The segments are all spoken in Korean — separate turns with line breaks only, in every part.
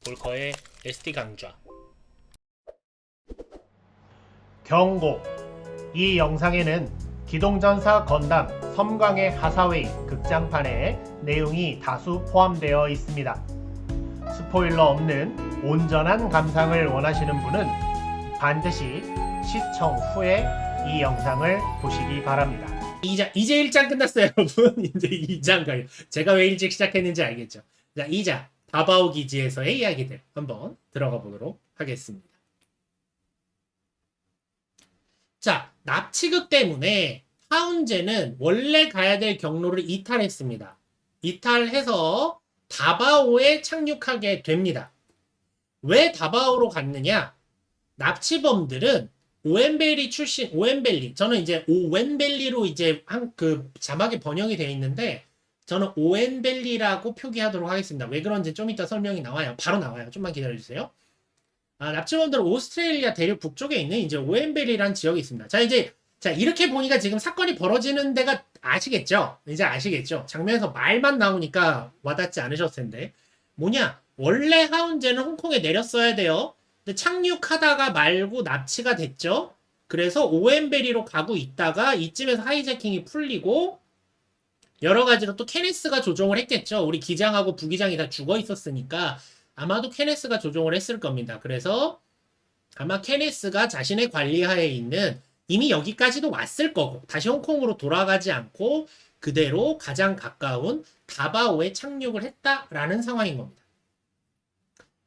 볼커의 SD 강좌.
경고! 이 영상에는 기동전사 건담 섬광의 하사웨이 극장판의 내용이 다수 포함되어 있습니다. 스포일러 없는 온전한 감상을 원하시는 분은 반드시 시청 후에 이 영상을 보시기 바랍니다.
이제 1장 끝났어요, 여러분. 이제 2장 가요. 제가 왜 일찍 시작했는지 알겠죠? 자, 2장 다바오 기지에서의 이야기들 한번 들어가 보도록 하겠습니다. 자, 납치극 때문에 하운제는 원래 가야 될 경로를 이탈했습니다. 이탈해서 다바오에 착륙하게 됩니다. 왜 다바오로 갔느냐? 납치범들은 오웬벨리 출신, 오웬벨리. 저는 이제 오웬벨리로 이제 그 자막에 번역이 되어 있는데, 저는 오웬벨리라고 표기하도록 하겠습니다. 왜 그런지 좀 이따 설명이 나와요. 바로 나와요. 좀만 기다려주세요. 납치범들은 오스트레일리아 대륙 북쪽에 있는 이제 오웬벨리라는 지역이 있습니다. 자, 이렇게 보니까 지금 사건이 벌어지는 데가 아시겠죠? 이제 아시겠죠? 장면에서 말만 나오니까 와닿지 않으셨을 텐데. 뭐냐? 원래 하운제는 홍콩에 내렸어야 돼요. 근데 착륙하다가 말고 납치가 됐죠? 그래서 오웬베리로 가고 있다가 이쯤에서 하이제킹이 풀리고 여러 가지로 또 케네스가 조종을 했겠죠. 우리 기장하고 부기장이 다 죽어 있었으니까 아마도 케네스가 조종을 했을 겁니다. 그래서 아마 케네스가 자신의 관리하에 있는 이미 여기까지도 왔을 거고 다시 홍콩으로 돌아가지 않고 그대로 가장 가까운 다바오에 착륙을 했다라는 상황인 겁니다.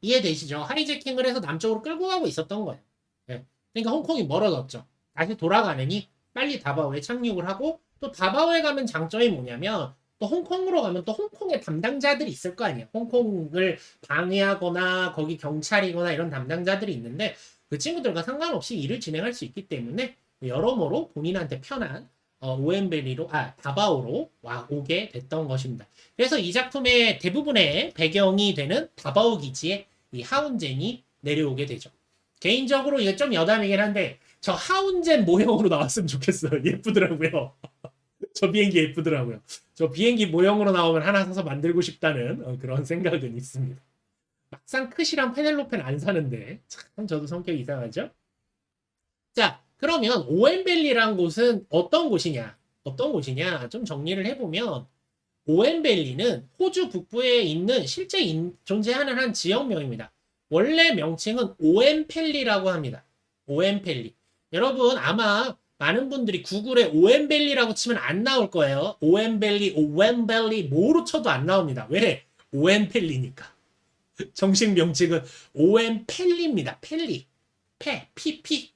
이해되시죠? 하이제킹을 해서 남쪽으로 끌고 가고 있었던 거예요. 네. 그러니까 홍콩이 멀어졌죠. 다시 돌아가느니 빨리 다바오에 착륙을 하고 또 다바오에 가면 장점이 뭐냐면 또 홍콩으로 가면 또 홍콩의 담당자들이 있을 거 아니에요. 홍콩을 방해하거나 거기 경찰이거나 이런 담당자들이 있는데 그 친구들과 상관없이 일을 진행할 수 있기 때문에 여러모로 본인한테 편한 오엠벨리로 다바오로 오게 됐던 것입니다. 그래서 이 작품의 대부분의 배경이 되는 다바오 기지에 이 하운젠이 내려오게 되죠. 개인적으로 이게 좀 여담이긴 한데 저 하운젠 모형으로 나왔으면 좋겠어요. 예쁘더라고요. 저 비행기 예쁘더라고요. 저 비행기 모형으로 나오면 하나 사서 만들고 싶다는 그런 생각은 있습니다. 막상 크시랑 페넬로페는 안 사는데 참 저도 성격이 이상하죠? 자, 그러면 오웬벨리란 곳은 어떤 곳이냐? 어떤 곳이냐? 좀 정리를 해보면 오웬벨리는 호주 북부에 있는 실제 존재하는 한 지역명입니다. 원래 명칭은 오웬펠리라고 합니다. 오웬펠리. 여러분 아마 많은 분들이 구글에 오웬벨리라고 치면 안 나올 거예요. 오웬벨리 뭐로 쳐도 안 나옵니다. 왜? 오웬펠리니까. 정식 명칭은 오웬펠리입니다. 펠리. 피피.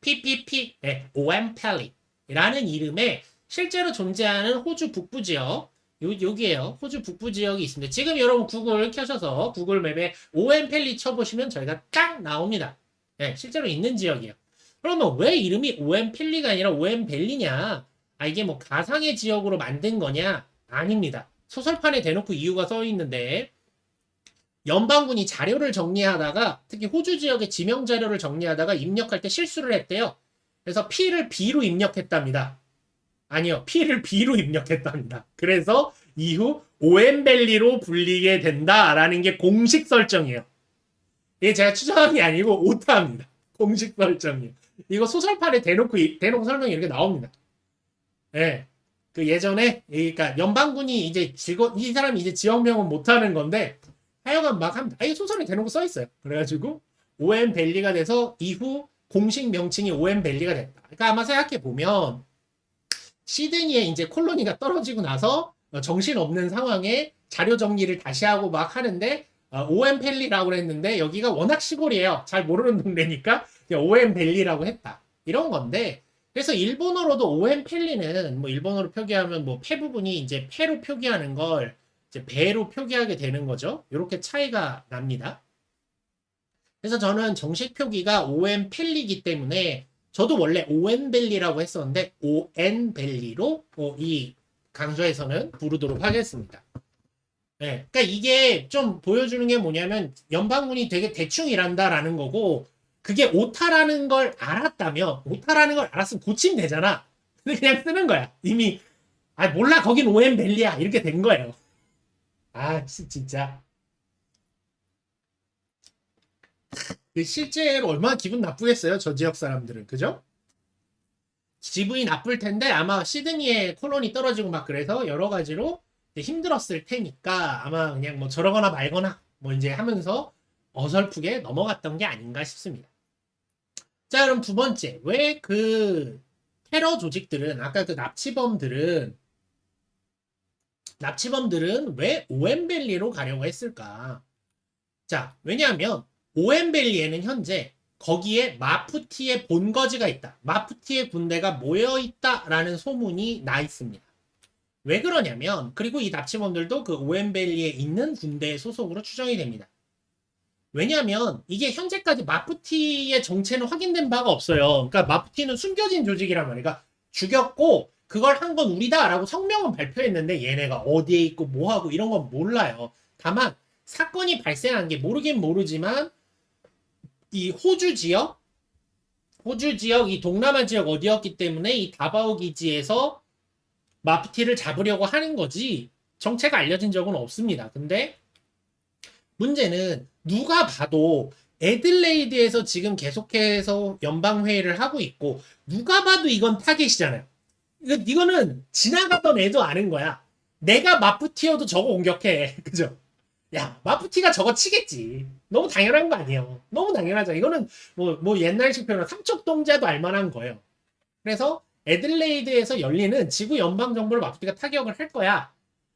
PPP, 네, 오웬펠리라는 이름의 실제로 존재하는 호주 북부 지역, 여기에요. 호주 북부 지역이 있습니다. 지금 여러분 구글 켜셔서 구글 맵에 오웬펠리 쳐보시면 저희가 딱 나옵니다. 네, 실제로 있는 지역이에요. 그러면 왜 이름이 오웬펠리가 아니라 오웬벨리냐? 이게 뭐 가상의 지역으로 만든 거냐? 아닙니다. 소설판에 대놓고 이유가 써 있는데 연방군이 자료를 정리하다가 특히 호주 지역의 지명 자료를 정리하다가 입력할 때 실수를 했대요. 그래서 P를 B로 입력했답니다. 아니요, P를 B로 입력했답니다. 그래서 이후 오엠벨리로 불리게 된다라는 게 공식 설정이에요. 이게 제가 추정한 게 아니고 오타입니다. 공식 설정이에요. 이거 소설판에 대놓고 설명이 이렇게 나옵니다. 예. 네. 그 예전에 그러니까 연방군이 이제 이 사람이 이제 지역명은 못하는 건데 하여간 막 합니다. 이게 소설에 대놓고 써 있어요. 그래가지고 오엠벨리가 돼서 이후 공식 명칭이 오엠벨리가 됐다. 그러니까 아마 생각해 보면 시드니에 이제 콜로니가 떨어지고 나서 정신없는 상황에 자료 정리를 다시 하고 막 하는데 오엠펠리라고 했는데 여기가 워낙 시골이에요. 잘 모르는 동네니까 그냥 오엠벨리라고 했다. 이런 건데 그래서 일본어로도 오엠펠리는 뭐 일본어로 표기하면 뭐 패 부분이 이제 패로 표기하는 걸 이제 배로 표기하게 되는 거죠. 이렇게 차이가 납니다. 그래서 저는 정식 표기가 오엔펠리이기 때문에 저도 원래 오엔벨리라고 했었는데 오엔벨리로 이 강좌에서는 부르도록 하겠습니다. 네, 그러니까 이게 좀 보여주는 게 뭐냐면 연방군이 되게 대충 일한다라는 거고 그게 오타라는 걸 알았다면 오타라는 걸 알았으면 고치면 되잖아. 근데 그냥 쓰는 거야. 이미 몰라 거긴 오엔벨리야 이렇게 된 거예요. 진짜. 그 실제로 얼마나 기분 나쁘겠어요, 저 지역 사람들은. 그죠? 기분이 나쁠 텐데 아마 시드니에 콜론이 떨어지고 막 그래서 여러 가지로 힘들었을 테니까 아마 그냥 뭐 저러거나 말거나 뭐 이제 하면서 어설프게 넘어갔던 게 아닌가 싶습니다. 자, 그럼 두 번째. 왜 그 테러 조직들은, 아까 그 납치범들은 왜 오엠벨리로 가려고 했을까? 자, 왜냐하면 오엠벨리에는 현재 거기에 마푸티의 본거지가 있다. 마푸티의 군대가 모여 있다라는 소문이 나 있습니다. 왜 그러냐면, 그리고 이 납치범들도 그 오엠벨리에 있는 군대의 소속으로 추정이 됩니다. 왜냐하면 이게 현재까지 마푸티의 정체는 확인된 바가 없어요. 그러니까 마푸티는 숨겨진 조직이란 말이야. 그러니까 죽였고 그걸 한 건 우리다라고 성명은 발표했는데 얘네가 어디에 있고 뭐하고 이런 건 몰라요. 다만 사건이 발생한 게 모르긴 모르지만 이 호주 지역 이 동남아 지역 어디였기 때문에 이 다바오 기지에서 마푸티를 잡으려고 하는 거지 정체가 알려진 적은 없습니다. 근데 문제는 누가 봐도 애들레이드에서 지금 계속해서 연방회의를 하고 있고 누가 봐도 이건 타겟이잖아요. 이거는 지나가던 애도 아는 거야. 내가 마푸티여도 저거 공격해. 그죠? 야, 마푸티가 저거 치겠지. 너무 당연한 거 아니에요. 너무 당연하죠. 이거는 뭐 옛날식 표현으로 삼척동자도 알만한 거예요. 그래서 애들레이드에서 열리는 지구 연방 정부를 마푸티가 타격을 할 거야.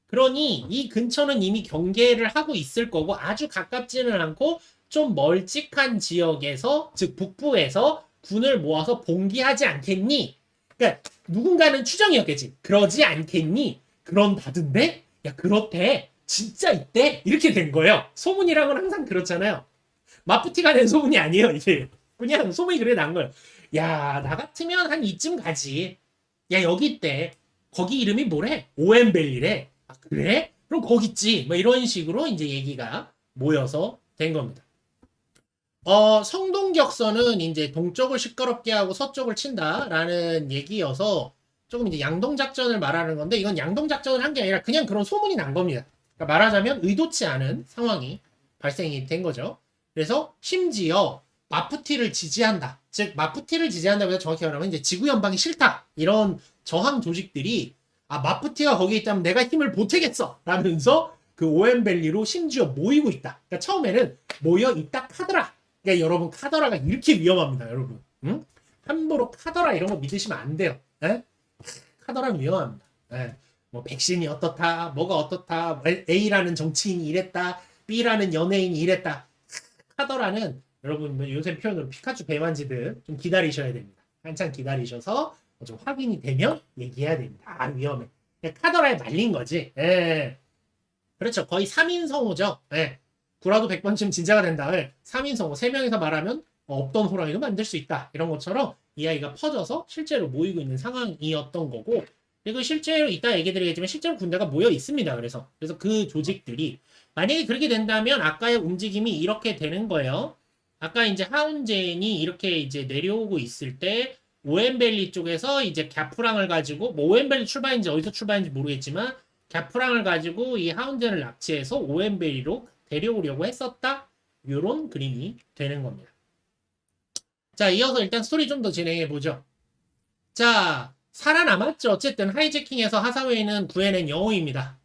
그러니 이 근처는 이미 경계를 하고 있을 거고 아주 가깝지는 않고 좀 멀찍한 지역에서, 즉 북부에서 군을 모아서 봉기하지 않겠니? 그러니까 누군가는 추정이었겠지. 그러지 않겠니? 그런다던데? 야, 그렇대. 진짜 있대? 이렇게 된 거예요. 소문이란 건 항상 그렇잖아요. 마푸티가 낸 소문이 아니에요, 이게. 그냥 소문이 그래 난 거예요. 야, 나 같으면 한 이쯤 가지. 야, 여기 있대. 거기 이름이 뭐래? 오엠벨리래. 아, 그래? 그럼 거기 있지. 뭐 이런 식으로 이제 얘기가 모여서 된 겁니다. 성동격선은 이제 동쪽을 시끄럽게 하고 서쪽을 친다라는 얘기여서 조금 이제 양동작전을 말하는 건데 이건 양동작전을 한 게 아니라 그냥 그런 소문이 난 겁니다. 그러니까 말하자면 의도치 않은 상황이 발생이 된 거죠. 그래서 심지어 마푸티를 지지한다. 즉 마푸티를 지지한다고 해서 정확히 말하면 이제 지구 연방이 싫다. 이런 저항 조직들이 마푸티가 거기 있다면 내가 힘을 보태겠어. 라면서 그 오엠벨리로 심지어 모이고 있다. 그러니까 처음에는 모여 있다 카더라. 그러니까 여러분 카더라가 이렇게 위험합니다. 여러분. 응? 함부로 카더라 이런 거 믿으시면 안 돼요. 에? 카더라는 위험합니다. 에. 뭐 백신이 어떻다, 뭐가 어떻다, A라는 정치인이 이랬다, B라는 연예인이 이랬다. 카더라는 여러분 뭐 요새 표현으로 피카츄 배만지듯 좀 기다리셔야 됩니다. 한참 기다리셔서 좀 확인이 되면 얘기해야 됩니다. 위험해. 카더라에 말린 거지. 예. 그렇죠. 거의 3인 성우죠. 예. 구라도 100번쯤 진짜가 된다. 3인 성우. 3명이서 말하면 없던 호랑이도 만들 수 있다. 이런 것처럼 이 아이가 퍼져서 실제로 모이고 있는 상황이었던 거고 그리고 실제로 이따 얘기 드리겠지만 실제로 군대가 모여 있습니다. 그래서 그 조직들이 만약에 그렇게 된다면 아까의 움직임이 이렇게 되는 거예요. 아까 이제 하운젠이 이렇게 이제 내려오고 있을 때 오엠벨리 쪽에서 이제 갸프랑을 가지고 뭐 오엠벨리 출발인지 어디서 출발인지 모르겠지만 갸프랑을 가지고 이 하운젠을 납치해서 오엠벨리로 데려오려고 했었다. 이런 그림이 되는 겁니다. 자, 이어서 일단 스토리 좀 더 진행해 보죠. 자, 살아남았죠. 어쨌든 하이제킹에서 하사웨이는 구해낸 영웅입니다.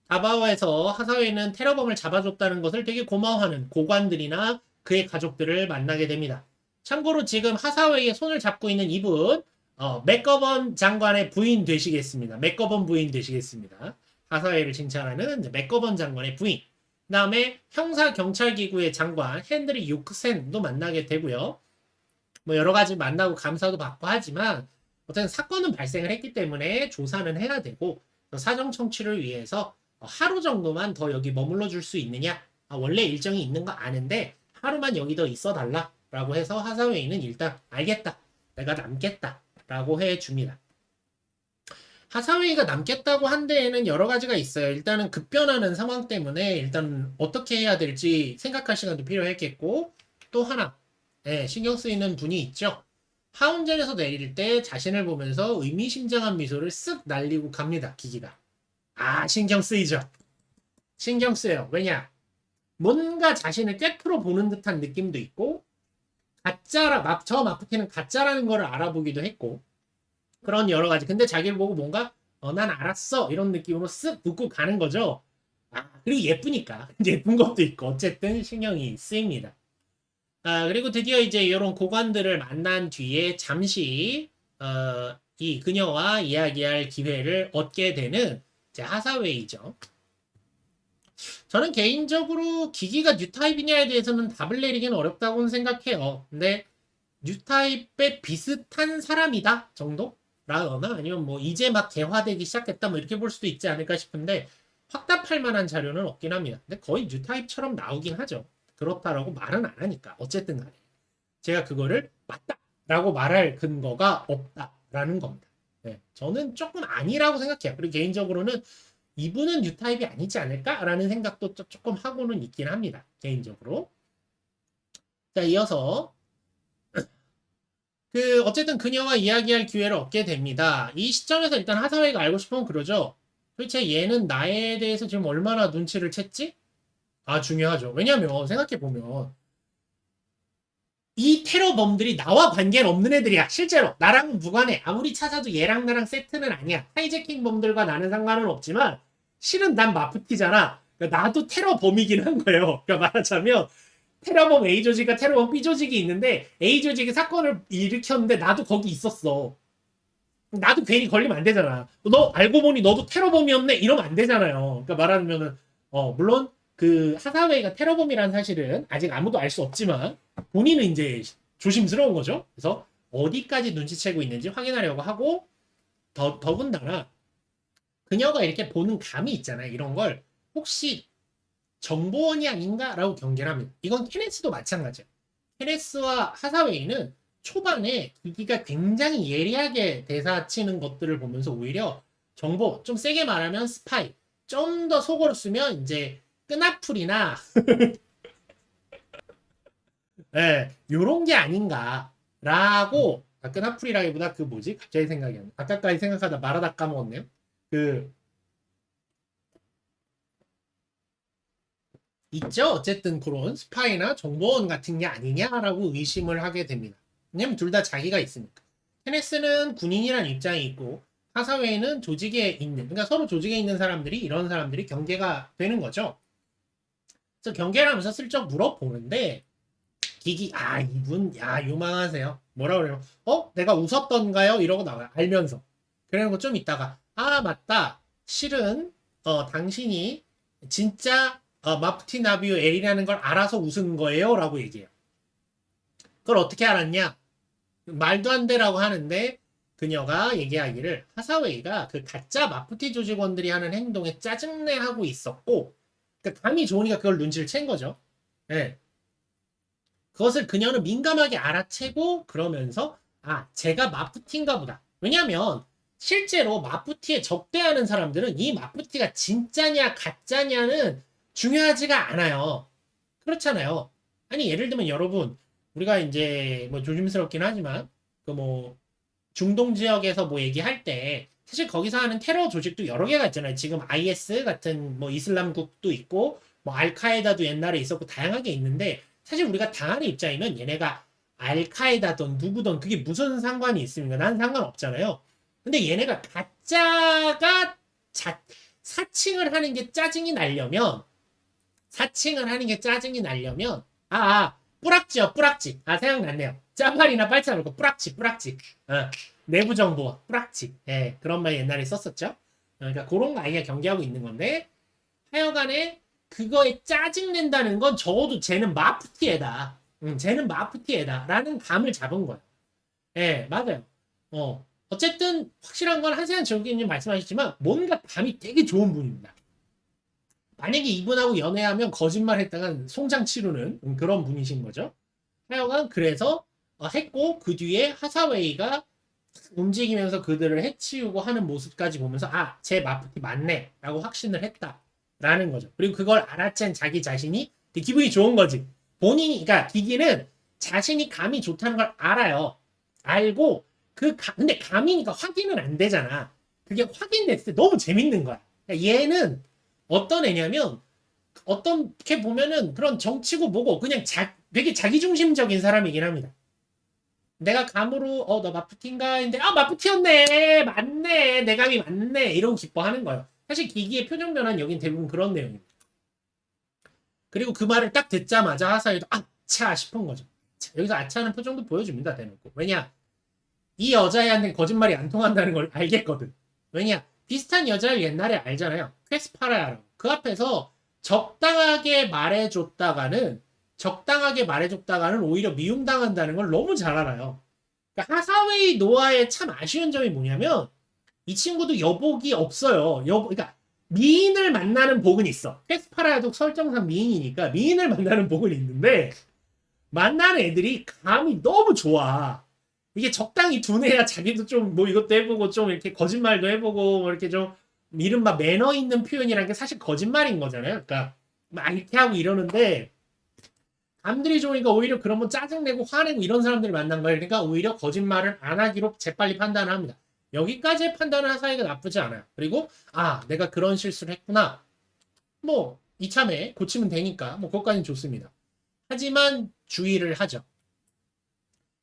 다바오에서 하사웨이는 테러범을 잡아줬다는 것을 되게 고마워하는 고관들이나 그의 가족들을 만나게 됩니다. 참고로 지금 하사웨이의 손을 잡고 있는 이분 맥거번 장관의 부인 되시겠습니다. 맥거번 부인 되시겠습니다. 하사웨이를 칭찬하는 맥거번 장관의 부인. 그 다음에 형사경찰기구의 장관 헨드리 유크센도 만나게 되고요. 뭐 여러 가지 만나고 감사도 받고 하지만 어쨌든 사건은 발생을 했기 때문에 조사는 해야 되고 사정 청취를 위해서 하루 정도만 더 여기 머물러 줄 수 있느냐? 원래 일정이 있는 거 아는데 하루만 여기 더 있어 달라 라고 해서 하사웨이는 일단 알겠다. 내가 남겠다 라고 해줍니다. 하사웨이가 남겠다고 한 데에는 여러 가지가 있어요. 일단은 급변하는 상황 때문에 일단 어떻게 해야 될지 생각할 시간도 필요했겠고 또 하나 신경 쓰이는 분이 있죠. 하운젠에서 내릴 때 자신을 보면서 의미심장한 미소를 쓱 날리고 갑니다. 기기가. 신경 쓰이죠. 신경 쓰여요. 왜냐? 뭔가 자신을 꿰뚫어 보는 듯한 느낌도 있고 저 마프티는 가짜라는 거를 알아보기도 했고 그런 여러 가지. 근데 자기를 보고 뭔가 난 알았어 이런 느낌으로 쓱 웃고 가는 거죠. 그리고 예쁘니까 예쁜 것도 있고 어쨌든 신경이 쓰입니다. 그리고 드디어 이제 이런 고관들을 만난 뒤에 잠시 이 그녀와 이야기할 기회를 얻게 되는 이제 하사웨이죠. 저는 개인적으로 기기가 뉴타입이냐에 대해서는 답을 내리기는 어렵다고는 생각해요. 근데 뉴타입에 비슷한 사람이다 정도? 라거나 아니면 뭐 이제 막 개화되기 시작했다 뭐 이렇게 볼 수도 있지 않을까 싶은데 확답할 만한 자료는 없긴 합니다. 근데 거의 뉴타입처럼 나오긴 하죠. 그렇다라고 말은 안 하니까 어쨌든 간에 제가 그거를 맞다라고 말할 근거가 없다라는 겁니다. 네, 저는 조금 아니라고 생각해요. 그리고 개인적으로는 이분은 뉴타입이 아니지 않을까라는 생각도 조금 하고는 있긴 합니다. 개인적으로. 자, 이어서 어쨌든 그녀와 이야기할 기회를 얻게 됩니다. 이 시점에서 일단 하사웨이가 알고 싶으면 그러죠. 도대체 얘는 나에 대해서 지금 얼마나 눈치를 챘지? 중요하죠. 왜냐면 생각해보면 이 테러범들이 나와 관계는 없는 애들이야. 실제로 나랑은 무관해. 아무리 찾아도 얘랑 나랑 세트는 아니야. 하이제킹범들과 나는 상관은 없지만 실은 난 마프티잖아. 그러니까 나도 테러범이긴 한 거예요. 그러니까 말하자면 테러범 A 조직과 테러범 B 조직이 있는데 A 조직이 사건을 일으켰는데 나도 거기 있었어. 나도 괜히 걸리면 안 되잖아. 너 알고 보니 너도 테러범이었네? 이러면 안 되잖아요. 그러니까 말하면은 물론 그 하사웨이가 테러범이라는 사실은 아직 아무도 알 수 없지만 본인은 이제 조심스러운 거죠. 그래서 어디까지 눈치채고 있는지 확인하려고 하고 더군다나 그녀가 이렇게 보는 감이 있잖아요. 이런 걸 혹시 정보원이 아닌가라고 경계를 합니다. 이건 케네스도 마찬가지예요. 케네스와 하사웨이는 초반에 기기가 굉장히 예리하게 대사치는 것들을 보면서 오히려 정보, 좀 세게 말하면 스파이, 좀 더 속어로 쓰면 이제 끈앞풀이나 네, 요런 게 아닌가라고 끈앞풀이라기보다 그 뭐지? 갑자기 생각이 안 나. 아까까지 생각하다 말하다 까먹었네요. 있죠. 어쨌든 그런 스파이나 정보원 같은 게 아니냐라고 의심을 하게 됩니다. 왜냐면 둘 다 자기가 있으니까. 케네스는 군인이라는 입장이 있고 하사웨이는 조직에 있는, 그러니까 서로 조직에 있는 사람들이 이런 사람들이 경계가 되는 거죠. 그래서 경계를 하면서 슬쩍 물어보는데 기기 이분 요망하세요. 뭐라 그래요? 내가 웃었던가요? 이러고 나와요. 알면서. 그래놓고 좀 있다가 맞다. 실은 당신이 진짜 마프티 나비오 L이라는 걸 알아서 웃은 거예요. 라고 얘기해요. 그걸 어떻게 알았냐? 말도 안 되라고 하는데 그녀가 얘기하기를 하사웨이가 그 가짜 마프티 조직원들이 하는 행동에 짜증내하고 있었고 그러니까 감이 좋으니까 그걸 눈치를 챈 거죠. 네. 그것을 그녀는 민감하게 알아채고 그러면서 제가 마프티인가 보다. 왜냐하면 실제로 마프티에 적대하는 사람들은 이 마프티가 진짜냐 가짜냐는 중요하지가 않아요. 그렇잖아요. 아니 예를 들면 여러분 우리가 이제 뭐 조심스럽긴 하지만 그 뭐 중동 지역에서 뭐 얘기할 때 사실 거기서 하는 테러 조직도 여러 개가 있잖아요. 지금 IS 같은 뭐 이슬람국도 있고 뭐 알카에다도 옛날에 있었고 다양하게 있는데 사실 우리가 당하는 입장이면 얘네가 알카에다든 누구든 그게 무슨 상관이 있습니까? 난 상관없잖아요. 근데 얘네가 가짜가 사칭을 하는 게 짜증이 나려면 뿌락지요, 뿌락지. 생각났네요. 짜파리나 빨차 말고 뿌락지. 내부 정보, 뿌락지. 예, 그런 말 옛날에 썼었죠. 그러니까 그런 거 아이가 경계하고 있는 건데, 하여간에 그거에 짜증낸다는 건 적어도 쟤는 마프티에다. 쟤는 마프티에다. 라는 감을 잡은 거예요. 예, 맞아요. 어쨌든 확실한 건 한세한 정기님 말씀하셨지만 뭔가 감이 되게 좋은 분입니다. 만약에 이분하고 연애하면 거짓말 했다간 송장 치르는 그런 분이신 거죠. 하여간 그래서 했고 그 뒤에 하사웨이가 움직이면서 그들을 해치우고 하는 모습까지 보면서 제 마프티 맞네 라고 확신을 했다라는 거죠. 그리고 그걸 알아챈 자기 자신이 기분이 좋은 거지. 본인이 그러니까 기기는 자신이 감이 좋다는 걸 알아요. 알고 근데 감이니까 확인은 안 되잖아. 그게 확인됐을 때 너무 재밌는 거야. 그러니까 얘는 어떤 애냐면 어떻게 보면은 그런 정치고 뭐고 그냥 되게 자기중심적인 사람이긴 합니다. 내가 감으로 너 마프티인가 했는데 마프티였네 맞네 내 감이 맞네 이러고 기뻐하는 거예요. 사실 기기의 표정 변화는 여긴 대부분 그런 내용입니다. 그리고 그 말을 딱 듣자마자 하사이도 아차 싶은 거죠. 자, 여기서 아차하는 표정도 보여줍니다. 대놓고. 왜냐 이 여자애한테 거짓말이 안 통한다는 걸 알겠거든. 왜냐 비슷한 여자를 옛날에 알잖아요. 퀘스파라야라고. 그 앞에서 적당하게 말해줬다가는 오히려 미움당한다는 걸 너무 잘 알아요. 그러니까 하사웨이 노아의 참 아쉬운 점이 뭐냐면 이 친구도 여복이 없어요. 그러니까 미인을 만나는 복은 있어. 퀘스파라야도 설정상 미인이니까 미인을 만나는 복은 있는데 만나는 애들이 감이 너무 좋아. 이게 적당히 둔해야 자기도 좀 뭐 이것도 해보고 좀 이렇게 거짓말도 해보고 뭐 이렇게 좀 이른바 매너 있는 표현이라는 게 사실 거짓말인 거잖아요. 그러니까 막 이렇게 하고 이러는데 감들이 좋으니까 오히려 그러면 짜증내고 화내고 이런 사람들을 만난 거예요. 그러니까 오히려 거짓말을 안 하기로 재빨리 판단을 합니다. 여기까지의 판단을 한 사이가 나쁘지 않아요. 그리고 내가 그런 실수를 했구나. 뭐 이참에 고치면 되니까 뭐 그것까지는 좋습니다. 하지만 주의를 하죠.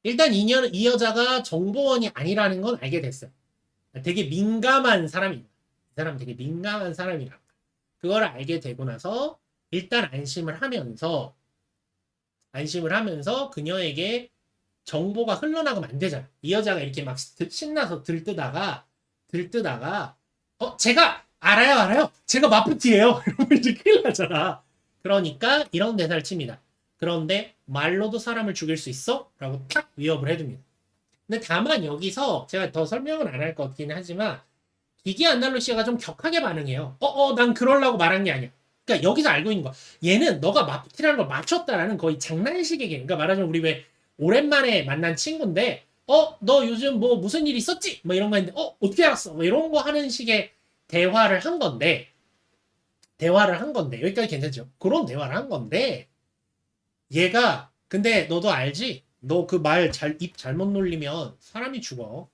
일단 이 여자가 정보원이 아니라는 건 알게 됐어요. 되게 민감한 사람입니다. 이 사람 되게 민감한 사람이라. 그걸 알게 되고 나서 일단 안심을 하면서 그녀에게 정보가 흘러나가면 안 되잖아. 이 여자가 이렇게 막 신나서 들뜨다가 제가 알아요. 제가 마프티예요. 이러면 이제 큰일 나잖아. 그러니까 이런 대사를 칩니다. 그런데 말로도 사람을 죽일 수 있어? 라고 탁 위협을 해줍니다. 근데 다만 여기서 제가 더 설명은 안 할 것 같긴 하지만 기기 안달루시아가 좀 격하게 반응해요. 난 그러려고 말한 게 아니야. 그러니까 여기서 알고 있는 거야. 얘는 너가 마프티라는 걸 맞췄다라는 거의 장난식의 게. 그러니까 말하자면 우리 왜 오랜만에 만난 친구인데 너 요즘 뭐 무슨 일 있었지? 뭐 이런 거 했는데 어떻게 알았어? 뭐 이런 거 하는 식의 대화를 한 건데 여기까지 괜찮죠? 그런 대화를 한 건데 얘가 근데 너도 알지? 너 그 입 잘못 놀리면 사람이 죽어.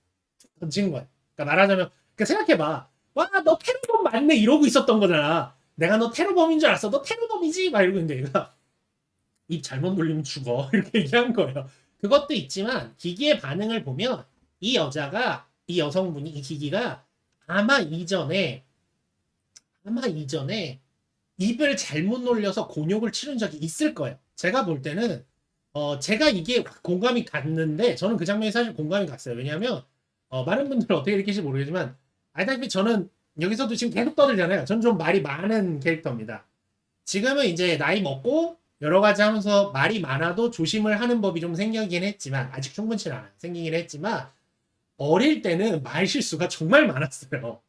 던진 거야. 그러니까 말하자면 생각해봐. 와, 너 테러범 맞네 이러고 있었던 거잖아. 내가 너 테러범인 줄 알았어. 너 테러범이지? 막 이러고 있는데 얘가 입 잘못 놀리면 죽어. 이렇게 얘기한 거예요. 그것도 있지만 기기의 반응을 보면 이 여성분이 이 기기가 아마 이전에 입을 잘못 놀려서 곤욕을 치른 적이 있을 거예요. 제가 볼 때는 제가 이게 공감이 갔는데 저는 그 장면이 사실 공감이 갔어요. 왜냐하면 많은 분들은 어떻게 느끼실지 모르겠지만 알다시피 저는 여기서도 지금 계속 떠들잖아요. 저는 좀 말이 많은 캐릭터입니다. 지금은 이제 나이 먹고 여러 가지 하면서 말이 많아도 조심을 하는 법이 좀 생기긴 했지만 아직 충분치 않아요. 생기긴 했지만 어릴 때는 말 실수가 정말 많았어요.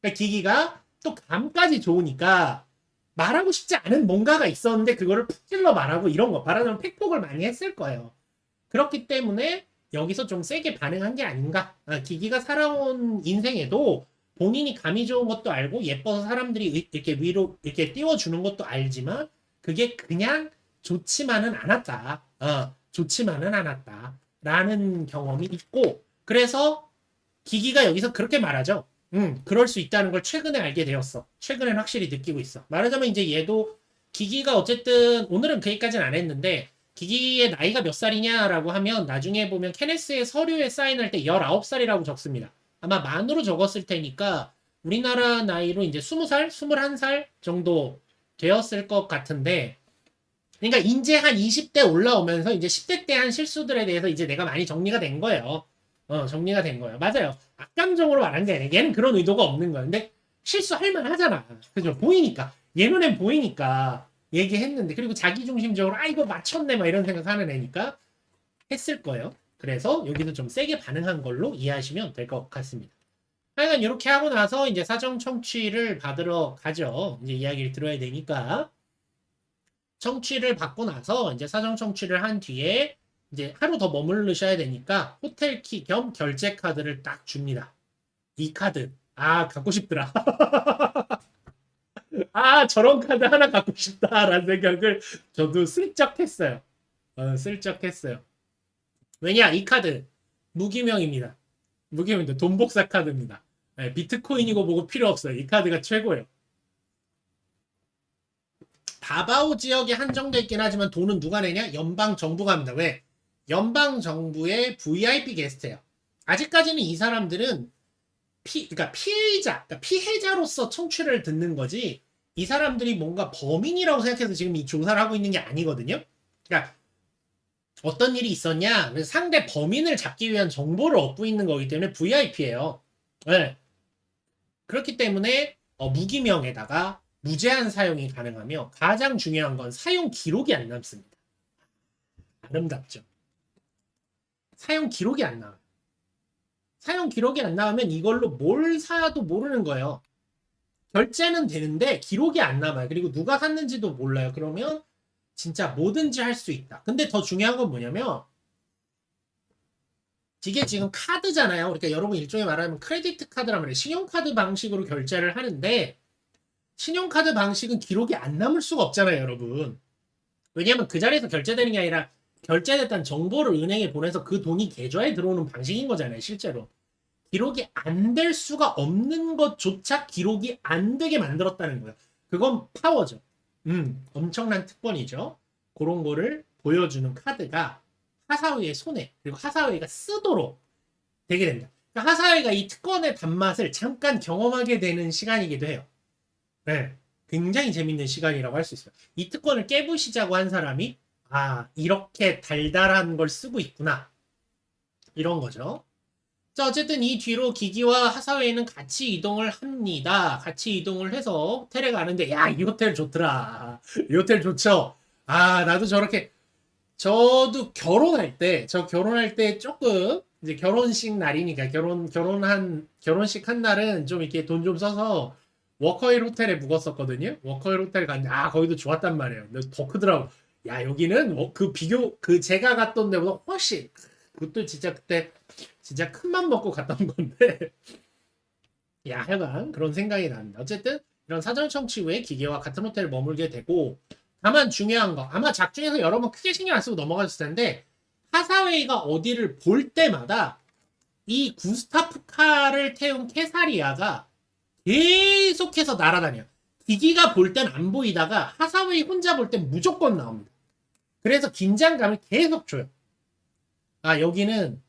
그러니까 기기가 또 감까지 좋으니까 말하고 싶지 않은 뭔가가 있었는데 그거를 푹 찔러 말하고 이런 거 말하자면 팩폭을 많이 했을 거예요. 그렇기 때문에 여기서 좀 세게 반응한 게 아닌가. 기기가 살아온 인생에도 본인이 감이 좋은 것도 알고 예뻐서 사람들이 이렇게 위로 이렇게 띄워주는 것도 알지만 그게 그냥 좋지만은 않았다. 좋지만은 않았다. 라는 경험이 있고 그래서 기기가 여기서 그렇게 말하죠. 그럴 수 있다는 걸 최근에 알게 되었어. 최근엔 확실히 느끼고 있어. 말하자면 이제 얘도 기기가 어쨌든 오늘은 그 얘기까지는 안 했는데 기기의 나이가 몇 살이냐라고 하면 나중에 보면 케네스의 서류에 사인할 때 19살이라고 적습니다. 아마 만으로 적었을 테니까 우리나라 나이로 이제 20살, 21살 정도 되었을 것 같은데 그러니까 이제 한 20대 올라오면서 이제 10대 때 한 실수들에 대해서 이제 내가 많이 정리가 된 거예요. 정리가 된 거예요. 맞아요. 악감정으로 말한 게 아니라 얘는 그런 의도가 없는 거야. 근데 실수할 만 하잖아. 그죠? 보이니까. 얘 눈엔 보이니까 얘기했는데 그리고 자기중심적으로 이거 맞췄네 막 이런 생각하는 애니까 했을 거예요. 그래서 여기서 좀 세게 반응한 걸로 이해하시면 될 것 같습니다. 하여간 이렇게 하고 나서 이제 사정 청취를 받으러 가죠. 이제 이야기를 들어야 되니까. 청취를 받고 나서 이제 사정 청취를 한 뒤에 이제 하루 더 머무르셔야 되니까 호텔 키 겸 결제 카드를 딱 줍니다. 이 카드. 갖고 싶더라. 저런 카드 하나 갖고 싶다라는 생각을 저도 슬쩍 했어요. 슬쩍 했어요. 왜냐? 이 카드 무기명입니다. 무기명입니다. 돈 복사 카드입니다. 비트코인이고 뭐고 필요 없어요. 이 카드가 최고예요. 다바오 지역에 한정돼 있긴 하지만 돈은 누가 내냐? 연방 정부가 합니다. 왜? 연방 정부의 VIP 게스트예요. 아직까지는 이 사람들은 그러니까 피의자, 그러니까 피해자로서 청취를 듣는 거지. 이 사람들이 뭔가 범인이라고 생각해서 지금 이 조사를 하고 있는 게 아니거든요. 그러니까 어떤 일이 있었냐? 그래서 상대 범인을 잡기 위한 정보를 얻고 있는 거기 때문에 VIP예요. 네. 그렇기 때문에 무기명에다가 무제한 사용이 가능하며 가장 중요한 건 사용 기록이 안 남습니다. 아름답죠. 사용 기록이 안 나와요. 사용 기록이 안 나오면 이걸로 뭘 사도 모르는 거예요. 결제는 되는데 기록이 안 남아요. 그리고 누가 샀는지도 몰라요. 그러면 진짜 뭐든지 할 수 있다. 근데 더 중요한 건 뭐냐면 이게 지금 카드잖아요. 그러니까 여러분 일종의 말하면 크레디트 카드란 말이에요. 신용카드 방식으로 결제를 하는데 신용카드 방식은 기록이 안 남을 수가 없잖아요, 여러분. 왜냐하면 그 자리에서 결제되는 게 아니라 결제됐다는 정보를 은행에 보내서 그 돈이 계좌에 들어오는 방식인 거잖아요, 실제로. 기록이 안 될 수가 없는 것조차 기록이 안 되게 만들었다는 거예요. 그건 파워죠. 엄청난 특권이죠. 그런 거를 보여주는 카드가 하사웨이의 손에 그리고 하사웨이가 쓰도록 되게 됩니다. 그러니까 하사웨이가 이 특권의 단맛을 잠깐 경험하게 되는 시간이기도 해요. 네, 굉장히 재밌는 시간이라고 할 수 있어요. 이 특권을 깨부시자고 한 사람이 이렇게 달달한 걸 쓰고 있구나. 이런 거죠. 자, 어쨌든 이 뒤로 기기와 하사웨이는 같이 이동을 합니다. 같이 이동을 해서 호텔에 가는데, 야, 이 호텔 좋더라. 이 호텔 좋죠? 나도 저도 결혼할 때 조금, 이제 결혼식 날이니까, 결혼식 한 날은 좀 이렇게 돈 좀 써서 워커힐 호텔에 묵었었거든요. 워커힐 호텔 갔는데, 거기도 좋았단 말이에요. 근데 더 크더라고. 야, 여기는 제가 갔던 데보다 훨씬, 그것도 진짜 그때, 진짜 큰맘 먹고 갔던 건데 야, 하여간 그런 생각이 납니다. 어쨌든 이런 사전 청취 후에 기계와 같은 호텔에 머물게 되고, 다만 중요한 거 아마 작중에서 여러 번 크게 신경 안 쓰고 넘어갔을 텐데 하사웨이가 어디를 볼 때마다 이 구스타프카를 태운 케사리아가 계속해서 날아다녀요. 기기가 볼 땐 안 보이다가 하사웨이 혼자 볼 땐 무조건 나옵니다. 그래서 긴장감을 계속 줘요. 여기는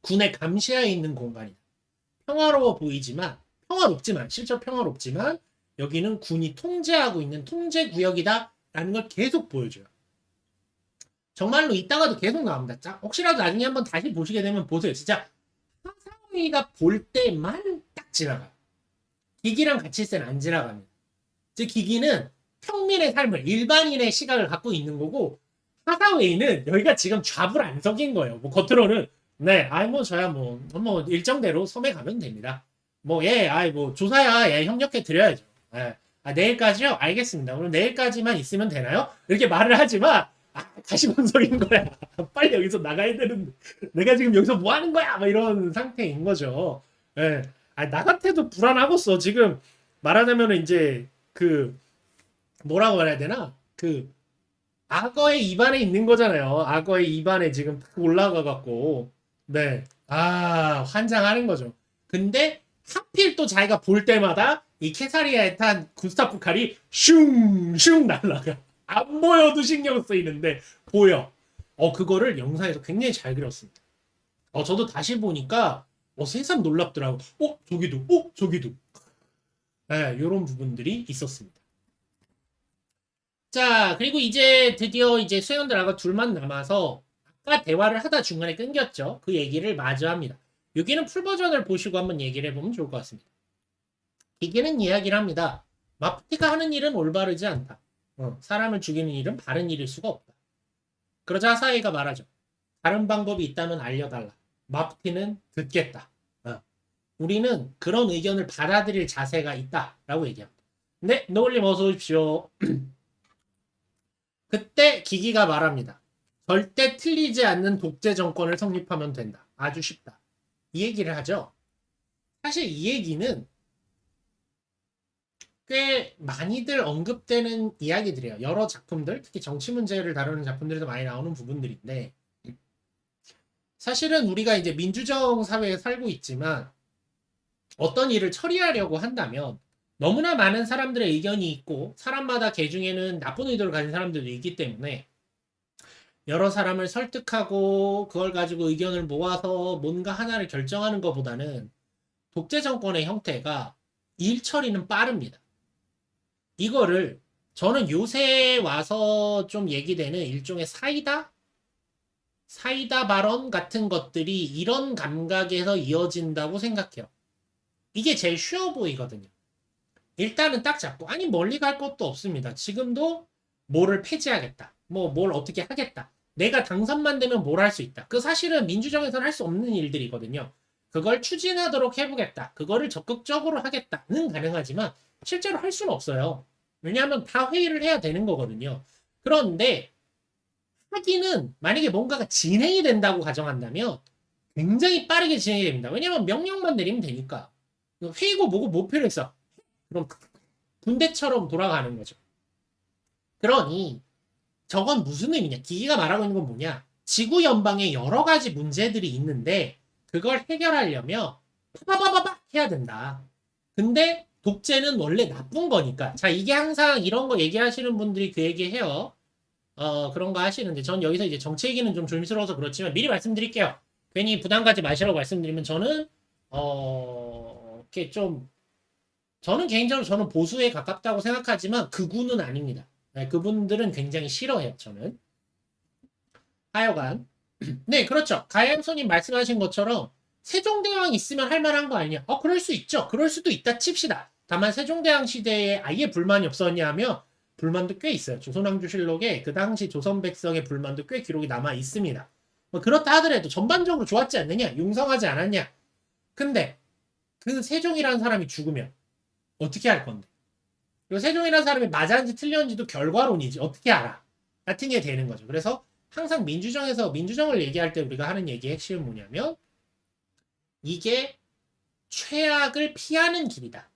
군의 감시하에 있는 공간이다. 평화롭지만 실제로 평화롭지만 여기는 군이 통제하고 있는 통제 구역이다 라는 걸 계속 보여줘요. 정말로 이따가도 계속 나옵니다. 혹시라도 나중에 한번 다시 보시게 되면 보세요. 진짜 하사웨이가 볼 때만 딱 지나가요. 기기랑 같이 있을 때는 안 지나갑니다. 즉 기기는 평민의 삶을, 일반인의 시각을 갖고 있는 거고, 하사웨이는 여기가 지금 좌불안석인 거예요. 뭐 겉으로는 네, 저야 일정대로 섬에 가면 됩니다. 조사야, 협력해 드려야죠. 내일까지요? 알겠습니다. 그럼 내일까지만 있으면 되나요? 이렇게 말을 하지만, 가시방석인 거야. 빨리 여기서 나가야 되는데, 내가 지금 여기서 뭐 하는 거야? 이런 상태인 거죠. 예. 나 같아도 불안하겠어. 지금 말하자면 이제, 뭐라고 말해야 되나? 악어의 입안에 있는 거잖아요. 악어의 입안에 지금 올라가갖고. 네. 환장하는 거죠. 근데 하필 또 자기가 볼 때마다 이 케사리아에 탄 구스타프 칼이 슝슝 날아가. 안 보여도 신경 쓰이는데 보여. 그거를 영상에서 굉장히 잘 그렸습니다. 저도 다시 보니까 새삼 놀랍더라고. 저기도. 네, 이런 부분들이 있었습니다. 자, 그리고 이제 드디어 수행원들 아까 둘만 남아서 아까 대화를 하다 중간에 끊겼죠. 그 얘기를 마저 합니다. 여기는 풀 버전을 보시고 한번 얘기를 해보면 좋을 것 같습니다. 기계는 이야기를 합니다. 마프티가 하는 일은 올바르지 않다. 사람을 죽이는 일은 바른 일일 수가 없다. 그러자 하사웨이가 말하죠. 다른 방법이 있다면 알려달라. 마프티는 듣겠다. 우리는 그런 의견을 받아들일 자세가 있다라고 얘기합니다. 네, 노을님 어서 오십시오. 그때 기기가 말합니다. 절대 틀리지 않는 독재 정권을 성립하면 된다. 아주 쉽다. 이 얘기를 하죠. 사실 이 얘기는 꽤 많이들 언급되는 이야기들이에요. 여러 작품들, 특히 정치 문제를 다루는 작품들에서 많이 나오는 부분들인데, 사실은 우리가 이제 민주적 사회에 살고 있지만 어떤 일을 처리하려고 한다면 너무나 많은 사람들의 의견이 있고 사람마다 개 중에는 나쁜 의도를 가진 사람들도 있기 때문에 여러 사람을 설득하고 그걸 가지고 의견을 모아서 뭔가 하나를 결정하는 것보다는 독재 정권의 형태가 일 처리는 빠릅니다. 이거를 저는 요새 와서 좀 얘기되는 일종의 사이다 발언 같은 것들이 이런 감각에서 이어진다고 생각해요. 이게 제일 쉬워 보이거든요. 일단은 딱 잡고 아니 멀리 갈 것도 없습니다. 지금도 뭐를 폐지하겠다. 뭐 뭘 어떻게 하겠다. 내가 당선만 되면 뭘 할 수 있다. 그 사실은 민주정에서는 할 수 없는 일들이거든요. 그걸 추진하도록 해보겠다. 그거를 적극적으로 하겠다는 가능하지만 실제로 할 수는 없어요. 왜냐하면 다 회의를 해야 되는 거거든요. 그런데 하기는 만약에 뭔가가 진행이 된다고 가정한다면 굉장히 빠르게 진행이 됩니다. 왜냐하면 명령만 내리면 되니까. 회의고 뭐고 뭐 필요했어. 그럼 군대처럼 돌아가는 거죠. 그러니 저건 무슨 의미냐? 기기가 말하고 있는 건 뭐냐? 지구 연방에 여러 가지 문제들이 있는데 그걸 해결하려면 파바바바박 해야 된다. 근데 독재는 원래 나쁜 거니까. 자, 이게 항상 이런 거 얘기하시는 분들이 그 얘기해요. 그런 거 하시는데 전 여기서 이제 정치 얘기는 좀 조심스러워서 그렇지만 미리 말씀드릴게요. 괜히 부담 가지 마시라고 말씀드리면 저는 이렇게 좀 저는 개인적으로 저는 보수에 가깝다고 생각하지만 극우는 아닙니다. 네, 그분들은 굉장히 싫어해요. 저는. 하여간 네 그렇죠. 가양손님 말씀하신 것처럼 세종대왕 있으면 할 만한 거 아니냐. 그럴 수 있죠. 그럴 수도 있다 칩시다. 다만 세종대왕 시대에 아예 불만이 없었냐 하면 불만도 꽤 있어요. 조선왕조실록에 그 당시 조선 백성의 불만도 꽤 기록이 남아 있습니다. 뭐 그렇다 하더라도 전반적으로 좋았지 않느냐, 융성하지 않았냐. 근데 그 세종이라는 사람이 죽으면 어떻게 할 건데? 그리고 세종이라는 사람이 맞았는지 틀렸는지도 결과론이지 어떻게 알아? 같은 게 되는 거죠. 그래서 항상 민주정을 얘기할 때 우리가 하는 얘기의 핵심은 뭐냐면 이게 최악을 피하는 길이다.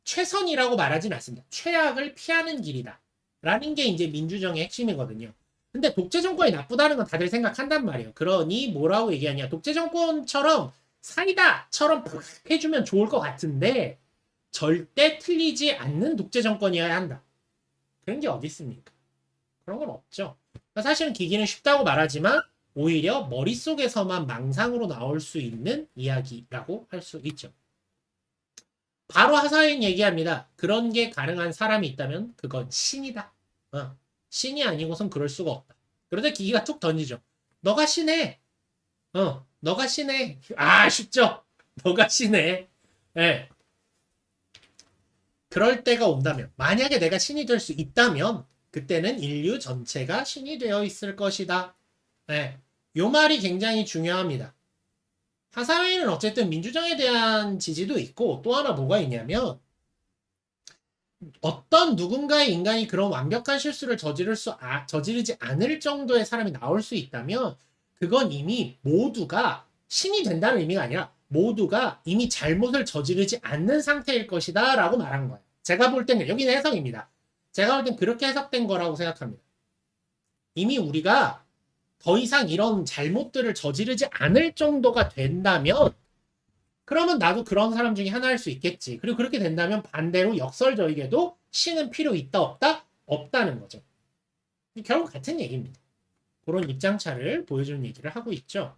최선이라고 말하진 않습니다. 최악을 피하는 길이다. 라는 게 이제 민주정의 핵심이거든요. 근데 독재 정권이 나쁘다는 건 다들 생각한단 말이에요. 그러니 뭐라고 얘기하냐. 독재 정권처럼 사이다처럼 해주면 좋을 것 같은데 절대 틀리지 않는 독재 정권이어야 한다. 그런 게 어디 있습니까? 그런 건 없죠. 사실은 기기는 쉽다고 말하지만 오히려 머릿속에서만 망상으로 나올 수 있는 이야기라고 할 수 있죠. 바로 하사인 얘기합니다. 그런 게 가능한 사람이 있다면 그건 신이다. 신이 아니고선 그럴 수가 없다. 그러다 기기가 툭 던지죠. 너가 신해. 너가 신해. 쉽죠? 너가 신해. 네. 그럴 때가 온다면 만약에 내가 신이 될 수 있다면 그때는 인류 전체가 신이 되어 있을 것이다. 네. 요 말이 굉장히 중요합니다. 하사회는 어쨌든 민주정에 대한 지지도 있고 또 하나 뭐가 있냐면 어떤 누군가의 인간이 그런 완벽한 실수를 저지르지 않을 정도의 사람이 나올 수 있다면 그건 이미 모두가 신이 된다는 의미가 아니라 모두가 이미 잘못을 저지르지 않는 상태일 것이다 라고 말한 거예요. 제가 볼 때는 여기는 해석입니다. 제가 볼 땐 그렇게 해석된 거라고 생각합니다. 이미 우리가 더 이상 이런 잘못들을 저지르지 않을 정도가 된다면 그러면 나도 그런 사람 중에 하나일 수 있겠지. 그리고 그렇게 된다면 반대로 역설적이게도 신은 필요 있다 없다? 없다는 거죠. 결국 같은 얘기입니다. 그런 입장차를 보여주는 얘기를 하고 있죠.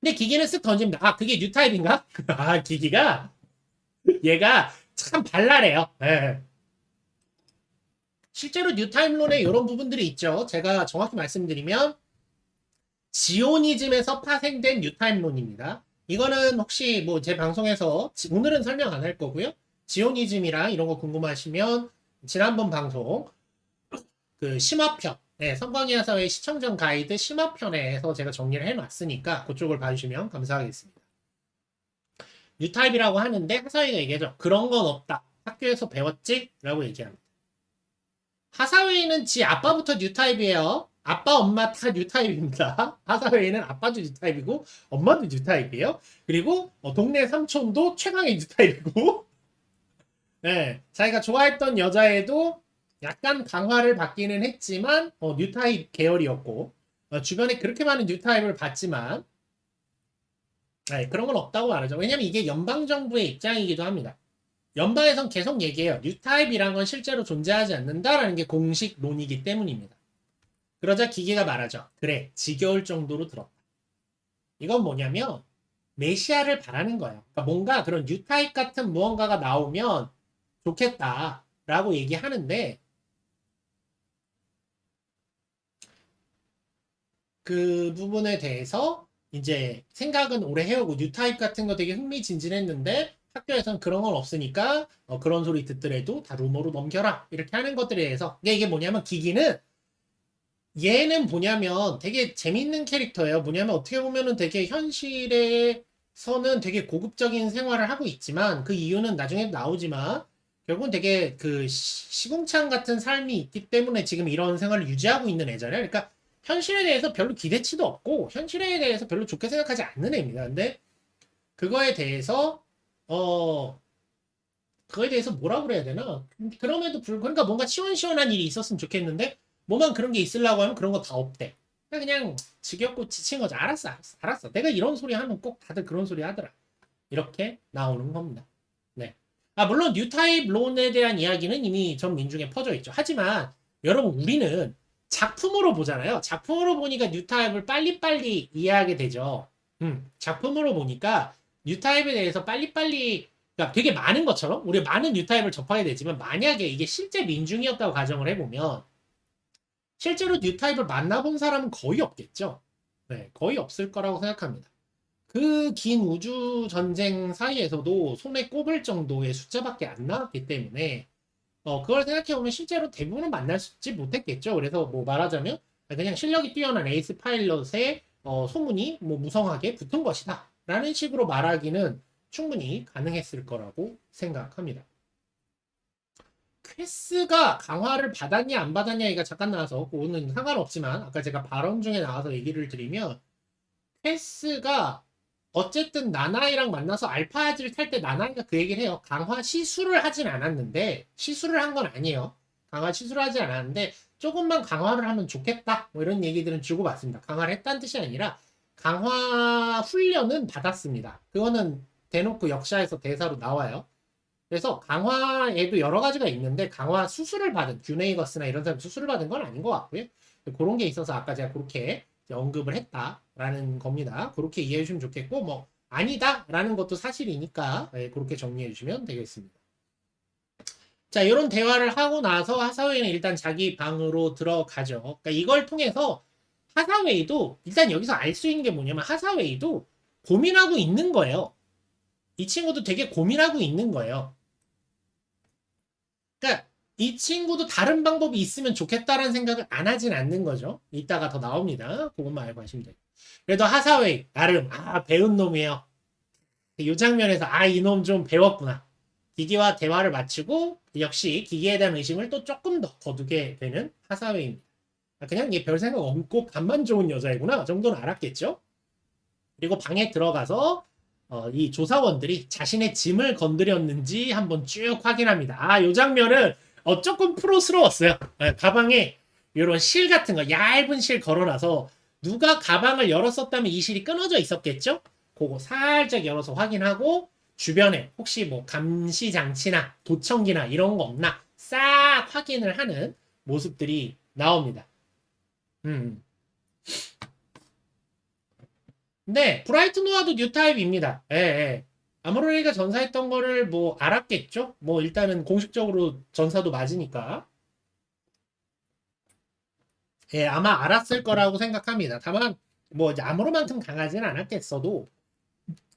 근데 기기는 쓱 던집니다. 그게 뉴타입인가? 기기가 얘가 참 발랄해요. 네. 실제로 뉴타임론에 이런 부분들이 있죠. 제가 정확히 말씀드리면 지오니즘에서 파생된 뉴타임론입니다. 이거는 혹시 뭐 제 방송에서 오늘은 설명 안 할 거고요. 지오니즘이랑 이런 거 궁금하시면 지난번 방송 그 심화편, 성광이야 사회 시청전 가이드 심화편에서 제가 정리를 해놨으니까 그쪽을 봐주시면 감사하겠습니다. 뉴타입이라고 하는데 하사회가 얘기하죠. 그런 건 없다. 학교에서 배웠지? 라고 얘기합니다. 하사회는 지 아빠부터 뉴타입이에요. 아빠, 엄마 다 뉴타입입니다. 하사회는 아빠도 뉴타입이고 엄마도 뉴타입이에요. 그리고 동네 삼촌도 최강의 뉴타입이고 네, 자기가 좋아했던 여자애도 약간 강화를 받기는 했지만 뉴타입 계열이었고 주변에 그렇게 많은 뉴타입을 봤지만 그런 건 없다고 말하죠. 왜냐면 이게 연방정부의 입장이기도 합니다. 연방에선 계속 얘기해요. 뉴타입이란 건 실제로 존재하지 않는다라는 게 공식론이기 때문입니다. 그러자 기계가 말하죠. 그래, 지겨울 정도로 들었다. 이건 뭐냐면 메시아를 바라는 거예요. 그러니까 뭔가 그런 뉴타입 같은 무언가가 나오면 좋겠다라고 얘기하는데 그 부분에 대해서 이제 생각은 오래 해오고 뉴타입 같은 거 되게 흥미진진했는데 학교에선 그런 건 없으니까 그런 소리 듣더라도 다 루머로 넘겨라 이렇게 하는 것들에 대해서 이게 뭐냐면 기기는 얘는 뭐냐면 되게 재밌는 캐릭터예요. 뭐냐면 어떻게 보면은 되게 현실에서는 되게 고급적인 생활을 하고 있지만 그 이유는 나중에 나오지만 결국은 되게 그 시궁창 같은 삶이 있기 때문에 지금 이런 생활을 유지하고 있는 애잖아요. 그러니까 현실에 대해서 별로 기대치도 없고 현실에 대해서 별로 좋게 생각하지 않는 애입니다. 근데 그거에 대해서 어 그거에 대해서 뭐라 그래야 되나? 그럼에도 불구하고 그러니까 뭔가 시원시원한 일이 있었으면 좋겠는데 뭐만 그런 게 있으려고 하면 그런 거 다 없대. 그냥 지겹고 지친 거죠. 알았어, 알았어, 알았어. 내가 이런 소리 하면 꼭 다들 그런 소리 하더라. 이렇게 나오는 겁니다. 네. 아, 물론 뉴타입 론에 대한 이야기는 이미 전 민중에 퍼져 있죠. 하지만 여러분 우리는 작품으로 보잖아요. 작품으로 보니까 뉴타입을 빨리빨리 이해하게 되죠. 작품으로 보니까 뉴타입에 대해서 빨리빨리 그러니까 되게 많은 것처럼 우리 많은 뉴타입을 접하게 되지만 만약에 이게 실제 민중이었다고 가정을 해보면 실제로 뉴타입을 만나본 사람은 거의 없겠죠. 네, 거의 없을 거라고 생각합니다. 그 긴 우주 전쟁 사이에서도 손에 꼽을 정도의 숫자밖에 안 나왔기 때문에 그걸 생각해보면 실제로 대부분은 만날지 못했겠죠. 그래서 뭐 말하자면 그냥 실력이 뛰어난 에이스 파일럿의 소문이 뭐 무성하게 붙은 것이다. 라는 식으로 말하기는 충분히 가능했을 거라고 생각합니다. 퀘스가 강화를 받았냐 안 받았냐 얘기가 잠깐 나와서 그거는 상관없지만 아까 제가 발언 중에 나와서 얘기를 드리면 퀘스가 어쨌든 나나이랑 만나서 알파아지를 탈 때 나나이가 그 얘기를 해요. 강화 시술을 하진 않았는데 시술을 한 건 아니에요. 강화 시술을 하지 않았는데 조금만 강화를 하면 좋겠다 뭐 이런 얘기들은 주고받습니다. 강화를 했다는 뜻이 아니라 강화 훈련은 받았습니다. 그거는 대놓고 역사에서 대사로 나와요. 그래서 강화에도 여러 가지가 있는데 강화 수술을 받은 균에이거스나 이런 사람 수술을 받은 건 아닌 것 같고요. 그런 게 있어서 아까 제가 그렇게 언급을 했다라는 겁니다. 그렇게 이해해 주시면 좋겠고 뭐 아니다라는 것도 사실이니까 네, 그렇게 정리해 주시면 되겠습니다. 자, 이런 대화를 하고 나서 하사웨이는 일단 자기 방으로 들어가죠. 그러니까 이걸 통해서 하사웨이도 일단 여기서 알 수 있는 게 뭐냐면 하사웨이도 고민하고 있는 거예요. 이 친구도 되게 고민하고 있는 거예요. 그러니까 이 친구도 다른 방법이 있으면 좋겠다라는 생각을 안 하진 않는 거죠. 이따가 더 나옵니다. 그것만 알고 하시면 돼요. 그래도 하사웨이 나름 배운 놈이에요. 이 장면에서 이놈 좀 배웠구나. 기계와 대화를 마치고 역시 기계에 대한 의심을 또 조금 더 거두게 되는 하사웨이입니다. 그냥 얘 별 생각 없고 간만 좋은 여자이구나 정도는 알았겠죠. 그리고 방에 들어가서 이 조사원들이 자신의 짐을 건드렸는지 한번 쭉 확인합니다. 이 장면은 조금 프로스러웠어요. 가방에 이런 실 같은 거 얇은 실 걸어놔서 누가 가방을 열었었다면 이 실이 끊어져 있었겠죠? 그거 살짝 열어서 확인하고 주변에 혹시 뭐 감시 장치나 도청기나 이런 거 없나 싹 확인을 하는 모습들이 나옵니다. 네, 브라이트 노아도 뉴타입입니다. 예, 예. 아모로리가 전사했던 거를 뭐 알았겠죠? 뭐 일단은 공식적으로 전사도 맞으니까. 예, 아마 알았을 거라고 생각합니다. 다만 뭐 이제 아모로만큼 강하지는 않았겠어도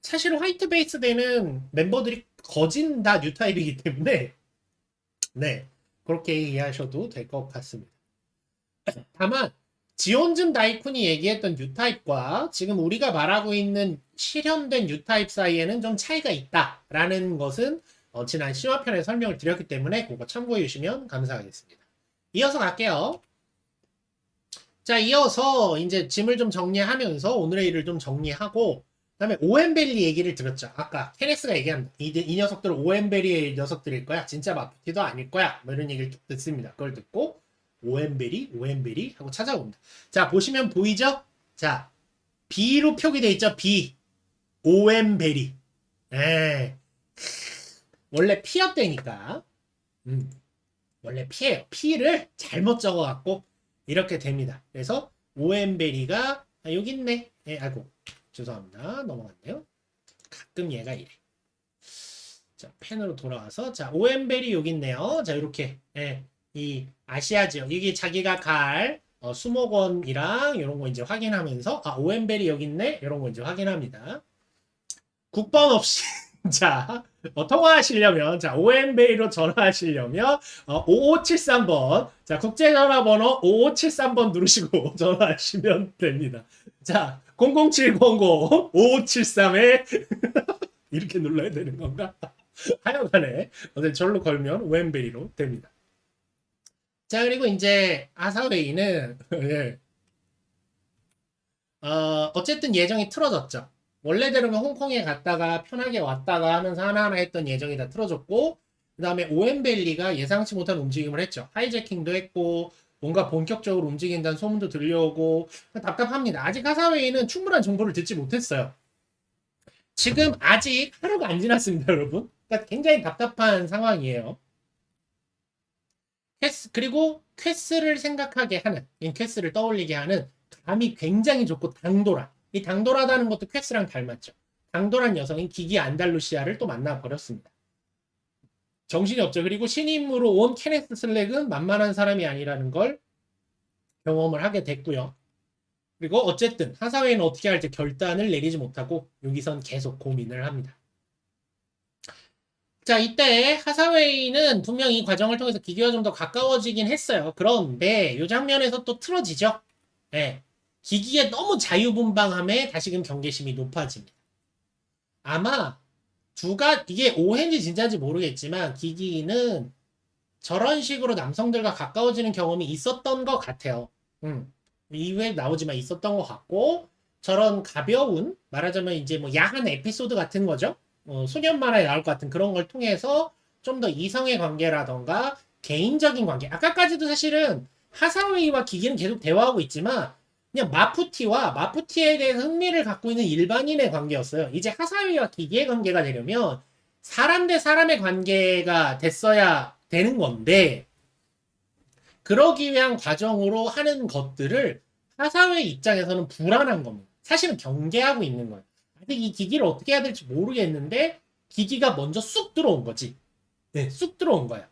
사실 화이트 베이스 되는 멤버들이 거진 다 뉴타입이기 때문에 네, 그렇게 이해하셔도 될 것 같습니다. 다만 지온준 다이쿤이 얘기했던 뉴타입과 지금 우리가 말하고 있는 실현된 뉴타입 사이에는 좀 차이가 있다라는 것은 지난 심화편에 설명을 드렸기 때문에 그거 참고해 주시면 감사하겠습니다. 이어서 갈게요. 자, 이어서 이제 짐을 좀 정리하면서 오늘의 일을 좀 정리하고 그다음에 오엠벨리 얘기를 들었죠. 아까 케네스가 얘기한 이 녀석들은 오엠벨리의 녀석들일 거야. 진짜 마피티도 아닐 거야. 뭐 이런 얘기를 쭉 듣습니다. 그걸 듣고 오엠베리 하고 찾아옵니다. 자, 보시면 보이죠? 자, B로 표기되어 있죠? B. 오엠베리. 예. 원래 P였다니까. 원래 P예요. P를 잘못 적어갖고 이렇게 됩니다. 그래서 오엠베리가 여기 있네. 예, 아이고 죄송합니다. 넘어갔네요. 가끔 얘가 이래. 자, 펜으로 돌아와서 자 오엠베리 여기 있네요. 자 이렇게 예, 이 아시아 지역 이게 자기가 갈 수목원이랑 이런 거 이제 확인하면서 아 오엠베리 여기 있네 이런 거 이제 확인합니다. 국번 없이 자 통화하시려면 자 오엠베이로 전화하시려면 5573번 자 국제전화번호 5573번 누르시고 전화하시면 됩니다. 자 00700 5573에 이렇게 눌러야 되는 건가? 하여간에 절로 걸면 오엠베리로 됩니다. 자 그리고 이제 하사웨이는 예. 어쨌든 예정이 틀어졌죠. 원래대로면 홍콩에 갔다가 편하게 왔다가 하면서 하나하나 했던 예정이 다 틀어졌고 그 다음에 오엠벨리가 예상치 못한 움직임을 했죠. 하이제킹도 했고 뭔가 본격적으로 움직인다는 소문도 들려오고 답답합니다. 아직 하사웨이는 충분한 정보를 듣지 못했어요. 지금 아직 하루가 안 지났습니다, 여러분. 그러니까 굉장히 답답한 상황이에요. 그리고 퀘스를 생각하게 하는, 퀘스를 떠올리게 하는 감이 굉장히 좋고 당돌한. 이 당돌하다는 것도 퀘스랑 닮았죠. 당돌한 여성인 기기 안달루시아를 또 만나버렸습니다. 정신이 없죠. 그리고 신임으로 온 케네스 슬랙은 만만한 사람이 아니라는 걸 경험을 하게 됐고요. 그리고 어쨌든 하사웨이는 어떻게 할지 결단을 내리지 못하고 여기선 계속 고민을 합니다. 자, 이때 하사웨이는 분명히 이 과정을 통해서 기기와 좀 더 가까워지긴 했어요. 그런데 이 장면에서 또 틀어지죠. 네. 기기의 너무 자유분방함에 다시금 경계심이 높아집니다. 아마 이게 오해인지 진짜인지 모르겠지만 기기는 저런 식으로 남성들과 가까워지는 경험이 있었던 것 같아요. 이후에 나오지만 있었던 것 같고 저런 가벼운 말하자면 이제 뭐 야한 에피소드 같은 거죠. 소년 만화에 나올 것 같은 그런 걸 통해서 좀 더 이성의 관계라던가 개인적인 관계 아까까지도 사실은 하사웨이와 기기는 계속 대화하고 있지만 그냥 마푸티에 대해서 흥미를 갖고 있는 일반인의 관계였어요. 이제 하사웨이와 기기의 관계가 되려면 사람 대 사람의 관계가 됐어야 되는 건데 그러기 위한 과정으로 하는 것들을 하사웨이 입장에서는 불안한 겁니다. 사실은 경계하고 있는 거예요. 아직 이 기기를 어떻게 해야 될지 모르겠는데 기기가 먼저 쑥 들어온 거지. 네, 쑥 들어온 거야.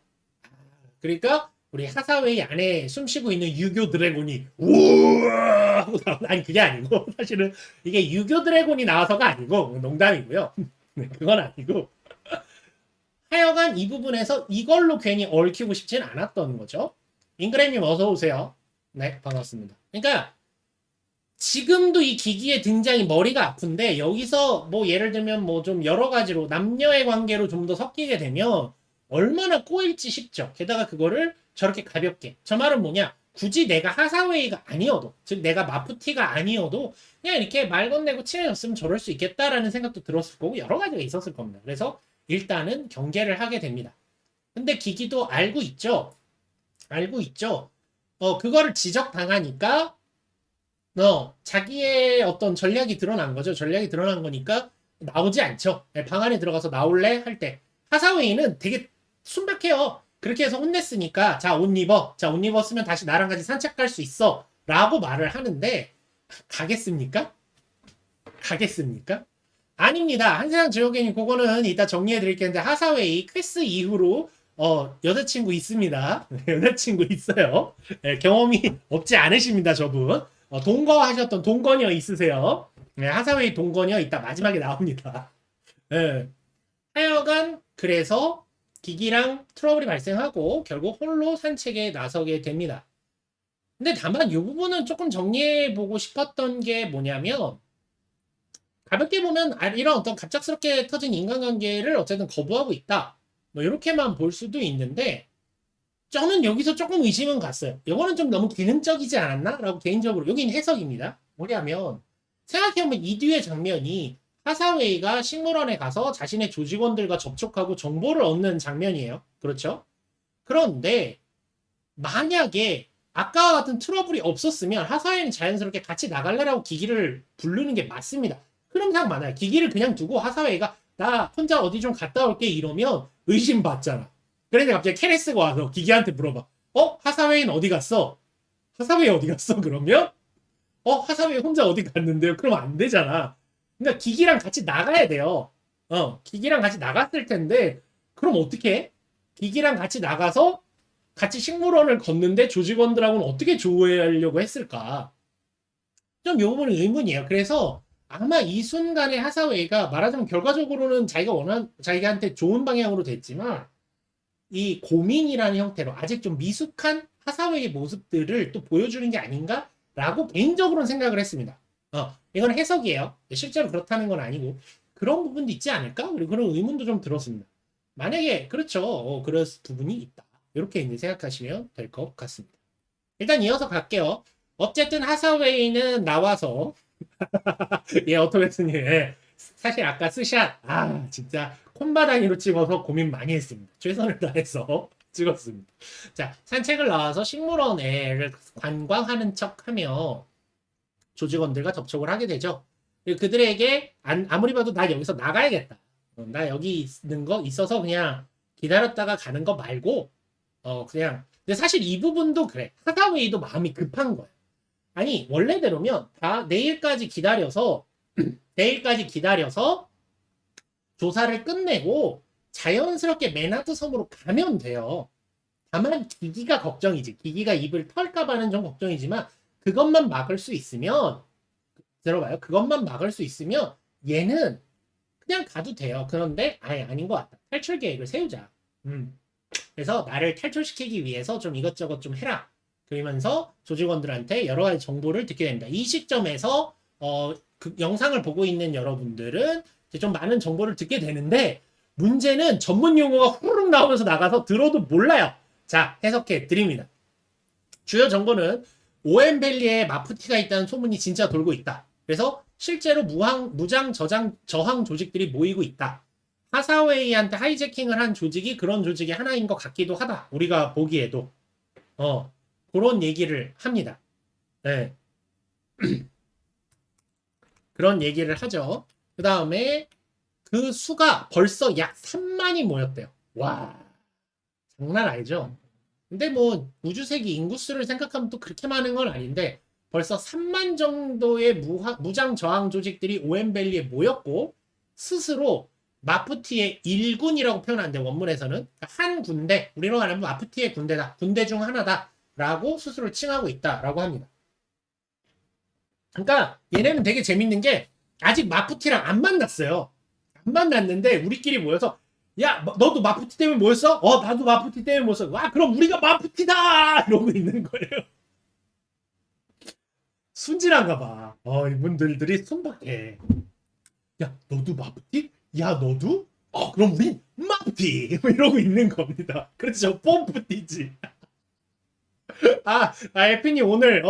그러니까 우리 하사웨이 안에 숨쉬고 있는 유교 드래곤이 우와 하고 아니 그게 아니고 사실은 이게 유교 드래곤이 나와서가 아니고 농담이고요. 네, 그건 아니고 하여간 이 부분에서 이걸로 괜히 얽히고 싶진 않았던 거죠. 잉그램님 어서 오세요. 네, 반갑습니다. 그러니까 지금도 이 기기의 등장이 머리가 아픈데 여기서 뭐 예를 들면 뭐 좀 여러 가지로 남녀의 관계로 좀 더 섞이게 되면 얼마나 꼬일지 싶죠. 게다가 그거를 저렇게 가볍게. 저 말은 뭐냐? 굳이 내가 하사웨이가 아니어도, 즉 내가 마푸티가 아니어도 그냥 이렇게 말 건네고 친해졌으면 저럴 수 있겠다라는 생각도 들었을 거고 여러 가지가 있었을 겁니다. 그래서 일단은 경계를 하게 됩니다. 근데 기기도 알고 있죠. 그거를 지적당하니까 자기의 어떤 전략이 드러난 거죠. 전략이 드러난 거니까 나오지 않죠. 방 안에 들어가서 나올래? 할 때 하사웨이는 되게 순박해요. 그렇게 해서 혼냈으니까 자, 옷 입어. 자, 옷 입었으면 다시 나랑 같이 산책 갈 수 있어. 라고 말을 하는데 가겠습니까? 아닙니다. 한세상 지옥애님 그거는 이따 정리해 드릴 텐데 하사웨이 퀘스 이후로 여자친구 있습니다. 여자친구 있어요. 네, 경험이 없지 않으십니다, 저분. 동거하셨던 동거녀 있으세요. 네, 하사웨이 동거녀 이따 마지막에 나옵니다. 네. 하여간 그래서 기기랑 트러블이 발생하고 결국 홀로 산책에 나서게 됩니다. 근데 다만 이 부분은 조금 정리해보고 싶었던 게 뭐냐면 가볍게 보면 이런 어떤 갑작스럽게 터진 인간관계를 어쨌든 거부하고 있다. 뭐 이렇게만 볼 수도 있는데 저는 여기서 조금 의심은 갔어요. 이거는 좀 너무 기능적이지 않았나? 라고 개인적으로 여기는 해석입니다. 뭐냐면 생각해보면 이 뒤의 장면이 하사웨이가 식물원에 가서 자신의 조직원들과 접촉하고 정보를 얻는 장면이에요. 그렇죠? 그런데 만약에 아까와 같은 트러블이 없었으면 하사웨이는 자연스럽게 같이 나갈래라고 기기를 부르는 게 맞습니다. 흐름상 많아요. 기기를 그냥 두고 하사웨이가 나 혼자 어디 좀 갔다 올게 이러면 의심받잖아. 그런데 갑자기 케레스가 와서 기기한테 물어봐. 하사웨이는 어디 갔어? 하사웨이 어디 갔어? 그러면 하사웨이 혼자 어디 갔는데요? 그러면 안 되잖아. 그러니까 기기랑 같이 나가야 돼요. 기기랑 같이 나갔을 텐데 그럼 어떻게 해? 기기랑 같이 나가서 같이 식물원을 걷는데 조직원들하고는 어떻게 조회하려고 했을까? 좀 요 부분은 의문이에요. 그래서 아마 이 순간에 하사웨이가 말하자면 결과적으로는 자기한테 좋은 방향으로 됐지만 이 고민이라는 형태로 아직 좀 미숙한 하사웨이 모습들을 또 보여주는 게 아닌가라고 개인적으로는 생각을 했습니다. 이건 해석이에요. 실제로 그렇다는 건 아니고 그런 부분도 있지 않을까? 그리고 그런 의문도 좀 들었습니다. 만약에 그렇죠. 그럴 부분이 있다. 이렇게 이제 생각하시면 될 것 같습니다. 일단 이어서 갈게요. 어쨌든 하사웨이는 나와서 예, 어토베스님 사실 아까 스샷 진짜 콤바단위로 찍어서 고민 많이 했습니다. 최선을 다해서 찍었습니다. 자, 산책을 나와서 식물원을 관광하는 척하며 조직원들과 접촉을 하게 되죠. 그들에게 아무리 봐도 나 여기서 나가야겠다. 나 여기 있는 거 있어서 그냥 기다렸다가 가는 거 말고 그냥 근데 사실 이 부분도 그래. 하사웨이도 마음이 급한 거야. 아니 원래대로면 다 내일까지 기다려서 조사를 끝내고 자연스럽게 메나트 섬으로 가면 돼요. 다만 기기가 걱정이지. 기기가 입을 털까봐는 좀 걱정이지만 그것만 막을 수 있으면 들어봐요. 그것만 막을 수 있으면 얘는 그냥 가도 돼요. 그런데 아닌 것 같다. 탈출 계획을 세우자. 그래서 나를 탈출시키기 위해서 좀 이것저것 좀 해라. 그러면서 조직원들한테 여러 가지 정보를 듣게 됩니다. 이 시점에서 그 영상을 보고 있는 여러분들은 이제 좀 많은 정보를 듣게 되는데 문제는 전문 용어가 후루룩 나오면서 나가서 들어도 몰라요. 자, 해석해 드립니다. 주요 정보는 오엠밸리에 마푸티가 있다는 소문이 진짜 돌고 있다. 그래서 실제로 무장 저항 조직들이 모이고 있다. 하사웨이한테 하이제킹을 한 조직이 그런 조직의 하나인 것 같기도 하다. 우리가 보기에도 그런 얘기를 합니다. 네. 그런 얘기를 하죠. 그 다음에 그 수가 벌써 약 3만이 모였대요. 와, 장난 아니죠? 근데 뭐 우주세기 인구수를 생각하면 또 그렇게 많은 건 아닌데 벌써 3만 정도의 무장 저항 조직들이 오엠밸리에 모였고 스스로 마푸티의 일군이라고 표현하는데 원문에서는 한 군대, 우리로 말하면 마푸티의 군대다. 군대 중 하나다. 라고 스스로를 칭하고 있다라고 합니다. 그러니까 얘네는 되게 재밌는 게 아직 마푸티랑 안 만났어요. 안 만났는데 우리끼리 모여서 야 너도 마푸티 때문에 모였어? 나도 마푸티 때문에 모였어. 와 그럼 우리가 마푸티다 이러고 있는 거예요. 순진한가 봐. 이분들이 순박해. 야 너도 마푸티? 야 너도? 그럼 우린 마푸티 이러고 있는 겁니다. 그렇죠. 뽐푸티지. 에피님 오늘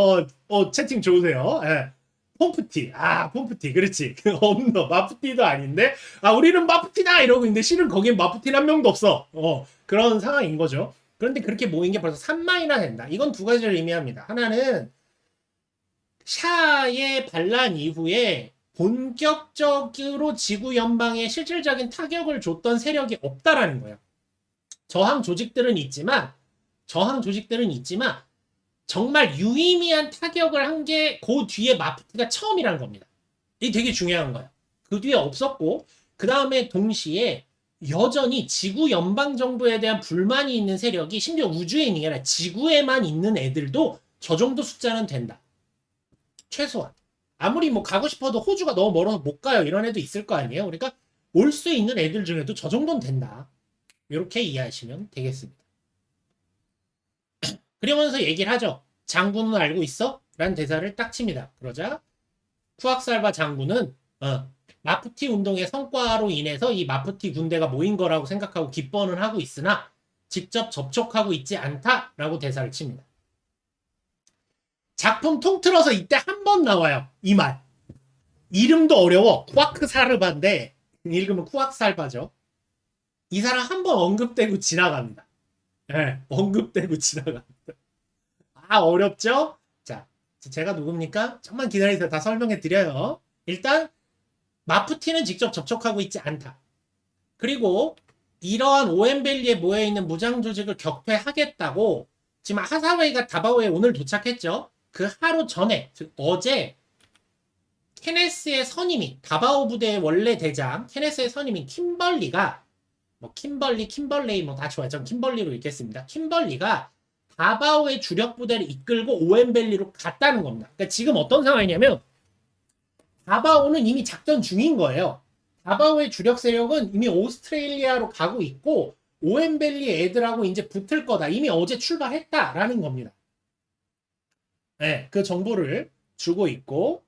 채팅 좋으세요. 예. 폼프티. 폼프티. 그렇지. 마푸티도 아닌데 우리는 마푸티다 이러고 있는데 실은 거기엔 마푸티는 한 명도 없어. 그런 상황인 거죠. 그런데 그렇게 모인 게 벌써 3만이나 된다. 이건 두 가지를 의미합니다. 하나는 샤의 반란 이후에 본격적으로 지구 연방에 실질적인 타격을 줬던 세력이 없다라는 거예요. 저항 조직들은 있지만 정말 유의미한 타격을 한 게 그 뒤에 마푸티가 처음이라는 겁니다. 이게 되게 중요한 거예요. 그 뒤에 없었고 그 다음에 동시에 여전히 지구 연방 정부에 대한 불만이 있는 세력이 심지어 우주에 있는 게 아니라 지구에만 있는 애들도 저 정도 숫자는 된다. 최소한. 아무리 뭐 가고 싶어도 호주가 너무 멀어서 못 가요. 이런 애도 있을 거 아니에요. 그러니까 올 수 있는 애들 중에도 저 정도는 된다. 이렇게 이해하시면 되겠습니다. 그러면서 얘기를 하죠. 장군은 알고 있어? 라는 대사를 딱 칩니다. 그러자 쿠악살바 장군은 마푸티 운동의 성과로 인해서 이 마푸티 군대가 모인 거라고 생각하고 기뻐는 하고 있으나 직접 접촉하고 있지 않다라고 대사를 칩니다. 작품 통틀어서 이때 한 번 나와요. 이 말. 이름도 어려워. 쿠아크사르바인데 읽으면 쿠악살바죠. 이 사람 한 번 언급되고 지나갑니다. 네, 언급되고 지나갑니다. 어렵죠? 자, 제가 누굽니까? 잠만 기다리세요. 다 설명해 드려요. 일단 마푸티는 직접 접촉하고 있지 않다. 그리고 이러한 오엠벨리에 모여있는 무장 조직을 격퇴하겠다고 지금 하사웨이가 다바오에 오늘 도착했죠. 그 하루 전에, 즉 어제 케네스의 선임인 다바오 부대의 원래 대장 케네스의 선임인 킴벌리가 뭐 킴벌레이 뭐 다 좋아요. 전 킴벌리로 읽겠습니다. 킴벌리가 다바오의 주력 부대를 이끌고 오엠벨리로 갔다는 겁니다. 그러니까 지금 어떤 상황이냐면 다바오는 이미 작전 중인 거예요. 다바오의 주력 세력은 이미 오스트레일리아로 가고 있고 오엠벨리 애들하고 이제 붙을 거다. 이미 어제 출발했다라는 겁니다. 네, 그 정보를 주고 있고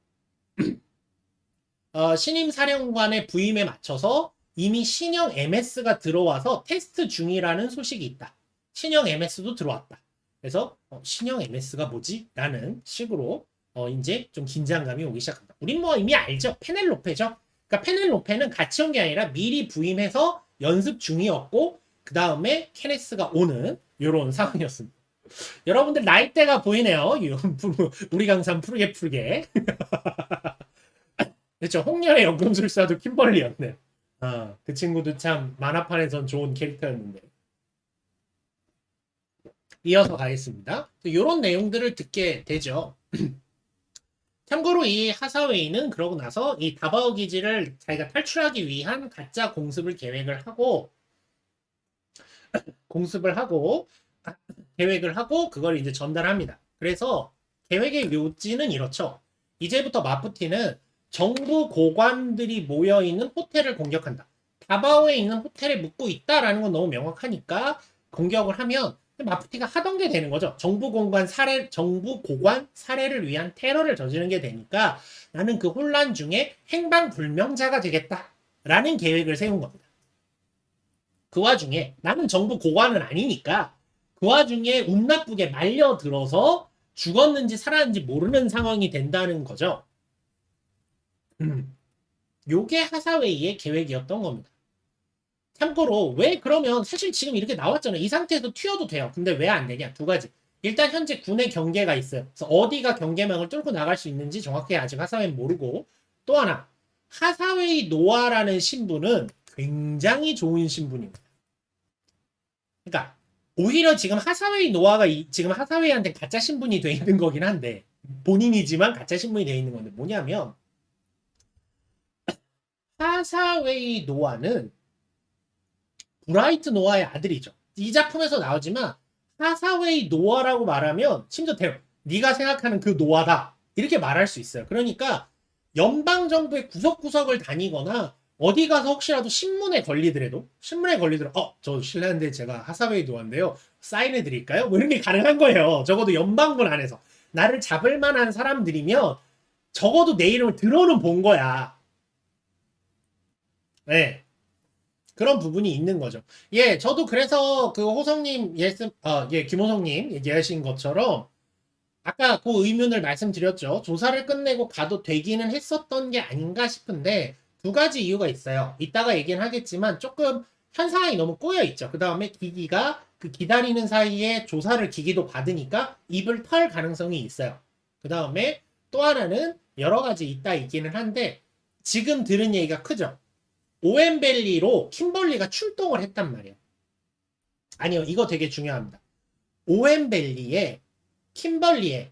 신임 사령관의 부임에 맞춰서 이미 신형 MS가 들어와서 테스트 중이라는 소식이 있다. 신형 MS도 들어왔다. 그래서 신형 MS가 뭐지? 라는 식으로 이제 좀 긴장감이 오기 시작합니다. 우린 뭐 이미 알죠. 페넬로페죠. 그러니까 페넬로페는 같이 온 게 아니라 미리 부임해서 연습 중이었고 그 다음에 케네스가 오는 이런 상황이었습니다. 여러분들 나이대가 보이네요. 우리 강산 푸르게 그렇죠. 홍련의 연금술사도 킴벌리였네요. 그 친구도 참 만화판에선 좋은 캐릭터였는데. 이어서 가겠습니다. 이런 내용들을 듣게 되죠. 참고로 이 하사웨이는 그러고 나서 이 다바오 기지를 자기가 탈출하기 위한 가짜 공습을 계획을 하고 그걸 이제 전달합니다. 그래서 계획의 요지는 이렇죠. 이제부터 마푸티는 정부 고관들이 모여있는 호텔을 공격한다. 다바오에 있는 호텔에 묵고 있다라는 건 너무 명확하니까 공격을 하면 마푸티가 하던 게 되는 거죠. 정부 고관 살해를 위한 테러를 저지른 게 되니까 나는 그 혼란 중에 행방불명자가 되겠다라는 계획을 세운 겁니다. 그 와중에 나는 정부 고관은 아니니까 그 와중에 움나쁘게 말려들어서 죽었는지 살았는지 모르는 상황이 된다는 거죠. 요게 하사웨이의 계획이었던 겁니다. 참고로 왜 그러면 사실 지금 이렇게 나왔잖아요. 이 상태에서 튀어도 돼요. 근데 왜 안 되냐? 두 가지. 일단 현재 군의 경계가 있어요. 그래서 어디가 경계망을 뚫고 나갈 수 있는지 정확히 아직 하사웨이는 모르고 또 하나 하사웨이 노아라는 신분은 굉장히 좋은 신분입니다. 그러니까 오히려 지금 하사웨이 노아가 지금 하사웨이한테 가짜 신분이 돼 있는 거긴 한데 본인이지만 가짜 신분이 돼 있는 건데 뭐냐면 하사웨이 노아는 브라이트 노아의 아들이죠. 이 작품에서 나오지만 하사웨이 노아라고 말하면 심지어 네가 생각하는 그 노아다 이렇게 말할 수 있어요. 그러니까 연방정부의 구석구석을 다니거나 어디 가서 혹시라도 신문에 걸리더라도 저 실례한데 제가 하사웨이 노아인데요. 사인해 드릴까요? 뭐 이런 게 가능한 거예요. 적어도 연방군 안에서 나를 잡을 만한 사람들이면 적어도 내 이름을 들어는 본 거야. 네. 그런 부분이 있는 거죠. 예, 저도 그래서 그 호성님, 김호성님 얘기하신 것처럼 아까 그 의문을 말씀드렸죠. 조사를 끝내고 가도 되기는 했었던 게 아닌가 싶은데 두 가지 이유가 있어요. 이따가 얘기는 하겠지만 조금 현 상황이 너무 꼬여 있죠. 그 다음에 기기가 그 기다리는 사이에 조사를 기기도 받으니까 입을 털 가능성이 있어요. 그 다음에 또 하나는 여러 가지 있기는 한데 지금 들은 얘기가 크죠. 오엠벨리로 킴벌리가 출동을 했단 말이에요. 아니요, 이거 되게 중요합니다. 오엠벨리에 킴벌리에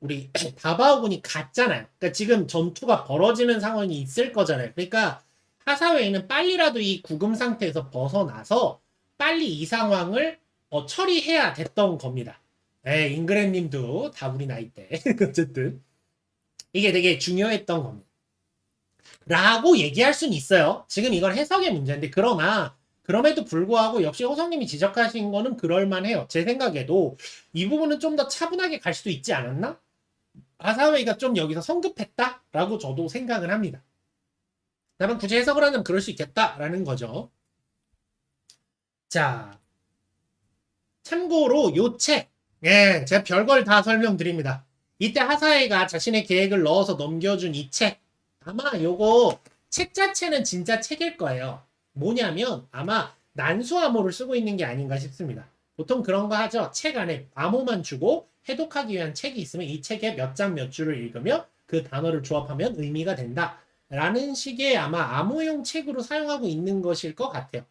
우리 다바오군이 갔잖아요. 그러니까 지금 전투가 벌어지는 상황이 있을 거잖아요. 그러니까 하사웨이는 빨리라도 이 구금 상태에서 벗어나서 빨리 이 상황을 처리해야 됐던 겁니다. 잉그랜님도 다 우리 나이대. 어쨌든 이게 되게 중요했던 겁니다. 라고 얘기할 수는 있어요. 지금 이건 해석의 문제인데 그러나 그럼에도 불구하고 역시 호성님이 지적하신 거는 그럴만해요. 제 생각에도 이 부분은 좀 더 차분하게 갈 수도 있지 않았나? 하사웨이가 좀 여기서 성급했다라고 저도 생각을 합니다. 다만 굳이 해석을 하면 그럴 수 있겠다라는 거죠. 자, 참고로 요 책, 제가 별걸 다 설명드립니다. 이때 하사웨이가 자신의 계획을 넣어서 넘겨준 이 책, 아마 요거 책 자체는 진짜 책일 거예요. 뭐냐면 아마 난수 암호를 쓰고 있는 게 아닌가 싶습니다. 보통 그런 거 하죠. 책 안에 암호만 주고 해독하기 위한 책이 있으면 이 책에 몇 장 몇 줄을 읽으며 그 단어를 조합하면 의미가 된다. 라는 식의 아마 암호용 책으로 사용하고 있는 것일 것 같아요.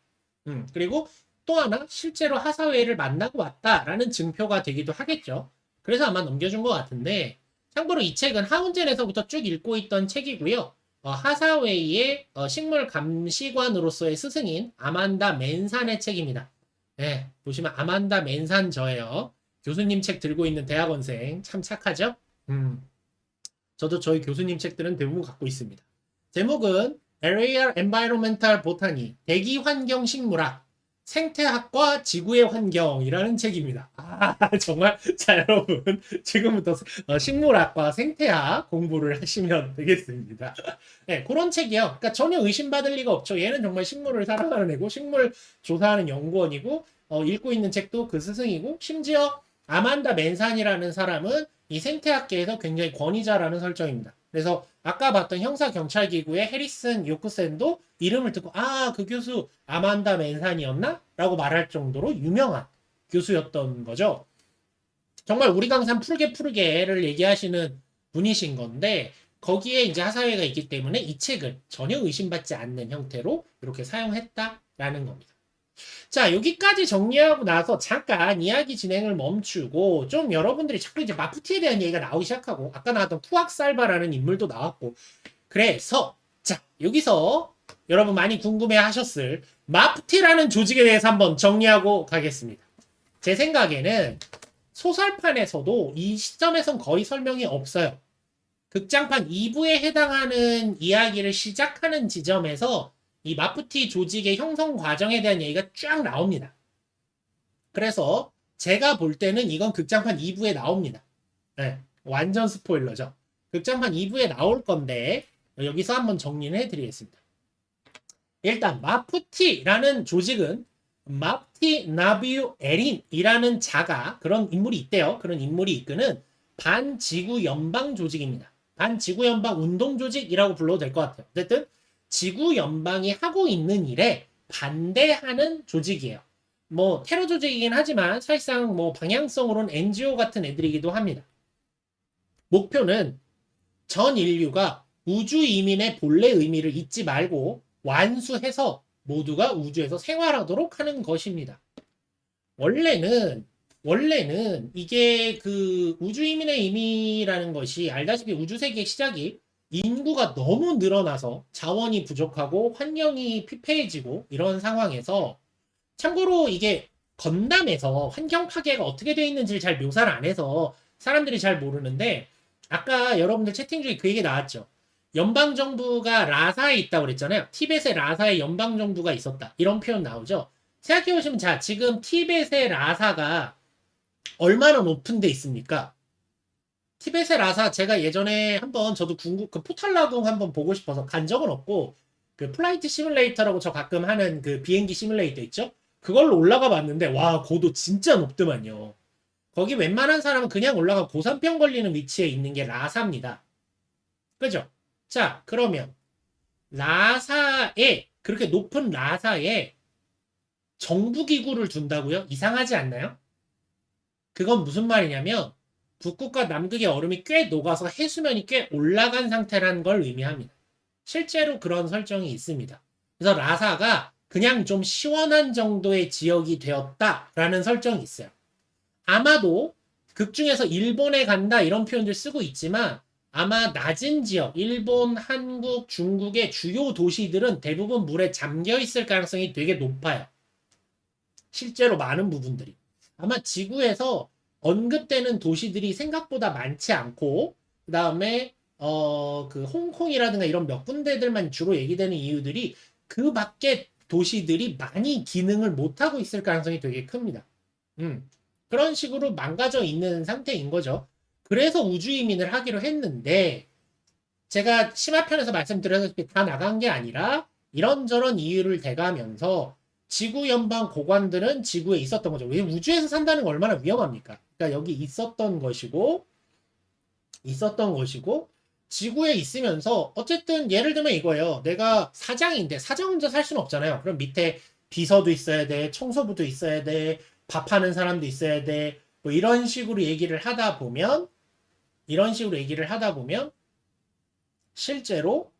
그리고 또 하나 실제로 하사웨이를 만나고 왔다라는 증표가 되기도 하겠죠. 그래서 아마 넘겨준 것 같은데 참고로 이 책은 하운젠에서부터 쭉 읽고 있던 책이고요. 하사웨이의 식물 감시관으로서의 스승인 아만다 맨산의 책입니다. 네, 보시면 아만다 맨산 저예요. 교수님 책 들고 있는 대학원생 참 착하죠? 저도 저희 교수님 책들은 대부분 갖고 있습니다. 제목은 Aerial Environmental Botany, 대기 환경 식물학, 생태학과 지구의 환경이라는 책입니다. 정말 자 여러분 지금부터 식물학과 생태학 공부를 하시면 되겠습니다. 네, 그런 책이요. 그러니까 전혀 의심받을 리가 없죠. 얘는 정말 식물을 사랑하는 애고 식물 조사하는 연구원이고 읽고 있는 책도 그 스승이고 심지어 아만다 맨산이라는 사람은 이 생태학계에서 굉장히 권위자라는 설정입니다. 그래서 아까 봤던 형사경찰기구의 해리슨 요크센도 이름을 듣고 그 교수 아만다 맨산이었나? 라고 말할 정도로 유명한 교수였던 거죠. 정말 우리 강산 푸르게를 얘기하시는 분이신 건데 거기에 이제 하사회가 있기 때문에 이 책을 전혀 의심받지 않는 형태로 이렇게 사용했다라는 겁니다. 자, 여기까지 정리하고 나서 잠깐 이야기 진행을 멈추고 좀 여러분들이 자꾸 이제 마푸티에 대한 얘기가 나오기 시작하고 아까 나왔던 쿠악살바라는 인물도 나왔고 그래서 자, 여기서 여러분 많이 궁금해 하셨을 마푸티라는 조직에 대해서 한번 정리하고 가겠습니다. 제 생각에는 소설판에서도 이 시점에선 거의 설명이 없어요. 극장판 2부에 해당하는 이야기를 시작하는 지점에서 이 마푸티 조직의 형성 과정에 대한 얘기가 쫙 나옵니다. 그래서 제가 볼 때는 이건 극장판 2부에 나옵니다. 네, 완전 스포일러죠. 극장판 2부에 나올 건데 여기서 한번 정리를 해드리겠습니다. 일단 마푸티라는 조직은 마푸티 나비우 에린이라는 자가 그런 인물이 있대요. 그런 인물이 이끄는 반지구 연방 조직입니다. 반지구 연방 운동 조직이라고 불러도 될 것 같아요. 어쨌든 지구 연방이 하고 있는 일에 반대하는 조직이에요. 뭐 테러 조직이긴 하지만 사실상 뭐 방향성으로는 NGO 같은 애들이기도 합니다. 목표는 전 인류가 우주 이민의 본래 의미를 잊지 말고 완수해서 모두가 우주에서 생활하도록 하는 것입니다. 원래는 이게 그 우주 이민의 의미라는 것이 알다시피 우주 세계의 시작이 인구가 너무 늘어나서 자원이 부족하고 환경이 피폐해지고 이런 상황에서 참고로 이게 건담에서 환경 파괴가 어떻게 되어 있는지를 잘 묘사를 안 해서 사람들이 잘 모르는데 아까 여러분들 채팅 중에 그 얘기 나왔죠. 연방정부가 라사에 있다고 그랬잖아요. 티벳의 라사에 연방정부가 있었다. 이런 표현 나오죠. 생각해보시면 자 지금 티벳의 라사가 얼마나 높은 데 있습니까? 티벳의 라사 제가 예전에 한번 저도 그 포탈라궁 한번 보고 싶어서 간 적은 없고 그 플라이트 시뮬레이터라고 저 가끔 하는 그 비행기 시뮬레이터 있죠? 그걸로 올라가 봤는데 와 고도 진짜 높더만요. 거기 웬만한 사람은 그냥 올라가 고산병 걸리는 위치에 있는 게 라사입니다. 그죠? 자 그러면 라사에 그렇게 높은 라사에 정부기구를 둔다고요? 이상하지 않나요? 그건 무슨 말이냐면 북극과 남극의 얼음이 꽤 녹아서 해수면이 꽤 올라간 상태라는 걸 의미합니다. 실제로 그런 설정이 있습니다. 그래서 라사가 그냥 좀 시원한 정도의 지역이 되었다라는 설정이 있어요. 아마도 극 중에서 일본에 간다 이런 표현들 쓰고 있지만 아마 낮은 지역, 일본, 한국, 중국의 주요 도시들은 대부분 물에 잠겨 있을 가능성이 되게 높아요. 실제로 많은 부분들이. 아마 지구에서 언급되는 도시들이 생각보다 많지 않고 그 다음에 그 홍콩이라든가 이런 몇 군데들만 주로 얘기되는 이유들이 그 밖에 도시들이 많이 기능을 못하고 있을 가능성이 되게 큽니다. 그런 식으로 망가져 있는 상태인 거죠. 그래서 우주 이민을 하기로 했는데 제가 심화편에서 말씀드렸다시피 다 나간 게 아니라 이런저런 이유를 대가면서 지구 연방 고관들은 지구에 있었던 거죠. 왜 우주에서 산다는 건 얼마나 위험합니까? 그러니까 여기 있었던 것이고 지구에 있으면서 어쨌든 예를 들면 이거예요. 내가 사장인데 사장 혼자 살 수는 없잖아요. 그럼 밑에 비서도 있어야 돼, 청소부도 있어야 돼, 밥하는 사람도 있어야 돼. 뭐 이런 식으로 얘기를 하다 보면 실제로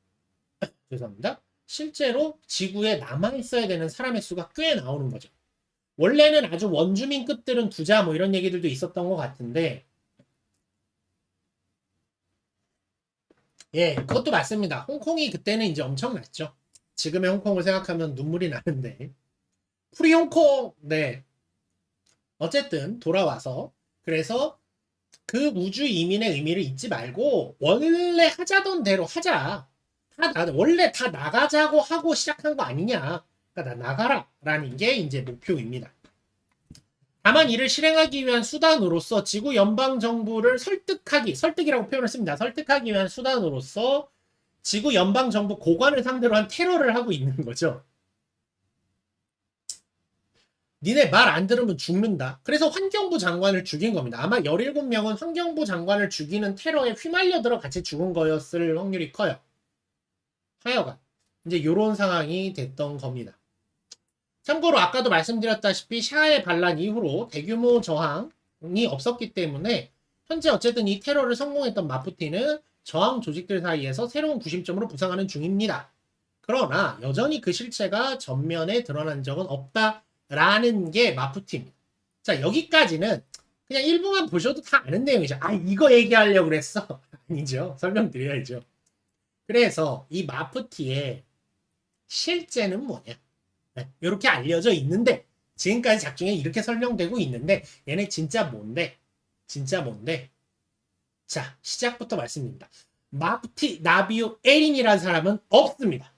죄송합니다. 실제로 지구에 남아있어야 되는 사람의 수가 꽤 나오는 거죠. 원래는 아주 원주민급들은 두자 뭐 이런 얘기들도 있었던 것 같은데 예, 그것도 맞습니다. 홍콩이 그때는 이제 엄청났죠. 지금의 홍콩을 생각하면 눈물이 나는데 프리 홍콩 네 어쨌든 돌아와서 그래서 그 우주 이민의 의미를 잊지 말고 원래 하자던 대로 하자. 원래 다 나가자고 하고 시작한 거 아니냐. 그러니까 나 나가라 라는 게 이제 목표입니다. 다만 이를 실행하기 위한 수단으로서 지구 연방 정부를 설득이라고 표현을 씁니다. 설득하기 위한 수단으로서 지구 연방 정부 고관을 상대로 한 테러를 하고 있는 거죠. 니네 말 안 들으면 죽는다. 그래서 환경부 장관을 죽인 겁니다. 아마 17명은 환경부 장관을 죽이는 테러에 휘말려들어 같이 죽은 거였을 확률이 커요. 하여간 이제 이런 상황이 됐던 겁니다. 참고로 아까도 말씀드렸다시피 샤의 반란 이후로 대규모 저항이 없었기 때문에 현재 어쨌든 이 테러를 성공했던 마푸티는 저항 조직들 사이에서 새로운 구심점으로 부상하는 중입니다. 그러나 여전히 그 실체가 전면에 드러난 적은 없다라는 게 마푸티입니다. 자, 여기까지는 그냥 일부만 보셔도 다 아는 내용이죠. 아, 이거 얘기하려고 그랬어. 아니죠. 설명드려야죠. 그래서 이 마푸티의 실제는 뭐냐? 네, 이렇게 알려져 있는데 지금까지 작중에 이렇게 설명되고 있는데 얘네 진짜 뭔데? 진짜 뭔데? 자, 시작부터 말씀드립니다. 마푸티 나비오 에린이라는 사람은 없습니다.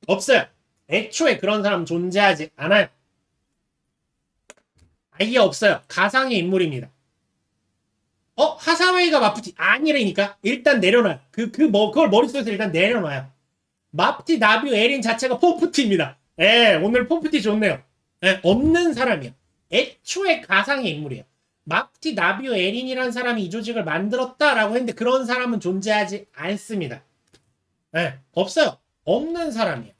없어요. 애초에 그런 사람 존재하지 않아요. 아예 없어요. 가상의 인물입니다. 하사웨이가 마푸티 아니라니까 일단 내려놔요. 그걸 머릿속에서 일단 내려놔요. 마푸티 나비오 에린 자체가 포프티입니다. 예, 오늘 포프티 좋네요. 예, 없는 사람이에요. 애초에 가상의 인물이에요. 마푸티 나비오 에린이라는 사람이 이 조직을 만들었다라고 했는데 그런 사람은 존재하지 않습니다. 예, 없어요. 없는 사람이에요.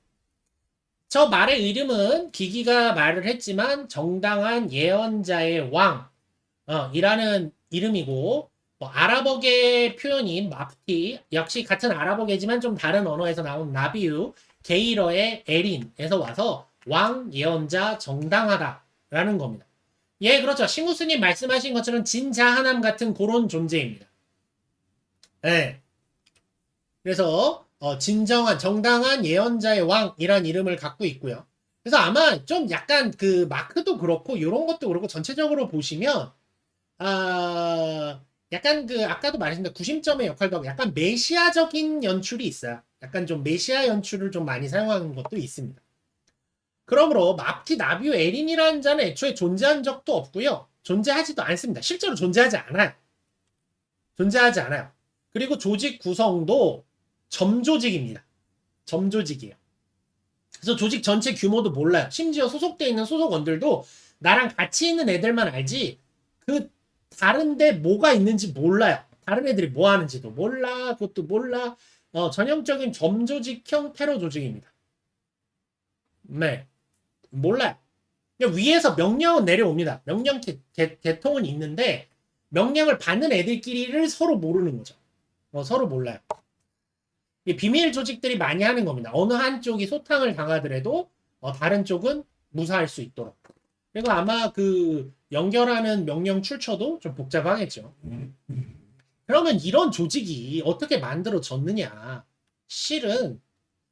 저 말의 이름은 기기가 말을 했지만 정당한 예언자의 왕 이라는 이름이고 아랍어계 표현인 마푸티 역시 같은 아랍어계지만 좀 다른 언어에서 나온 나비유 게이러의 에린에서 와서 왕, 예언자, 정당하다라는 겁니다. 예, 그렇죠. 시무스님 말씀하신 것처럼 진자하남 같은 그런 존재입니다. 예. 그래서 진정한 정당한 예언자의 왕이란 이름을 갖고 있고요. 그래서 아마 좀 약간 그 마크도 그렇고 이런 것도 그렇고 전체적으로 보시면 약간 그 아까도 말했습니다. 구심점의 역할도 하고 약간 메시아적인 연출이 있어요. 약간 좀 메시아 연출을 좀 많이 사용하는 것도 있습니다. 그러므로 마푸티 나비오 에린이라는 자는 애초에 존재한 적도 없고요. 존재하지도 않습니다. 실제로 존재하지 않아요. 존재하지 않아요. 그리고 조직 구성도 점조직입니다. 점조직이에요. 그래서 조직 전체 규모도 몰라요. 심지어 소속되어 있는 소속원들도 나랑 같이 있는 애들만 알지 그 다른데 뭐가 있는지 몰라요. 다른 애들이 뭐 하는지도 몰라. 그것도 몰라. 전형적인 점조직형 테러 조직입니다. 네. 몰라요. 그냥 위에서 명령은 내려옵니다. 명령 개통은 있는데 명령을 받는 애들끼리를 서로 모르는 거죠. 서로 몰라요. 비밀 조직들이 많이 하는 겁니다. 어느 한쪽이 소탕을 당하더라도 다른 쪽은 무사할 수 있도록. 그리고 아마 그 연결하는 명령 출처도 좀 복잡하겠죠. 그러면 이런 조직이 어떻게 만들어졌느냐? 실은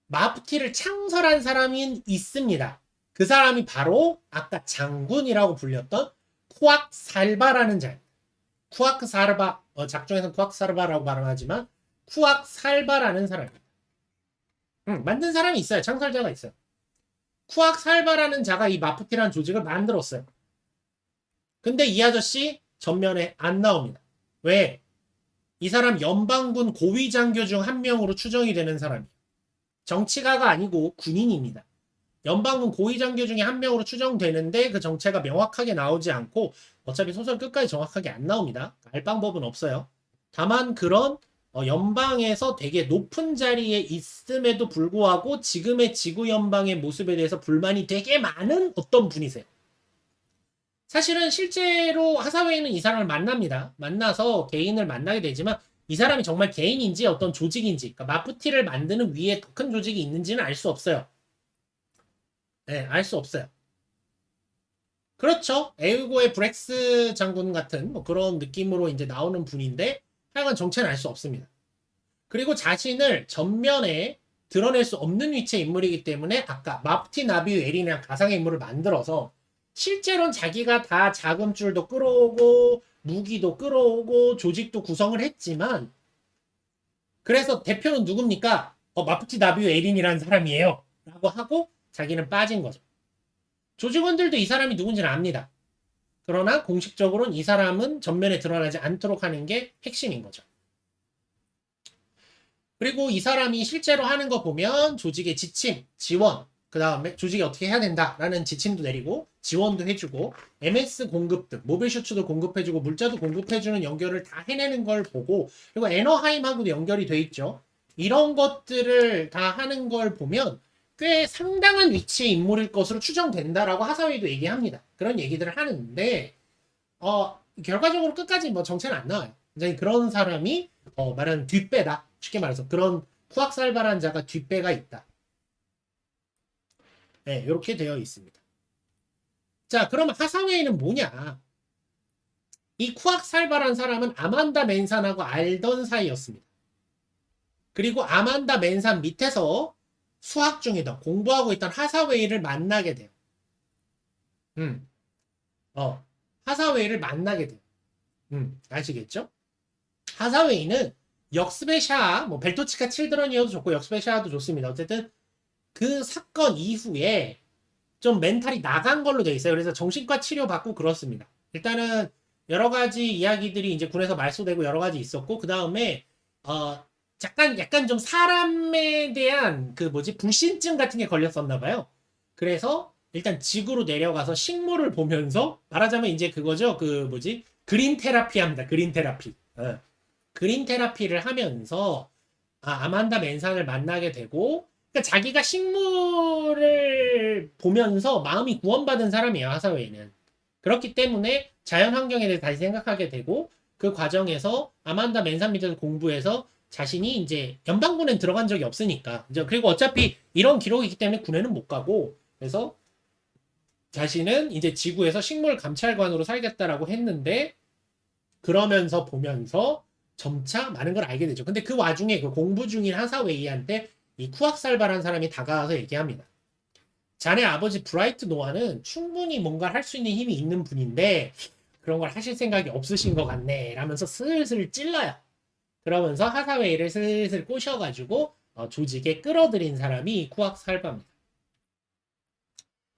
마푸티를 창설한 사람이 있습니다. 그 사람이 바로 아까 장군이라고 불렸던 쿠악살바라는 자입니다. 쿠악살바, 작중에서는 쿠악살바라고 발음하지만 쿠악살바라는 사람입니다. 만든 사람이 있어요. 창설자가 있어요. 쿠악살바라는 자가 이 마푸티라는 조직을 만들었어요. 근데 이 아저씨 전면에 안 나옵니다. 왜? 이 사람 연방군 고위장교 중 한 명으로 추정이 되는 사람이에요. 정치가가 아니고 군인입니다. 연방군 고위장교 중에 한 명으로 추정되는데 그 정체가 명확하게 나오지 않고 어차피 소설 끝까지 정확하게 안 나옵니다. 알 방법은 없어요. 다만 그런 연방에서 되게 높은 자리에 있음에도 불구하고 지금의 지구 연방의 모습에 대해서 불만이 되게 많은 어떤 분이세요. 사실은 실제로 하사웨이는 이 사람을 만납니다. 만나서 개인을 만나게 되지만 이 사람이 정말 개인인지 어떤 조직인지, 그러니까 마프티를 만드는 위에 더 큰 조직이 있는지는 알 수 없어요. 네, 알 수 없어요. 그렇죠. 에우고의 브렉스 장군 같은 뭐 그런 느낌으로 이제 나오는 분인데 하여간 정체는 알 수 없습니다. 그리고 자신을 전면에 드러낼 수 없는 위치의 인물이기 때문에 아까 마프티 나비우 에린이랑 가상의 인물을 만들어서 실제로는 자기가 다 자금줄도 끌어오고 무기도 끌어오고 조직도 구성을 했지만 그래서 대표는 누굽니까? 마프티 나비우 에린이라는 사람이에요. 라고 하고 자기는 빠진 거죠. 조직원들도 이 사람이 누군지는 압니다. 그러나 공식적으로는 이 사람은 전면에 드러나지 않도록 하는 게 핵심인 거죠. 그리고 이 사람이 실제로 하는 거 보면 조직의 지침, 지원, 그 다음에 조직이 어떻게 해야 된다라는 지침도 내리고 지원도 해주고 MS 공급 등 모빌 슈츠도 공급해주고 물자도 공급해주는 연결을 다 해내는 걸 보고 그리고 에너하임하고도 연결이 돼 있죠. 이런 것들을 다 하는 걸 보면 꽤 상당한 위치의 인물일 것으로 추정된다라고 하사웨이도 얘기합니다. 그런 얘기들을 하는데 결과적으로 끝까지 뭐 정체는 안 나와요. 굉장히 그런 사람이 말하는 뒷배다. 쉽게 말해서 그런 쿠악살발한 자가 뒷배가 있다. 네, 이렇게 되어 있습니다. 자, 그럼 하사웨이는 뭐냐? 이 쿠악살발한 사람은 아만다 맨산하고 알던 사이였습니다. 그리고 아만다 맨산 밑에서 수학 중이던 공부하고 있던 하사웨이를 만나게 돼요. 하사웨이를 만나게 돼요. 아시겠죠? 하사웨이는 역습의 샤아, 뭐 벨토치카 칠드런이어도 좋고 역습의 샤아도 좋습니다. 어쨌든 그 사건 이후에 좀 멘탈이 나간 걸로 돼 있어요. 그래서 정신과 치료 받고 그렇습니다. 일단은 여러 가지 이야기들이 이제 군에서 말소되고 여러 가지 있었고 그 다음에 약간 좀 사람에 대한 불신증 같은 게 걸렸었나 봐요. 그래서 일단 지구로 내려가서 식물을 보면서 말하자면 이제 그거죠. 그린 테라피 합니다. 그린 테라피. 그린 테라피를 하면서 아만다 맨산을 만나게 되고 그러니까 자기가 식물을 보면서 마음이 구원받은 사람이에요. 하사웨이는. 그렇기 때문에 자연 환경에 대해 다시 생각하게 되고 그 과정에서 아만다 맨산 밑에서 공부해서 자신이 이제 연방군엔 들어간 적이 없으니까 그리고 어차피 이런 기록이 있기 때문에 군에는 못 가고 그래서 자신은 이제 지구에서 식물 감찰관으로 살겠다라고 했는데 그러면서 보면서 점차 많은 걸 알게 되죠. 근데 그 와중에 그 공부 중인 하사웨이한테 이 쿠악살바라는 사람이 다가와서 얘기합니다. 자네 아버지 브라이트 노아는 충분히 뭔가 할 수 있는 힘이 있는 분인데 그런 걸 하실 생각이 없으신 것 같네 라면서 슬슬 찔러요. 그러면서 하사웨이를 슬슬 꼬셔가지고 조직에 끌어들인 사람이 쿠악살바입니다.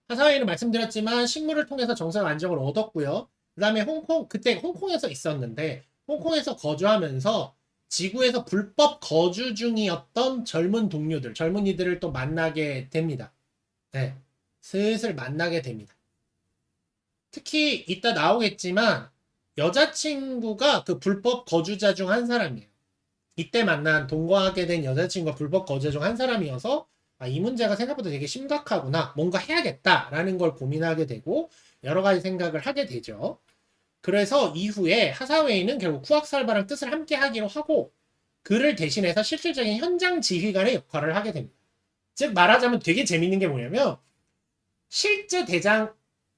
하사웨이는 말씀드렸지만 식물을 통해서 정상 안정을 얻었고요. 그 다음에 그때 홍콩에서 있었는데 홍콩에서 거주하면서 지구에서 불법 거주 중이었던 젊은이들을 또 만나게 됩니다. 네, 슬슬 만나게 됩니다. 특히 이따 나오겠지만 여자친구가 그 불법 거주자 중 한 사람이에요. 이때 만난 동거하게 된 여자친구가 불법 거주자 중 한 사람이어서 이 문제가 생각보다 되게 심각하구나. 뭔가 해야겠다라는 걸 고민하게 되고 여러 가지 생각을 하게 되죠. 그래서 이후에 하사웨이는 결국 쿠악살바랑 뜻을 함께 하기로 하고 그를 대신해서 실질적인 현장 지휘관의 역할을 하게 됩니다. 즉 말하자면 되게 재밌는 게 뭐냐면 실제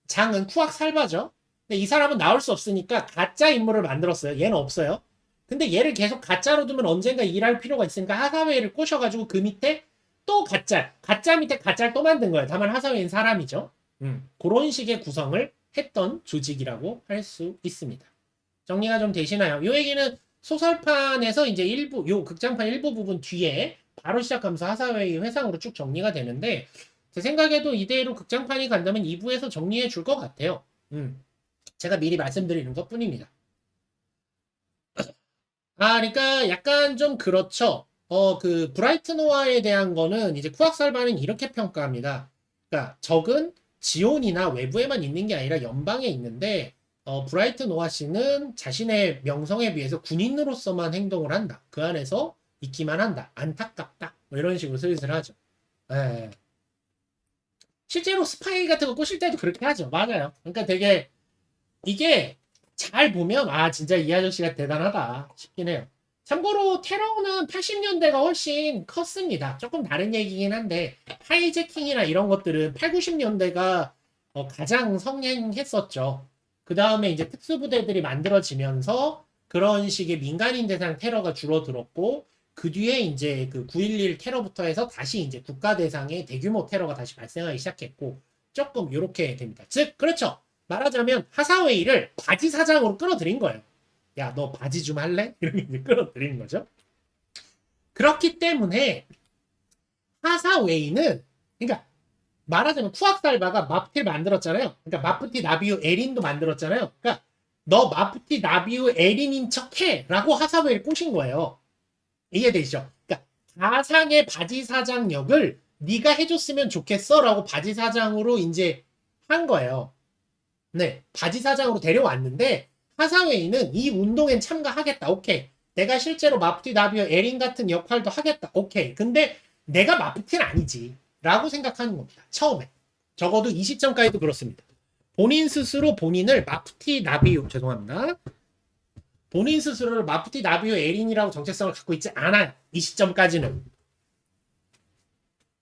장은 쿠악살바죠. 근데 이 사람은 나올 수 없으니까 가짜 인물을 만들었어요. 얘는 없어요. 근데 얘를 계속 가짜로 두면 언젠가 일할 필요가 있으니까 하사웨이를 꼬셔가지고 그 밑에 또 가짜 밑에 가짜를 또 만든 거예요. 다만 하사웨이는 사람이죠. 그런 식의 구성을 했던 조직이라고 할 수 있습니다. 정리가 좀 되시나요? 이 얘기는 소설판에서 이제 극장판 일부 부분 뒤에 바로 시작하면서 하사웨이 회상으로 쭉 정리가 되는데 제 생각에도 이대로 극장판이 간다면 2부에서 정리해 줄 것 같아요. 제가 미리 말씀드리는 것 뿐입니다. 그러니까 약간 좀 그렇죠. 그 브라이트 노아에 대한 거는 이제 쿠악살바는 이렇게 평가합니다. 그러니까 적은 지온이나 외부에만 있는 게 아니라 연방에 있는데 브라이트 노아 씨는 자신의 명성에 비해서 군인으로서만 행동을 한다. 그 안에서 있기만 한다. 안타깝다. 뭐 이런 식으로 슬슬 하죠. 에. 실제로 스파이 같은 거 꼬실 때도 그렇게 하죠. 맞아요. 그러니까 되게 이게 잘 보면 진짜 이 아저씨가 대단하다 싶긴 해요. 참고로 테러는 80년대가 훨씬 컸습니다. 조금 다른 얘기긴 한데 하이제킹이나 이런 것들은 8, 90년대가 가장 성행했었죠. 그 다음에 이제 특수부대들이 만들어지면서 그런 식의 민간인 대상 테러가 줄어들었고 그 뒤에 이제 그 9.11 테러부터 해서 다시 이제 국가 대상의 대규모 테러가 다시 발생하기 시작했고 조금 이렇게 됩니다. 즉 그렇죠. 말하자면 하사웨이를 바지 사장으로 끌어들인 거예요. 야, 너 바지 좀 할래? 이렇게 이제 끌어들이는 거죠. 그렇기 때문에 하사웨이는 그러니까 말하자면 쿠악살바가 마프티를 만들었잖아요. 그러니까 마프티 나비우 에린도 만들었잖아요. 그러니까 너 마프티 나비우 에린인 척해 라고 하사웨이를 꼬신 거예요. 이해되시죠? 그러니까 가상의 바지 사장 역을 네가 해줬으면 좋겠어 라고 바지 사장으로 이제 한 거예요. 네, 바지 사장으로 데려왔는데 하사웨이는 이 운동엔 참가하겠다. 오케이. 내가 실제로 마프티 나비오 에린 같은 역할도 하겠다. 오케이. 근데 내가 마프티는 아니지. 라고 생각하는 겁니다. 처음에. 적어도 이 시점까지도 그렇습니다. 본인 스스로 본인을 마프티 나비오, 죄송합니다. 본인 스스로를 마프티 나비오 에린이라고 정체성을 갖고 있지 않아요. 이 시점까지는.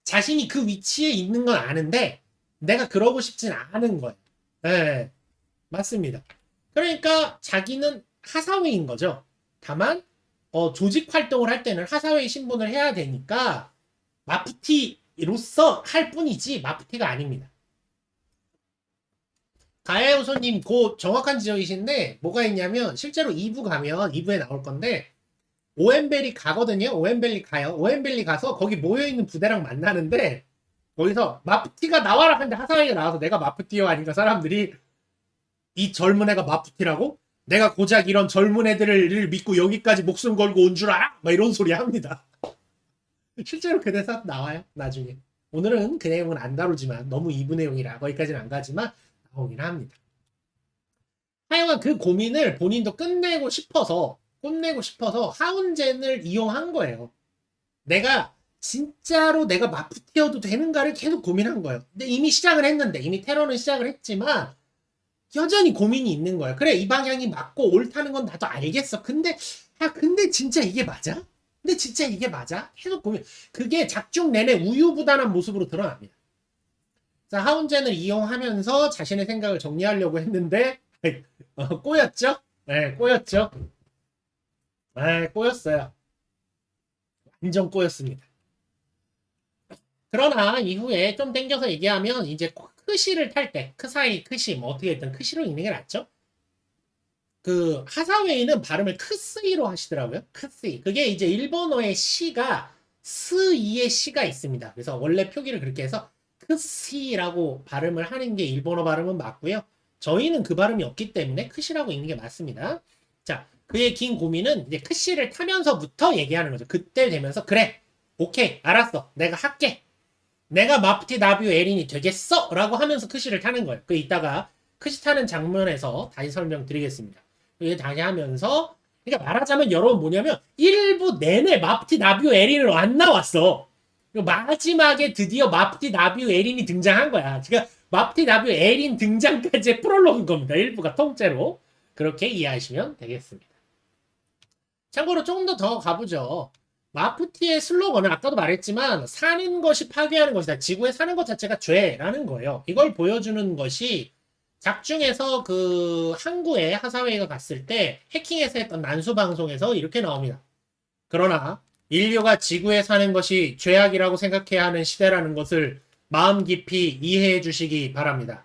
자신이 그 위치에 있는 건 아는데 내가 그러고 싶진 않은 거예요. 네, 맞습니다. 그러니까 자기는 하사웨이인 거죠. 다만 조직 활동을 할 때는 하사웨이 신분을 해야 되니까 마프티로서 할 뿐이지 마프티가 아닙니다. 가야우소님 그 정확한 지적이신데 뭐가 있냐면 실제로 2부 가면 2부에 나올 건데 오엠벨리 가거든요. 오엠벨리 가요. 오엠벨리 가서 거기 모여있는 부대랑 만나는데 거기서 마프티가 나와라 하는데 하사웨이가 나와서 내가 마프티요 하니까 사람들이 이 젊은 애가 마프티라고? 내가 고작 이런 젊은 애들을 믿고 여기까지 목숨 걸고 온 줄 알아? 막 이런 소리 합니다. 실제로 그 대사 나와요. 나중에. 오늘은 그 내용은 안 다루지만 너무 2부 내용이라 거기까지는 안 가지만 나오긴 합니다. 하여간 그 고민을 본인도 끝내고 싶어서 하운젠을 이용한 거예요. 내가 진짜로 내가 마프티어도 되는가를 계속 고민한 거예요. 근데 이미 시작을 했는데 이미 테러는 시작을 했지만 여전히 고민이 있는 거야. 그래, 이 방향이 맞고 옳다는 건 나도 알겠어. 근데 진짜 이게 맞아? 근데 진짜 이게 맞아? 계속 고민. 그게 작중 내내 우유부단한 모습으로 드러납니다. 자, 하운젠을 이용하면서 자신의 생각을 정리하려고 했는데 꼬였죠? 네, 꼬였죠. 네, 꼬였어요. 완전 꼬였습니다. 그러나 이후에 좀 땡겨서 얘기하면 이제 크시를 탈 때, 크사이, 크시, 뭐 어떻게 됐든 크시로 읽는 게 낫죠? 그 하사웨이는 발음을 크스이로 하시더라고요. 크스이. 그게 이제 일본어의 시가 스이의 시가 있습니다. 그래서 원래 표기를 그렇게 해서 크시라고 발음을 하는 게 일본어 발음은 맞고요. 저희는 그 발음이 없기 때문에 크시라고 읽는 게 맞습니다. 자, 그의 긴 고민은 이제 크시를 타면서부터 얘기하는 거죠. 그때 되면서 그래, 오케이, 알았어, 내가 할게. 내가 마프티 나비오 에린이 되겠어! 라고 하면서 크시를 타는 거예요. 그 이따가 크시 타는 장면에서 다시 설명드리겠습니다. 이게 다시 하면서 그러니까 말하자면 여러분 뭐냐면 1부 내내 마프티 나비오 에린으로 안 나왔어. 마지막에 드디어 마프티 나비오 에린이 등장한 거야. 그러니까 마프티 나비오 에린 등장까지의 프롤로그인 겁니다. 1부가 통째로. 그렇게 이해하시면 되겠습니다. 참고로 조금 더 가보죠. 마프티의 슬로건은 아까도 말했지만 사는 것이 파괴하는 것이다. 지구에 사는 것 자체가 죄라는 거예요. 이걸 보여주는 것이 작중에서 그 항구에 하사웨이가 갔을 때 해킹해서 했던 난수 방송에서 이렇게 나옵니다. 그러나 인류가 지구에 사는 것이 죄악이라고 생각해야 하는 시대라는 것을 마음 깊이 이해해 주시기 바랍니다.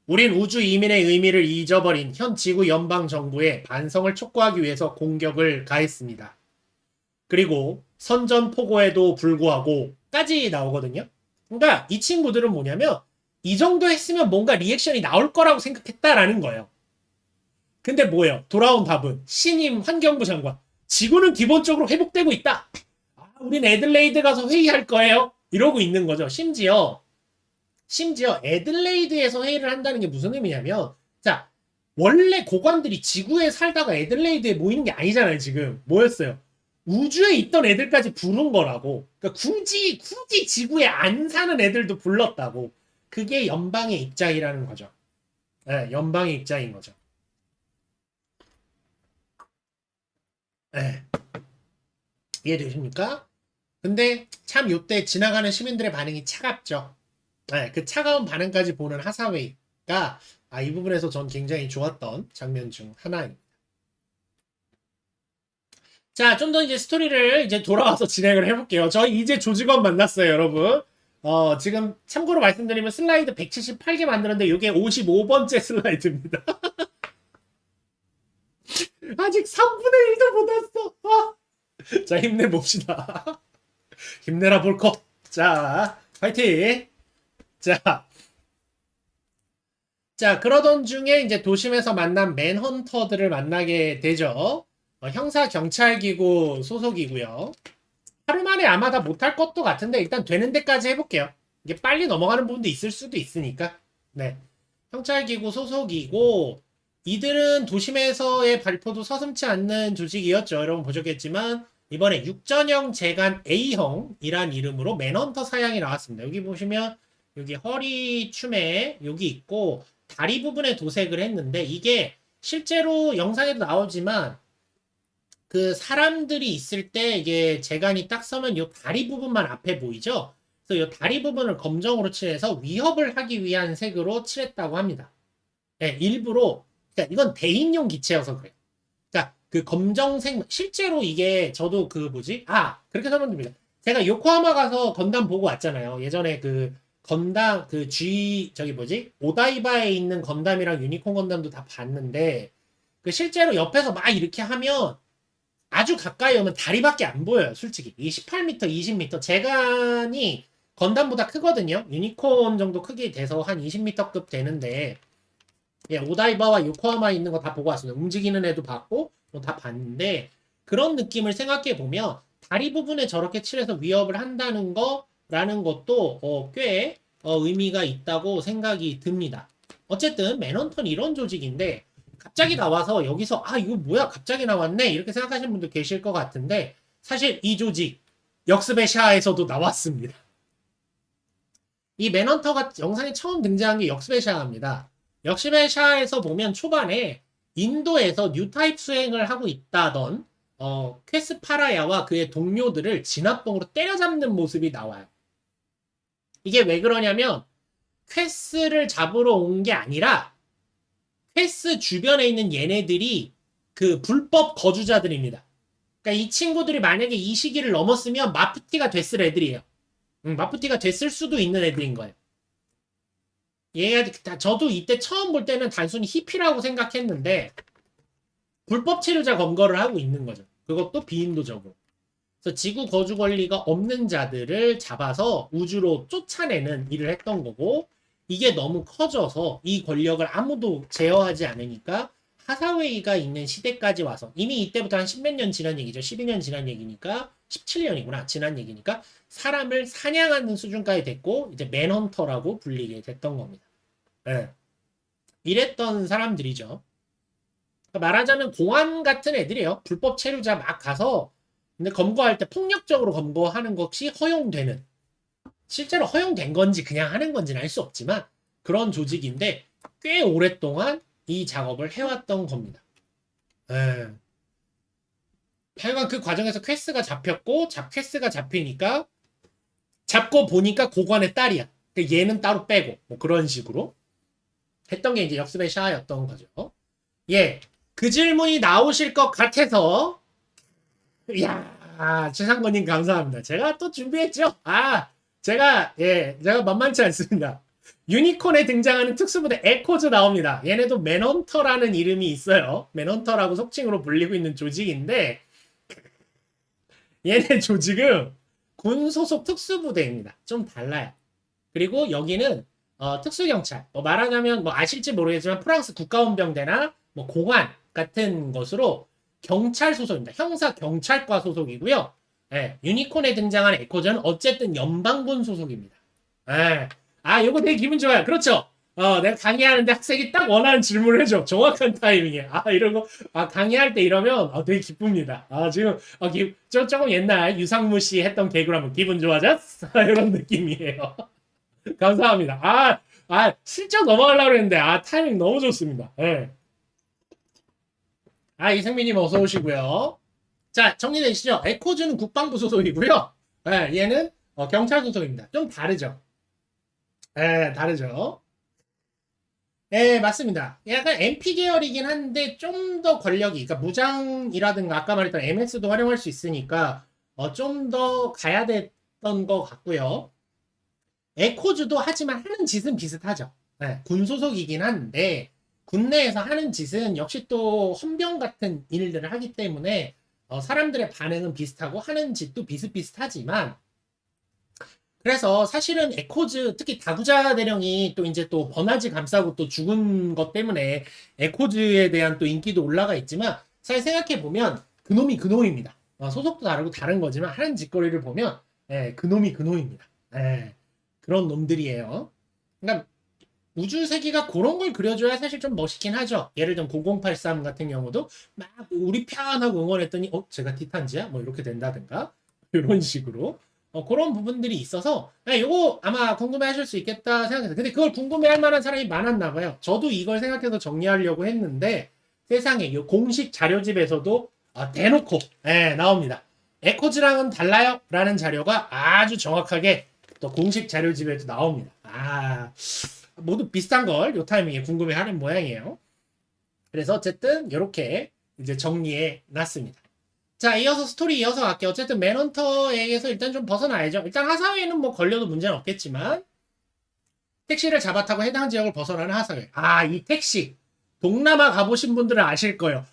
우린 우주 이민의 의미를 잊어버린 현 지구 연방 정부에 반성을 촉구하기 위해서 공격을 가했습니다. 그리고 선전포고에도 불구하고까지 나오거든요. 그러니까 이 친구들은 뭐냐면 이 정도 했으면 뭔가 리액션이 나올 거라고 생각했다라는 거예요. 근데 뭐예요? 돌아온 답은 신임 환경부 장관. 지구는 기본적으로 회복되고 있다. 우린 애들레이드 가서 회의할 거예요. 이러고 있는 거죠. 심지어 애들레이드에서 회의를 한다는 게 무슨 의미냐면 자, 원래 고관들이 지구에 살다가 애들레이드에 모이는 게 아니잖아요. 지금 뭐였어요? 우주에 있던 애들까지 부른 거라고. 그러니까 굳이 지구에 안 사는 애들도 불렀다고. 그게 연방의 입장이라는 거죠. 네, 연방의 입장인 거죠. 네. 이해되십니까? 근데 참 요때 지나가는 시민들의 반응이 차갑죠. 네, 그 차가운 반응까지 보는 하사웨이가 이 부분에서 전 굉장히 좋았던 장면 중 하나입니다. 자, 좀 더 이제 스토리를 이제 돌아와서 진행을 해볼게요. 저희 이제 조직원 만났어요, 여러분. 지금 참고로 말씀드리면 슬라이드 178개 만들었는데 이게 55번째 슬라이드입니다. 아직 3분의 1도 못 왔어. 자, 힘내봅시다. 힘내라 볼컷. 자, 파이팅. 자, 그러던 중에 이제 도심에서 만난 맨헌터들을 만나게 되죠. 형사 경찰기구 소속이고요. 하루 만에 아마 다 못할 것도 같은데 일단 되는 데까지 해볼게요. 이게 빨리 넘어가는 부분도 있을 수도 있으니까. 네. 경찰기구 소속이고 이들은 도심에서의 발표도 서슴지 않는 조직이었죠. 여러분 보셨겠지만 이번에 육전형 재간 A형이란 이름으로 맨헌터 사양이 나왔습니다. 여기 보시면 여기 허리 춤에 여기 있고 다리 부분에 도색을 했는데 이게 실제로 영상에도 나오지만 그 사람들이 있을 때 이게 재간이 딱 서면 이 다리 부분만 앞에 보이죠? 그래서 이 다리 부분을 검정으로 칠해서 위협을 하기 위한 색으로 칠했다고 합니다. 네, 일부러 그러니까 이건 대인용 기체여서 그래요. 그러니까 그 검정색 실제로 이게 저도 그 뭐지? 그렇게 설명드립니다. 제가 요코하마 가서 건담 보고 왔잖아요. 예전에 그 건담 그 저기 뭐지? 오다이바에 있는 건담이랑 유니콘 건담도 다 봤는데 그 실제로 옆에서 막 이렇게 하면 아주 가까이 오면 다리밖에 안 보여요. 솔직히 이 18m, 20m 재간이 건담보다 크거든요. 유니콘 정도 크기 돼서 한 20m급 되는데 오다이바와 요코하마에 있는 거 다 보고 왔습니다. 움직이는 애도 봤고 다 봤는데 그런 느낌을 생각해 보면 다리 부분에 저렇게 칠해서 위협을 한다는 거라는 것도 꽤 의미가 있다고 생각이 듭니다. 어쨌든 맨헌터는 이런 조직인데 갑자기 나와서 여기서 이거 뭐야 갑자기 나왔네 이렇게 생각하시는 분들 계실 것 같은데 사실 이 조직 역습의 샤에서도 나왔습니다. 이 맨헌터가 영상에 처음 등장한 게 역습의 샤입니다. 역습의 샤에서 보면 초반에 인도에서 뉴타입 수행을 하고 있다던 퀘스파라야와 그의 동료들을 진압봉으로 때려잡는 모습이 나와요. 이게 왜 그러냐면 퀘스를 잡으러 온 게 아니라 퀘스 주변에 있는 얘네들이 그 불법 거주자들입니다. 그러니까 이 친구들이 만약에 이 시기를 넘었으면 마프티가 됐을 애들이에요. 마프티가 됐을 수도 있는 애들인 거예요. 저도 이때 처음 볼 때는 단순히 히피라고 생각했는데 불법 체류자 검거를 하고 있는 거죠. 그것도 비인도적으로. 그래서 지구 거주 권리가 없는 자들을 잡아서 우주로 쫓아내는 일을 했던 거고 이게 너무 커져서 이 권력을 아무도 제어하지 않으니까 하사웨이가 있는 시대까지 와서 이미 이때부터 한 10몇 년 지난 얘기죠. 12년 지난 얘기니까 17년이구나. 지난 얘기니까 사람을 사냥하는 수준까지 됐고 이제 맨헌터라고 불리게 됐던 겁니다. 네. 이랬던 사람들이죠. 그러니까 말하자면 공안 같은 애들이에요. 불법 체류자 막 가서 근데 검거할 때 폭력적으로 검거하는 것이 허용되는 실제로 허용된 건지 그냥 하는 건지는 알 수 없지만 그런 조직인데 꽤 오랫동안 이 작업을 해왔던 겁니다. 하여간 그 과정에서 퀘스가 잡혔고 퀘스가 잡히니까 잡고 보니까 고관의 딸이야. 얘는 따로 빼고 뭐 그런 식으로 했던 게 이제 역습의 샤였던 거죠. 그 질문이 나오실 것 같아서 최상권님 감사합니다. 제가 또 준비했죠. 제가 만만치 않습니다. 유니콘에 등장하는 특수부대 에코즈 나옵니다. 얘네도 맨헌터라는 이름이 있어요. 맨헌터라고 속칭으로 불리고 있는 조직인데 얘네 조직은 군 소속 특수부대입니다. 좀 달라요. 그리고 여기는 특수경찰 말하자면 아실지 모르겠지만 프랑스 국가원병대나 공안 같은 것으로 경찰 소속입니다. 형사 경찰과 소속이고요. 유니콘에 등장하는 에코즈는 어쨌든 연방군 소속입니다. 이거 되게 기분 좋아요. 그렇죠. 내가 강의하는데 학생이 딱 원하는 질문을 해줘. 정확한 타이밍에. 이런 거, 강의할 때 이러면 되게 기쁩니다. 지금, 조금 옛날 유상무 씨 했던 개그라면 기분 좋아졌어? 이런 느낌이에요. 감사합니다. 슬쩍 넘어가려고 했는데, 타이밍 너무 좋습니다. 이승민님 어서 오시고요. 자, 정리되시죠? 에코즈는 국방부 소속이고요. 예, 얘는 경찰 소속입니다. 좀 다르죠? 예, 다르죠? 예, 맞습니다. 약간 MP 계열이긴 한데 좀 더 권력이, 그러니까 무장이라든가 아까 말했던 MS도 활용할 수 있으니까 좀 더 가야 됐던 것 같고요. 에코즈도 하지만 하는 짓은 비슷하죠. 예, 군 소속이긴 한데 군 내에서 하는 짓은 역시 또 헌병 같은 일들을 하기 때문에 사람들의 반응은 비슷하고 하는 짓도 비슷비슷하지만 그래서 사실은 에코즈 특히 다구자 대령이 또 이제 또 버나지 감싸고 또 죽은 것 때문에 에코즈에 대한 또 인기도 올라가 있지만 사실 생각해 보면 그놈이 그놈입니다. 소속도 다르고 다른 거지만 하는 짓거리를 보면 그놈이 그놈입니다. 그런 놈들이에요. 그러니까 우주 세계가 그런 걸 그려줘야 사실 좀 멋있긴 하죠. 예를 들면 0083 같은 경우도 막 우리 편하고 응원했더니 제가 티탄지야? 뭐 이렇게 된다든가 이런 식으로 그런 부분들이 있어서 이거 아마 궁금해하실 수 있겠다 생각해서 근데 그걸 궁금해할 만한 사람이 많았나 봐요. 저도 이걸 생각해서 정리하려고 했는데 세상에 이 공식 자료집에서도 대놓고 나옵니다. 에코즈랑은 달라요? 라는 자료가 아주 정확하게 또 공식 자료집에도 나옵니다. 모두 비슷한 걸 요 타이밍에 궁금해하는 모양이에요. 그래서 어쨌든 이렇게 이제 정리해 놨습니다. 자, 이어서 스토리 이어서 갈게요. 어쨌든 맨헌터에게서 일단 좀 벗어나야죠. 일단 하사웨이는 뭐 걸려도 문제는 없겠지만 택시를 잡아 타고 해당 지역을 벗어나는 하사웨이. 이 택시 동남아 가보신 분들은 아실 거예요.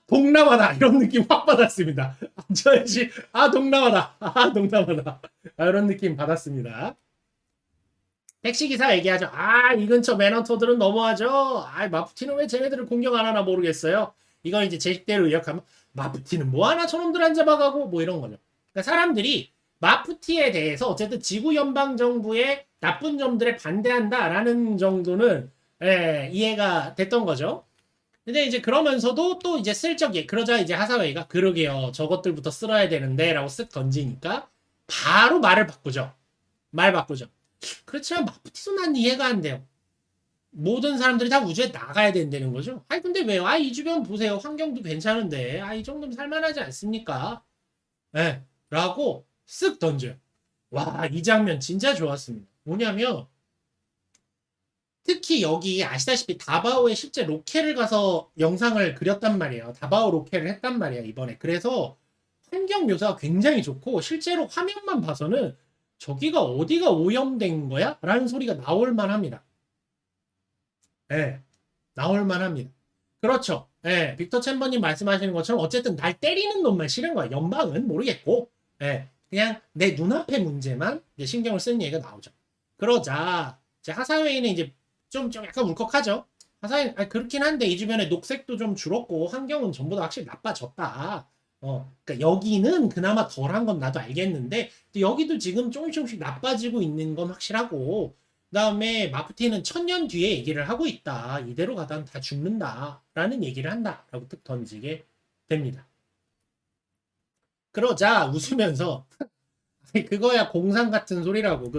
동남아다 이런 느낌 확 받았습니다. 저지 동남아다. 동남아다. 이런 느낌 받았습니다. 택시기사 얘기하죠. 이 근처 맨헌터들은 너무하죠. 마프티는 왜 쟤네들을 공격 안 하나 모르겠어요. 이걸 이제 제 식대로 의역하면 마프티는 뭐하나 저놈들 안 잡아가고 뭐 이런 거죠. 그러니까 사람들이 마프티에 대해서 어쨌든 지구 연방 정부의 나쁜 점들에 반대한다라는 정도는 이해가 됐던 거죠. 근데 이제 그러면서도 또 이제 슬쩍 그러자 이제 하사웨이가 그러게요. 저것들부터 쓸어야 되는데라고 쓱 던지니까 바로 말을 바꾸죠. 말 바꾸죠. 그렇지만 마프티도 난 이해가 안 돼요. 모든 사람들이 다 우주에 나가야 된다는 거죠. 근데 왜요? 이 주변 보세요. 환경도 괜찮은데. 이 정도면 살만하지 않습니까? 라고 쓱 던져요. 이 장면 진짜 좋았습니다. 뭐냐면 특히 여기 아시다시피 다바오에 실제 로켓을 가서 영상을 그렸단 말이에요. 다바오 로켓을 했단 말이에요. 이번에. 그래서 환경 묘사가 굉장히 좋고 실제로 화면만 봐서는 저기가 어디가 오염된 거야? 라는 소리가 나올 만합니다. 나올 만합니다. 그렇죠. 빅터 챔버님 말씀하시는 것처럼 어쨌든 날 때리는 놈만 싫은 거야. 연방은 모르겠고, 그냥 내 눈앞의 문제만 이제 신경을 쓰는 얘기가 나오죠. 그러자 이제 하사웨이는 이제 좀 약간 울컥하죠. 하사웨이 그렇긴 한데 이 주변에 녹색도 좀 줄었고 환경은 전부 다 확실히 나빠졌다. 그러니까 여기는 그나마 덜한 건 나도 알겠는데 여기도 지금 조금씩 나빠지고 있는 건 확실하고 그다음에 마프티는 1000년 뒤에 얘기를 하고 있다. 이대로 가다가 다 죽는다. 라는 얘기를 한다. 라고 툭 던지게 됩니다. 그러자 웃으면서 그거야 공상 같은 소리라고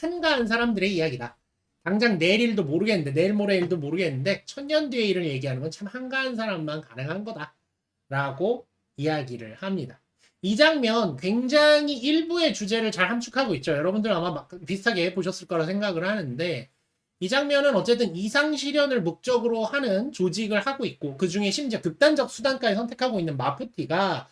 한가한 사람들의 이야기다. 당장 내일 일도 모르겠는데 내일 모레 일도 모르겠는데 1000년 뒤의 일을 얘기하는 건 참 한가한 사람만 가능한 거다. 라고 이야기를 합니다. 이 장면 굉장히 일부의 주제를 잘 함축하고 있죠. 여러분들 아마 비슷하게 보셨을 거라 생각을 하는데 이 장면은 어쨌든 이상실현을 목적으로 하는 조직을 하고 있고 그 중에 심지어 극단적 수단까지 선택하고 있는 마프티가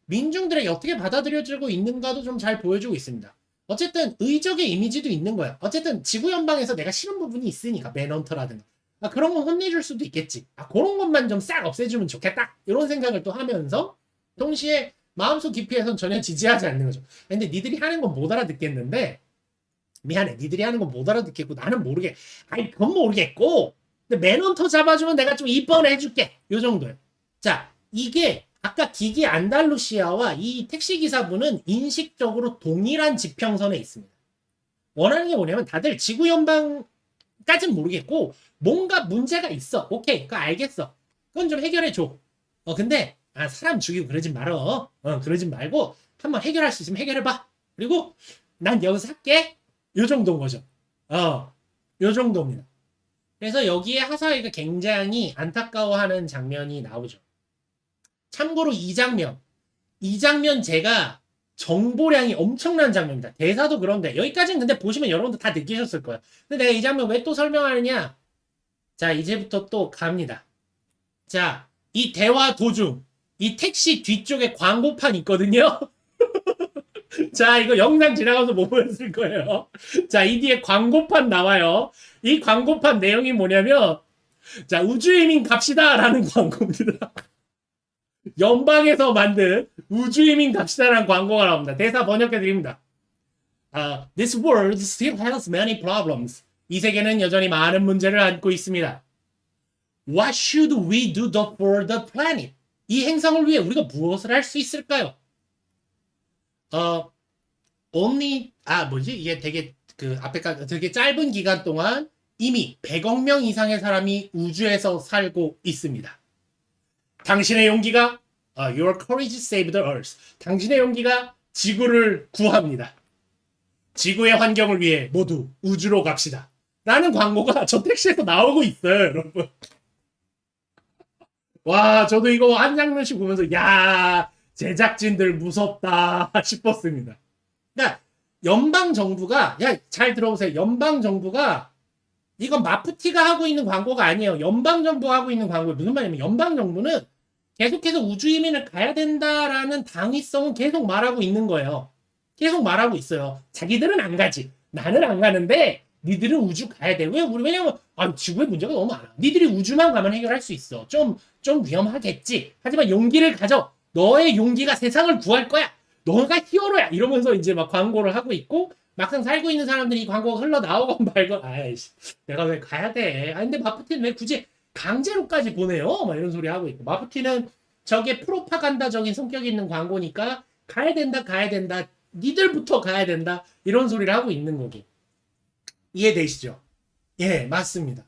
민중들에게 어떻게 받아들여지고 있는가도 좀 잘 보여주고 있습니다. 어쨌든 의적의 이미지도 있는 거야. 어쨌든 지구연방에서 내가 싫은 부분이 있으니까 맨헌터라든가 그런 건 혼내줄 수도 있겠지. 그런 것만 좀 싹 없애주면 좋겠다. 이런 생각을 또 하면서 동시에 마음속 깊이에선 전혀 지지하지 않는 거죠. 근데 니들이 하는 건 못 알아듣겠는데 미안해. 니들이 하는 건 못 알아듣겠고 나는 모르게 그건 모르겠고 근데 맨헌터 잡아주면 내가 좀 이뻐는 해줄게. 요 정도예요. 자, 이게 아까 기기 안달루시아와 이 택시기사분은 인식적으로 동일한 지평선에 있습니다. 원하는 게 뭐냐면 다들 지구연방까진 모르겠고 뭔가 문제가 있어. 오케이. 그거 알겠어. 그건 좀 해결해줘. 근데 사람 죽이고 그러지 말어. 그러지 말고 한번 해결할 수 있으면 해결해봐. 그리고 난 여기서 할게. 요 정도인 거죠. 요 정도입니다. 그래서 여기에 하사웨이가 굉장히 안타까워하는 장면이 나오죠. 참고로 이 장면 이 장면 제가 정보량이 엄청난 장면입니다. 대사도 그런데 여기까지는 근데 보시면 여러분들 다 느끼셨을 거예요. 근데 내가 이 장면 왜 또 설명하느냐? 자, 이제부터 또 갑니다. 자, 이 대화 도중 이 택시 뒤쪽에 광고판 있거든요. 자, 이거 영상 지나가서 못 보였을 거예요. 자, 이 뒤에 광고판 나와요. 이 광고판 내용이 뭐냐면, 자, 우주이민 갑시다라는 광고입니다. 연방에서 만든 우주이민 갑시다라는 광고가 나옵니다. 대사 번역해 드립니다. This world still has many problems. 이 세계는 여전히 많은 문제를 안고 있습니다. What should we do for the planet? 이 행성을 위해 우리가 무엇을 할 수 있을까요? 이게 되게 짧은 기간 동안 이미 100억 명 이상의 사람이 우주에서 살고 있습니다. 당신의 용기가 Your courage saved the earth. 당신의 용기가 지구를 구합니다. 지구의 환경을 위해 모두 우주로 갑시다. 라는 광고가 저 택시에서 나오고 있어요, 여러분. 와, 저도 이거 한 장면씩 보면서 야, 제작진들 무섭다 싶었습니다. 그러니까 연방 정부가 잘 들어보세요. 연방 정부가 이건 마프티가 하고 있는 광고가 아니에요. 연방 정부가 하고 있는 광고예요. 무슨 말이냐면 연방 정부는 계속해서 우주 이민을 가야 된다라는 당위성은 계속 말하고 있는 거예요. 계속 말하고 있어요. 자기들은 안 가지. 나는 안 가는데 니들은 우주 가야 돼. 왜냐면 지구에 문제가 너무 많아. 니들이 우주만 가면 해결할 수 있어. 좀 위험하겠지. 하지만 용기를 가져. 너의 용기가 세상을 구할 거야. 너가 히어로야. 이러면서 이제 막 광고를 하고 있고 막상 살고 있는 사람들이 이 광고가 흘러나오건 말건 아이씨 내가 왜 가야 돼. 근데 마프티는 왜 굳이 강제로까지 보내요? 막 이런 소리 하고 있고 마프티는 저게 프로파간다적인 성격이 있는 광고니까 가야 된다. 니들부터 가야 된다. 이런 소리를 하고 있는 거기. 이해되시죠? 예, 맞습니다.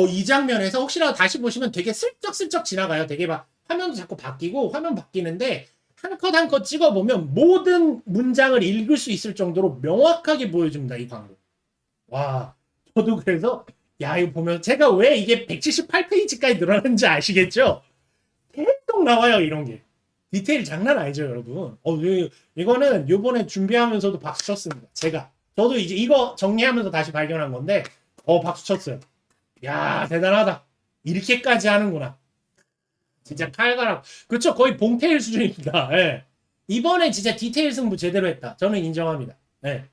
이 장면에서 혹시라도 다시 보시면 되게 슬쩍슬쩍 지나가요. 되게 막 화면도 자꾸 바뀌고 화면 바뀌는데 한 컷 한 컷 찍어보면 모든 문장을 읽을 수 있을 정도로 명확하게 보여줍니다. 이 광고. 와, 저도 그래서 이거 보면 제가 왜 이게 178페이지까지 늘어났는지 아시겠죠? 계속 나와요, 이런 게. 디테일 장난 아니죠, 여러분. 이거는 요번에 준비하면서도 박수 쳤습니다. 저도 이제 이거 정리하면서 다시 발견한 건데, 박수 쳤어요. 야, 대단하다. 이렇게까지 하는구나. 진짜 칼가락. 그쵸, 거의 봉태일 수준입니다. 예. 이번에 진짜 디테일 승부 제대로 했다. 저는 인정합니다. 예.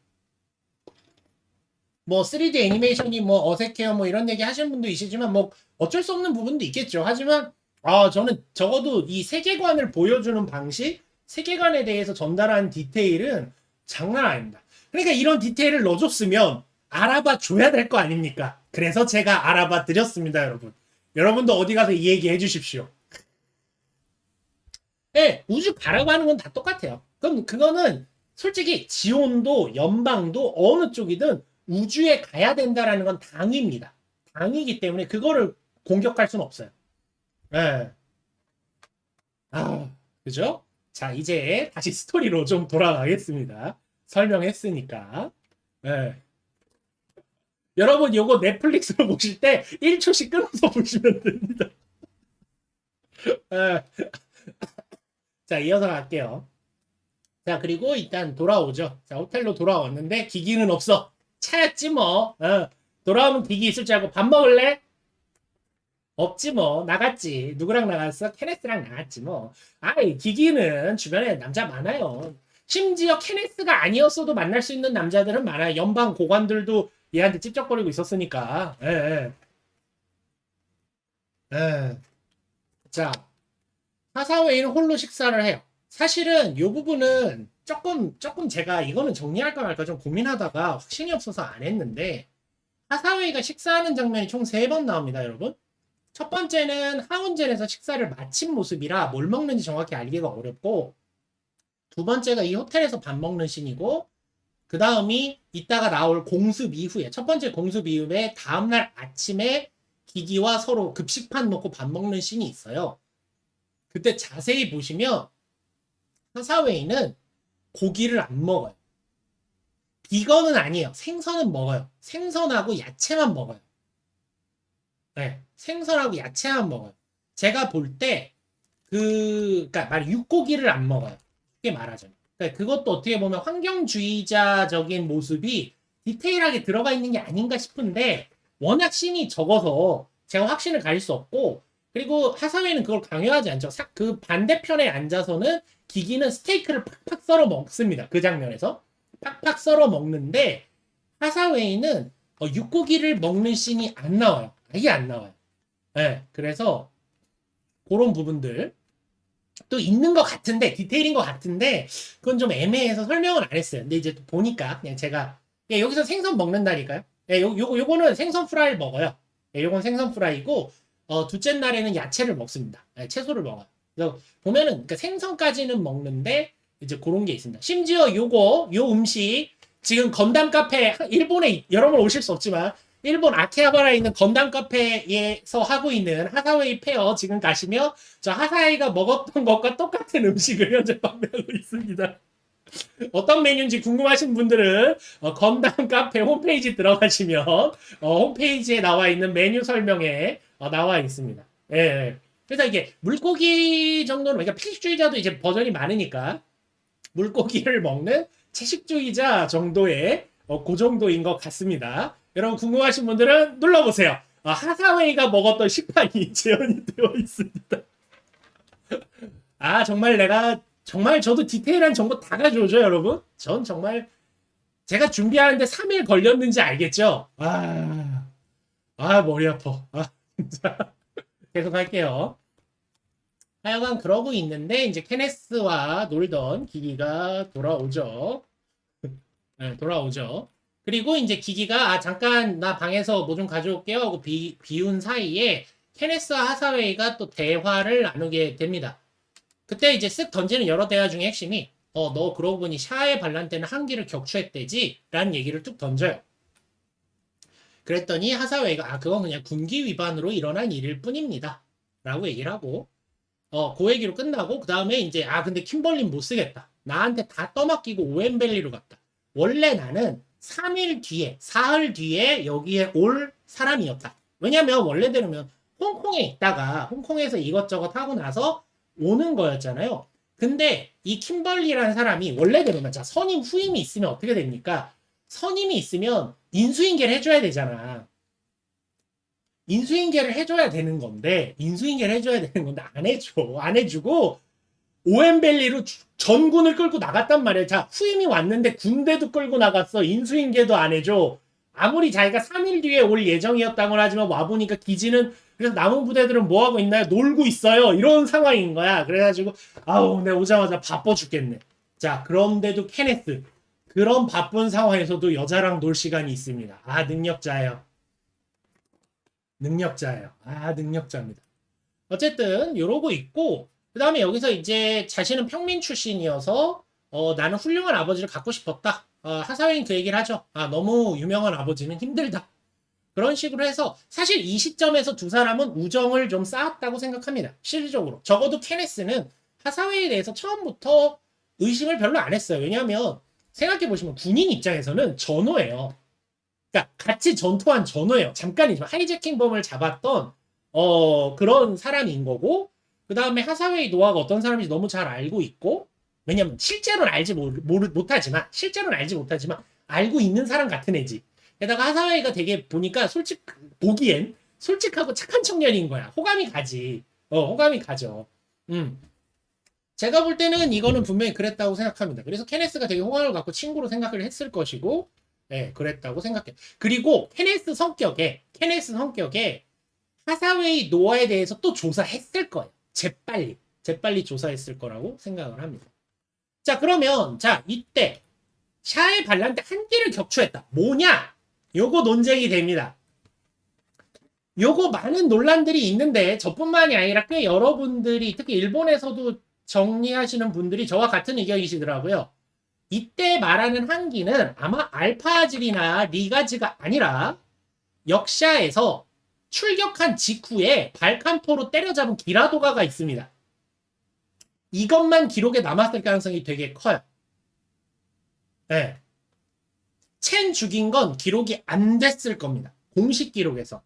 뭐 3D 애니메이션이 뭐 어색해요 뭐 이런 얘기 하시는 분도 있으시지만 뭐 어쩔 수 없는 부분도 있겠죠. 하지만 저는 적어도 이 세계관을 보여주는 방식, 세계관에 대해서 전달하는 디테일은 장난 아닙니다. 그러니까 이런 디테일을 넣어줬으면 알아봐 줘야 될 거 아닙니까? 그래서 제가 알아봐 드렸습니다, 여러분. 여러분도 어디 가서 이 얘기 해주십시오. 네, 우주 가라고 하는 건 다 똑같아요. 그럼 그거는 솔직히 지온도 연방도 어느 쪽이든 우주에 가야 된다라는 건 당위입니다. 당위이기 때문에 그거를 공격할 수는 없어요. 네. 그죠? 자, 이제 다시 스토리로 좀 돌아가겠습니다. 설명했으니까. 네. 여러분, 요거 넷플릭스로 보실 때 1초씩 끊어서 보시면 됩니다. 네. 자, 이어서 갈게요. 자, 그리고 일단 돌아오죠. 자, 호텔로 돌아왔는데 기기는 없어. 차였지 뭐. 돌아오면 기기 있을 줄 알고 밥 먹을래? 없지 뭐. 나갔지. 누구랑 나갔어? 케네스랑 나갔지 뭐. 기기는 주변에 남자 많아요. 심지어 케네스가 아니었어도 만날 수 있는 남자들은 많아요. 연방 고관들도 얘한테 찝쩍거리고 있었으니까. 자, 하사웨이는 홀로 식사를 해요. 사실은 이 부분은 조금 제가 이거는 정리할까 말까 좀 고민하다가 확신이 없어서 안 했는데 하사웨이가 식사하는 장면이 총 3번 나옵니다, 여러분. 첫 번째는 하운젤에서 식사를 마친 모습이라 뭘 먹는지 정확히 알기가 어렵고 두 번째가 이 호텔에서 밥 먹는 씬이고 그 다음이 이따가 나올 공습 이후에 첫 번째 공습 이후에 다음날 아침에 기기와 서로 급식판 먹고 밥 먹는 씬이 있어요. 그때 자세히 보시면 하사웨이는 고기를 안 먹어요. 비건은 아니에요. 생선은 먹어요. 생선하고 야채만 먹어요. 네, 생선하고 야채만 먹어요. 제가 볼 때 그러니까 육고기를 안 먹어요. 쉽게 말하자면. 그러니까 그것도 어떻게 보면 환경주의자적인 모습이 디테일하게 들어가 있는 게 아닌가 싶은데 워낙 씬이 적어서 제가 확신을 가질 수 없고 그리고 하사웨이는 그걸 강요하지 않죠. 그 반대편에 앉아서는 기기는 스테이크를 팍팍 썰어 먹습니다. 그 장면에서 팍팍 썰어 먹는데 하사웨이는 육고기를 먹는 씬이 안 나와요. 아예 안 나와요. 네, 그래서 그런 부분들 또 있는 것 같은데 디테일인 것 같은데 그건 좀 애매해서 설명을 안 했어요. 근데 이제 또 보니까 그냥 제가 여기서 생선 먹는다니까요. 요거는 생선 프라이를 먹어요. 요건 생선 프라이고 둘째 날에는 야채를 먹습니다. 채소를 먹어요. 그래서 보면은 그러니까 생선까지는 먹는데 이제 그런 게 있습니다. 심지어 요 음식 지금 건담 카페 일본에 여러분 오실 수 없지만 일본 아키하바라에 있는 건담 카페에서 하고 있는 하사웨이 페어 지금 가시면 저 하사웨이가 먹었던 것과 똑같은 음식을 현재 판매하고 있습니다. 어떤 메뉴인지 궁금하신 분들은 건담 카페 홈페이지 들어가시면 홈페이지에 나와 있는 메뉴 설명에 나와 있습니다. 예, 예. 그래서 이게 물고기 정도는 그러니까 피식주의자도 이제 버전이 많으니까 물고기를 먹는 채식주의자 정도의 그 정도인 것 같습니다. 여러분 궁금하신 분들은 눌러보세요. 하사웨이가 먹었던 식판이 재현이 되어 있습니다. 정말 저도 디테일한 정보 다 가져오죠, 여러분. 전 정말 제가 준비하는데 3일 걸렸는지 알겠죠? 머리 아파. 진짜. 계속 할게요. 하여간 그러고 있는데 이제 케네스와 놀던 기기가 돌아오죠. 네, 돌아오죠. 그리고 이제 기기가 잠깐 나 방에서 뭐 좀 가져올게요 하고 비운 사이에 케네스와 하사웨이가 또 대화를 나누게 됩니다. 그때 이제 쓱 던지는 여러 대화 중에 핵심이 너 그러고 보니 샤의 반란 때는 한기를 격추했대지? 라는 얘기를 뚝 던져요. 그랬더니 하사웨이가 그건 그냥 군기 위반으로 일어난 일일 뿐입니다. 라고 얘기를 하고 그 얘기로 끝나고 그 다음에 이제 근데 킴벌린 못 쓰겠다. 나한테 다 떠맡기고 오엠벨리로 갔다. 원래 나는 3일 뒤에 사흘 뒤에 여기에 올 사람이었다. 왜냐면 원래대로면 홍콩에 있다가 홍콩에서 이것저것 하고 나서 오는 거였잖아요. 근데 이 킴벌리라는 사람이 원래대로면 선임 후임이 있으면 어떻게 됩니까? 선임이 있으면 인수인계를 해줘야 되잖아. 인수인계를 해줘야 되는 건데 안 해주고 오엠벨리로 전군을 끌고 나갔단 말이야. 자, 후임이 왔는데 군대도 끌고 나갔어. 인수인계도 안 해줘. 아무리 자기가 3일 뒤에 올 예정이었다고 하지만 와보니까 기지는 그래서 남은 부대들은 뭐 하고 있나요? 놀고 있어요. 이런 상황인 거야. 그래가지고 내가 오자마자 바빠 죽겠네. 자, 그런데도 케네스 그런 바쁜 상황에서도 여자랑 놀 시간이 있습니다. 능력자예요. 능력자입니다. 어쨌든 이러고 있고 그 다음에 여기서 이제 자신은 평민 출신이어서 나는 훌륭한 아버지를 갖고 싶었다. 하사웨이는 그 얘기를 하죠. 너무 유명한 아버지는 힘들다. 그런 식으로 해서 사실 이 시점에서 두 사람은 우정을 좀 쌓았다고 생각합니다. 실질적으로. 적어도 케네스는 하사웨이에 대해서 처음부터 의심을 별로 안 했어요. 왜냐하면 생각해보시면 군인 입장에서는 전호예요. 그러니까 같이 전투한 전호예요. 잠깐이지만 하이제킹범을 잡았던 그런 사람인 거고 그 다음에 하사웨이 노아가 어떤 사람인지 너무 잘 알고 있고 왜냐면 실제로는 알지 못하지만 알고 있는 사람 같은 애지. 게다가 하사웨이가 되게 보니까 보기엔 솔직하고 착한 청년인 거야. 호감이 가지. 호감이 가죠. 제가 볼 때는 이거는 분명히 그랬다고 생각합니다. 그래서 케네스가 되게 호감을 갖고 친구로 생각을 했을 것이고 그랬다고 생각해. 그리고 케네스 성격에 하사웨이 노아에 대해서 또 조사했을 거예요. 재빨리 조사했을 거라고 생각을 합니다. 자, 그러면 이때 샤의 반란 때 한기를 격추했다. 뭐냐? 요거 논쟁이 됩니다. 요거 많은 논란들이 있는데 저뿐만이 아니라 꽤 여러분들이 특히 일본에서도 정리하시는 분들이 저와 같은 의견이시더라고요. 이때 말하는 한기는 아마 알파질이나 리가즈가 아니라 역샤에서 출격한 직후에 발칸포로 때려잡은 기라도가가 있습니다. 이것만 기록에 남았을 가능성이 되게 커요. 네. 첸 죽인 건 기록이 안 됐을 겁니다. 공식 기록에서.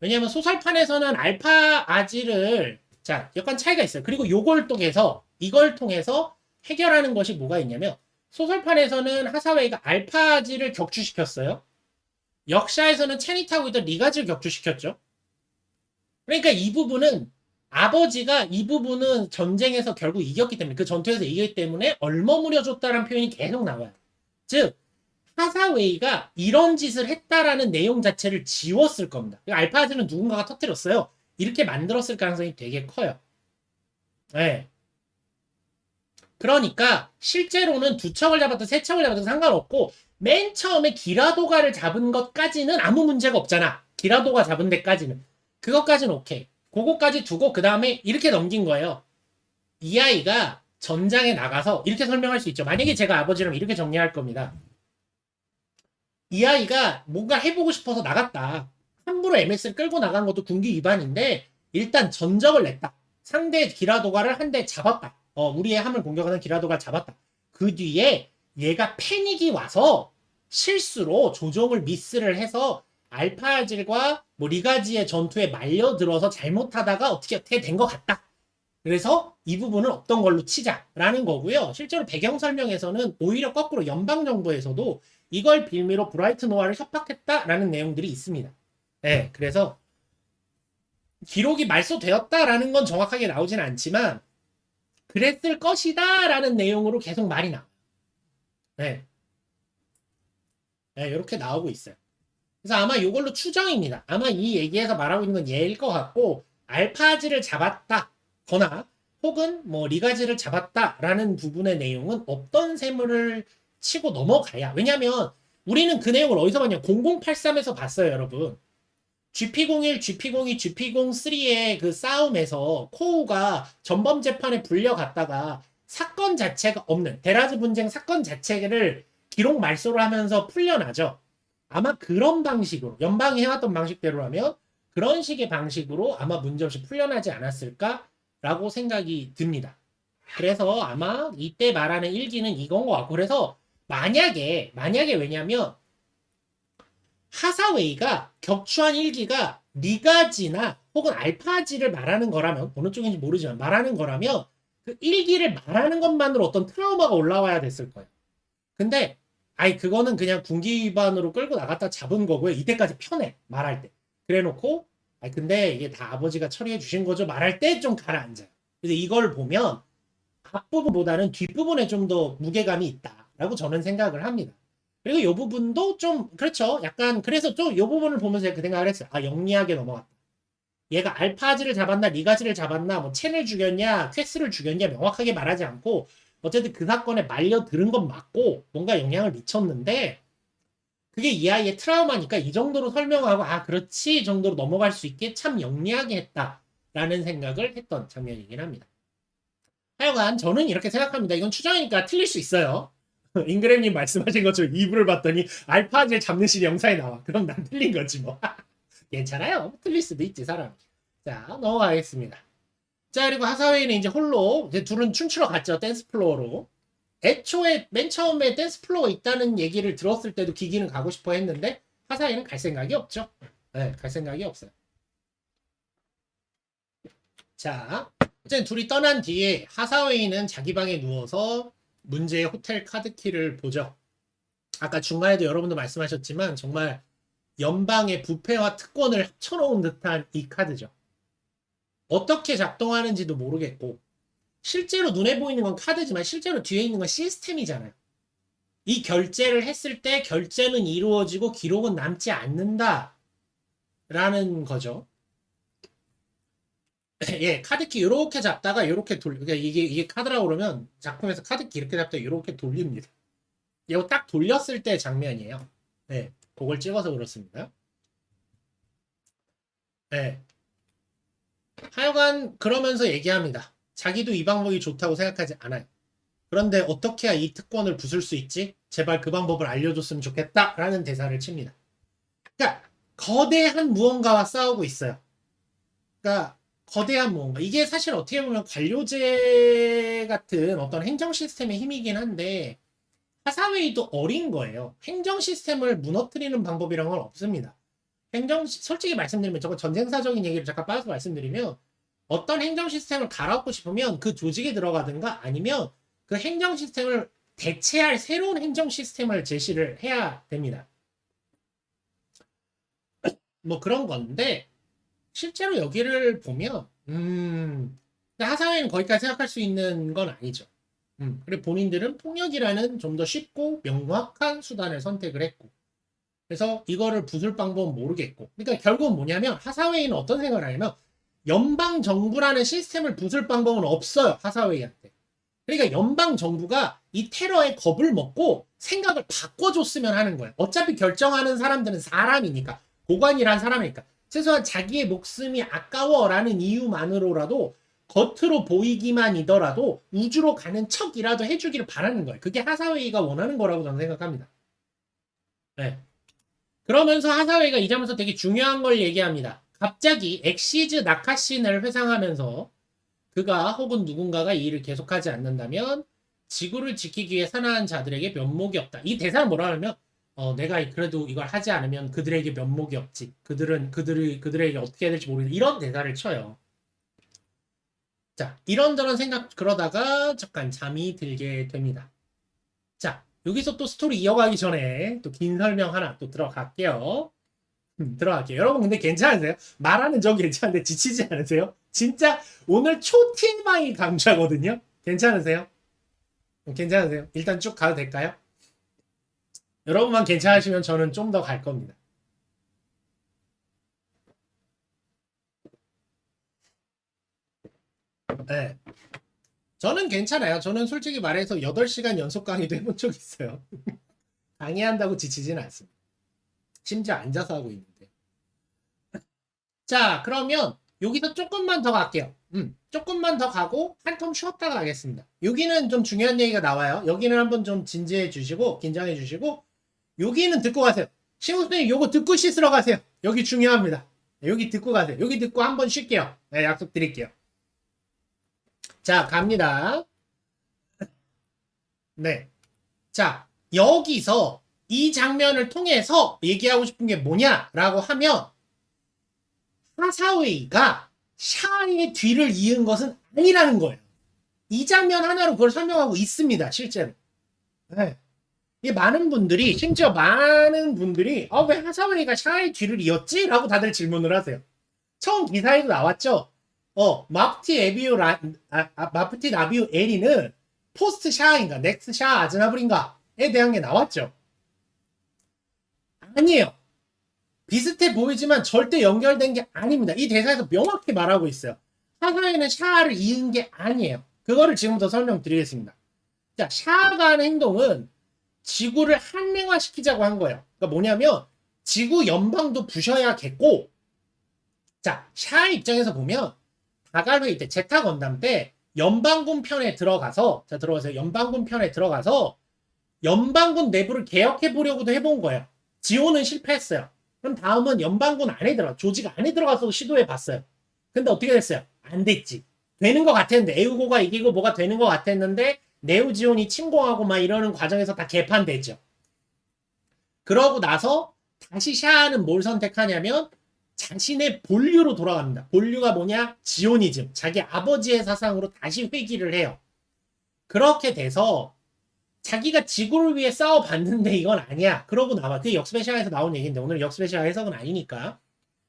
왜냐면 소설판에서는 알파 아지를 자, 약간 차이가 있어요. 그리고 요걸 통해서 이걸 통해서 해결하는 것이 뭐가 있냐면 소설판에서는 하사웨이가 알파지를 격추시켰어요. 역사에서는 체니타고 있던 리가지를 격추시켰죠. 그러니까 이 부분은 아버지가 이 부분은 전쟁에서 결국 이겼기 때문에 그 전투에서 이겼기 때문에 얼머무려줬다라는 표현이 계속 나와요. 즉 하사웨이가 이런 짓을 했다라는 내용 자체를 지웠을 겁니다. 알파즈는 누군가가 터뜨렸어요. 이렇게 만들었을 가능성이 되게 커요. 네. 그러니까 실제로는 두 척을 잡았든 세 척을 잡았든 상관없고 맨 처음에 기라도가를 잡은 것까지는 아무 문제가 없잖아. 기라도가 잡은 데까지는. 그것까지는 오케이. 그거까지 두고 그 다음에 이렇게 넘긴 거예요. 이 아이가 전장에 나가서 이렇게 설명할 수 있죠. 만약에 제가 아버지랑 이렇게 정리할 겁니다. 이 아이가 뭔가 해보고 싶어서 나갔다. 함부로 MS를 끌고 나간 것도 군기 위반인데 일단 전적을 냈다. 상대 기라도가를 한 대 잡았다. 우리의 함을 공격하는 기라도가를 잡았다. 그 뒤에 얘가 패닉이 와서 실수로 조종을 미스를 해서 알파질과 뭐 리가지의 전투에 말려들어서 잘못하다가 어떻게 된 것 같다. 그래서 이 부분은 없던 걸로 치자라는 거고요. 실제로 배경 설명에서는 오히려 거꾸로 연방정부에서도 이걸 빌미로 브라이트 노아를 협박했다라는 내용들이 있습니다. 네, 그래서 기록이 말소되었다라는 건 정확하게 나오진 않지만 그랬을 것이다라는 내용으로 계속 말이 나와요. 네. 네, 이렇게 나오고 있어요. 그래서 아마 이걸로 추정입니다. 아마 이 얘기에서 말하고 있는 건 얘일 것 같고 알파지를 잡았다거나 혹은 뭐 리가지를 잡았다라는 부분의 내용은 없던 셈을 치고 넘어가야. 왜냐면 우리는 그 내용을 어디서 봤냐? 0083에서 봤어요, 여러분. GP01, GP02, GP03의 그 싸움에서 코우가 전범 재판에 불려갔다가 사건 자체가 없는 데라즈 분쟁 사건 자체를 기록 말소를 하면서 풀려나죠. 아마 그런 방식으로 연방이 해왔던 방식대로라면 그런 식의 방식으로 아마 문제없이 풀려나지 않았을까라고 생각이 듭니다. 그래서 아마 이때 말하는 일기는 이건 것 같고 그래서 만약에 왜냐면 하사웨이가 격추한 일기가 리가지나 혹은 알파지를 말하는 거라면 어느 쪽인지 모르지만 말하는 거라면 그 일기를 말하는 것만으로 어떤 트라우마가 올라와야 됐을 거예요. 근데 그거는 그냥 군기 위반으로 끌고 나갔다 잡은 거고요. 이때까지 편해 말할 때. 그래놓고 근데 이게 다 아버지가 처리해 주신 거죠. 말할 때 좀 가라앉아요. 그래서 이걸 보면 앞부분보다는 뒷부분에 좀 더 무게감이 있다라고 저는 생각을 합니다. 그리고 이 부분도 좀 그렇죠. 약간 그래서 좀 이 부분을 보면서 제가 그 생각을 했어요. 영리하게 넘어갔다. 얘가 알파지를 잡았나 리가지를 잡았나 뭐 첸을 죽였냐 퀘스를 죽였냐 명확하게 말하지 않고 어쨌든 그 사건에 말려들은 건 맞고 뭔가 영향을 미쳤는데 그게 이 아이의 트라우마니까 이 정도로 설명하고 그렇지 정도로 넘어갈 수 있게 참 영리하게 했다라는 생각을 했던 장면이긴 합니다. 하여간 저는 이렇게 생각합니다. 이건 추정이니까 틀릴 수 있어요. 잉그램님 말씀하신 것처럼 이불을 봤더니 알파지를 잡는 씬 영상에 나와. 그럼 난 틀린 거지 뭐. 괜찮아요. 틀릴 수도 있지 사람. 자 넘어가겠습니다. 자 그리고 하사웨이는 이제 홀로 이제 둘은 춤추러 갔죠. 댄스 플로어로. 애초에 맨 처음에 댄스 플로어가 있다는 얘기를 들었을 때도 기기는 가고 싶어 했는데 하사웨이는 갈 생각이 없죠. 네, 갈 생각이 없어요. 자 이제 둘이 떠난 뒤에 하사웨이는 자기 방에 누워서 문제의 호텔 카드키를 보죠. 아까 중간에도 여러분도 말씀하셨지만 정말 연방의 부패와 특권을 합쳐놓은 듯한 이 카드죠. 어떻게 작동하는지도 모르겠고 실제로 눈에 보이는 건 카드지만 실제로 뒤에 있는 건 시스템이잖아요. 이 결제를 했을 때 결제는 이루어지고 기록은 남지 않는다 라는 거죠. 예, 카드키 이렇게 잡다가 이렇게 그러니까 이게 카드라고 그러면 작품에서 카드키 이렇게 잡다가 이렇게 돌립니다. 이거 딱 돌렸을 때 장면이에요. 네, 그걸 찍어서 그렇습니다. 네. 하여간 그러면서 얘기합니다. 자기도 이 방법이 좋다고 생각하지 않아요. 그런데 어떻게 해야 이 특권을 부술 수 있지? 제발 그 방법을 알려줬으면 좋겠다 라는 대사를 칩니다. 그러니까 거대한 무언가와 싸우고 있어요. 그러니까 거대한 무언가. 이게 사실 어떻게 보면 관료제 같은 어떤 행정 시스템의 힘이긴 한데 하사웨이도 어린 거예요. 행정 시스템을 무너뜨리는 방법이란 건 없습니다. 솔직히 말씀드리면 저거 전쟁사적인 얘기를 잠깐 빠져서 말씀드리면 어떤 행정 시스템을 갈아엎고 싶으면 그 조직에 들어가든가 아니면 그 행정 시스템을 대체할 새로운 행정 시스템을 제시를 해야 됩니다. 뭐 그런 건데 실제로 여기를 보면 하사회는 거기까지 생각할 수 있는 건 아니죠. 그리고 본인들은 폭력이라는 좀 더 쉽고 명확한 수단을 선택을 했고 그래서 이거를 부술 방법은 모르겠고 그러니까 결국은 뭐냐면 하사회의는 어떤 생각을 하냐면 연방 정부라는 시스템을 부술 방법은 없어요. 하사회의한테. 그러니까 연방 정부가 이 테러에 겁을 먹고 생각을 바꿔줬으면 하는 거예요. 어차피 결정하는 사람들은 사람이니까 고관이란 사람이니까 최소한 자기의 목숨이 아까워라는 이유만으로라도 겉으로 보이기만이더라도 우주로 가는 척이라도 해주기를 바라는 거예요. 그게 하사회의가 원하는 거라고 저는 생각합니다. 네. 그러면서 하사회의가 이 점에서 되게 중요한 걸 얘기합니다. 갑자기 엑시즈 나카신을 회상하면서 그가 혹은 누군가가 이 일을 계속하지 않는다면 지구를 지키기 위해 산화한 자들에게 면목이 없다. 이 대사는 뭐라 하냐면 내가 그래도 이걸 하지 않으면 그들에게 면목이 없지. 그들에게 어떻게 해야 될지 모르겠다. 이런 대사를 쳐요. 자, 이런저런 생각 그러다가 잠깐 잠이 들게 됩니다. 자, 여기서 또 스토리 이어가기 전에 또 긴 설명 하나 또 들어갈게요. 들어갈게요. 여러분 근데 괜찮으세요? 말하는 저 괜찮은데 지치지 않으세요? 진짜 오늘 초 TMI 강좌거든요. 괜찮으세요? 괜찮으세요? 일단 쭉 가도 될까요? 여러분만 괜찮으시면 저는 좀 더 갈 겁니다. 네. 저는 괜찮아요. 저는 솔직히 말해서 8시간 연속 강의도 해본 적 있어요. 강의한다고 지치진 않습니다. 심지어 앉아서 하고 있는데. 자, 그러면 여기서 조금만 더 갈게요. 조금만 더 가고 한 텀 쉬었다가 가겠습니다. 여기는 좀 중요한 얘기가 나와요. 여기는 한번 좀 진지해 주시고 긴장해 주시고 여기는 듣고 가세요. 신우 선생님 요거 듣고 씻으러 가세요. 여기 중요합니다. 여기 듣고 가세요. 여기 듣고 한번 쉴게요. 네, 약속 드릴게요. 자, 갑니다. 네. 자, 여기서 이 장면을 통해서 얘기하고 싶은 게 뭐냐라고 하면 하사웨이가 샤의 뒤를 이은 것은 아니라는 거예요. 이 장면 하나로 그걸 설명하고 있습니다. 실제로. 네. 많은 분들이 심지어 많은 분들이 왜 하사웨이가 샤의 뒤를 이었지? 라고 다들 질문을 하세요. 처음 기사에도 나왔죠. 마프티 나비우 에리는 포스트 샤인가 넥스트 샤 아즈나블인가에 대한 게 나왔죠. 아니에요. 비슷해 보이지만 절대 연결된 게 아닙니다. 이 대사에서 명확히 말하고 있어요. 하사웨이는 샤를 이은 게 아니에요. 그거를 지금부터 설명드리겠습니다. 자, 샤가 하는 행동은 지구를 한랭화시키자고 한 거예요. 그러니까 뭐냐면 지구 연방도 부셔야겠고 자, 샤의 입장에서 보면 다갈회의 때 제타 건담 때 연방군 편에 들어가서 자 들어가세요. 연방군 편에 들어가서 연방군 내부를 개혁해 보려고도 해본 거예요. 지원은 실패했어요. 그럼 다음은 연방군 안에 조직 안에 들어가서 시도해 봤어요. 근데 어떻게 됐어요? 안 됐지. 되는 것 같았는데 에우고가 이기고 뭐가 되는 것 같았는데 네오지온이 침공하고 막 이러는 과정에서 다 개판됐죠. 그러고 나서 다시 샤아는 뭘 선택하냐면 자신의 본류로 돌아갑니다. 본류가 뭐냐? 지오니즘. 자기 아버지의 사상으로 다시 회귀를 해요. 그렇게 돼서 자기가 지구를 위해 싸워봤는데 이건 아니야. 그러고 나와. 그게 역스페시아에서 나온 얘기인데 오늘 역스페시아 해석은 아니니까.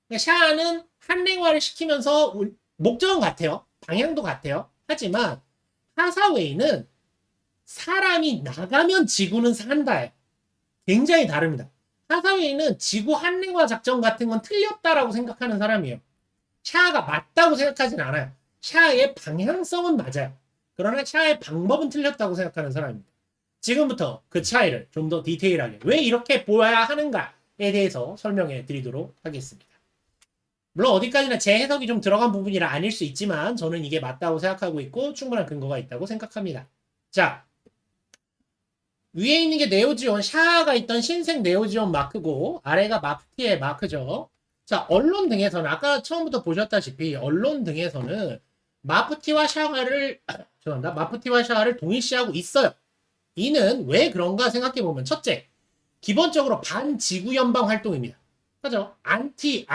그러니까 샤아는 한랭화를 시키면서 목적은 같아요. 방향도 같아요. 하지만 하사웨이는 사람이 나가면 지구는 산다예요. 굉장히 다릅니다. 하사웨이는 지구 한랭화 작전 같은 건 틀렸다라고 생각하는 사람이에요. 샤아가 맞다고 생각하진 않아요. 샤아의 방향성은 맞아요. 그러나 샤아의 방법은 틀렸다고 생각하는 사람입니다. 지금부터 그 차이를 좀 더 디테일하게 왜 이렇게 보아야 하는가에 대해서 설명해 드리도록 하겠습니다. 물론 어디까지나 제 해석이 좀 들어간 부분이라 아닐 수 있지만 저는 이게 맞다고 생각하고 있고 충분한 근거가 있다고 생각합니다. 자, 위에 있는 게 네오지온, 샤아가 있던 신생 네오지온 마크고 아래가 마프티의 마크죠. 자, 언론 등에서는 아까 처음부터 보셨다시피 언론 등에서는 마프티와 샤아를 죄송합니다. 마프티와 샤아를 동일시하고 있어요. 이는 왜 그런가 생각해보면 첫째, 기본적으로 반지구 연방 활동입니다. 그죠? 안티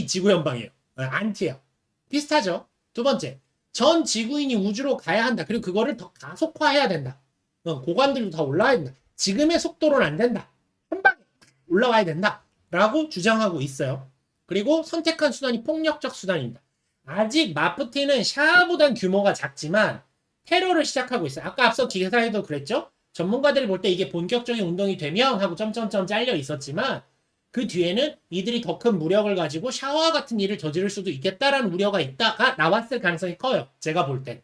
지구 연방이에요. 안티요. 비슷하죠? 두 번째, 전 지구인이 우주로 가야 한다. 그리고 그거를 더 가속화해야 된다. 고관들도 더 올라와야 된다. 지금의 속도로는 안 된다. 한 방에 올라와야 된다. 라고 주장하고 있어요. 그리고 선택한 수단이 폭력적 수단입니다. 아직 마프티는 샤아보단 규모가 작지만 테러를 시작하고 있어요. 아까 앞서 기사에도 그랬죠? 전문가들이 볼 때 이게 본격적인 운동이 되면 하고 점점점 잘려 있었지만 그 뒤에는 이들이 더 큰 무력을 가지고 샤워와 같은 일을 저지를 수도 있겠다라는 우려가 있다가 나왔을 가능성이 커요. 제가 볼 땐.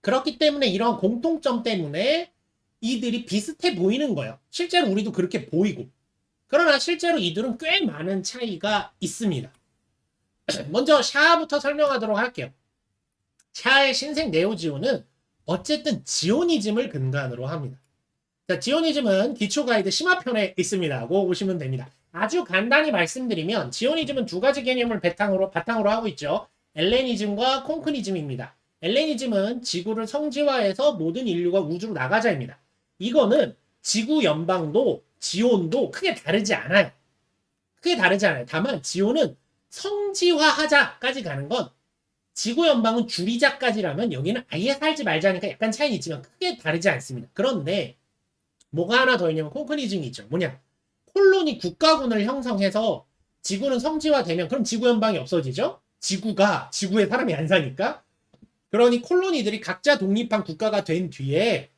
그렇기 때문에 이런 공통점 때문에 이들이 비슷해 보이는 거예요. 실제로 우리도 그렇게 보이고. 그러나 실제로 이들은 꽤 많은 차이가 있습니다. 먼저 샤아부터 설명하도록 할게요. 샤아의 신생 네오지오는 어쨌든 지오니즘을 근간으로 합니다. 자, 지오니즘은 기초 가이드 심화편에 있습니다. 고 보시면 됩니다. 아주 간단히 말씀드리면 지오니즘은 두 가지 개념을 바탕으로 하고 있죠. 엘레니즘과 콩크니즘입니다. 엘레니즘은 지구를 성지화해서 모든 인류가 우주로 나가자입니다. 이거는 지구 연방도 지온도 크게 다르지 않아요. 크게 다르지 않아요. 다만 지온은 성지화하자까지 가는 건 지구 연방은 줄이자까지라면 여기는 아예 살지 말자니까 약간 차이는 있지만 크게 다르지 않습니다. 그런데 뭐가 하나 더 있냐면 콩크니즘이 있죠. 뭐냐? 콜로니 국가군을 형성해서 지구는 성지화되면 그럼 지구 연방이 없어지죠? 지구에 사람이 안 사니까. 그러니 콜로니들이 각자 독립한 국가가 된 뒤에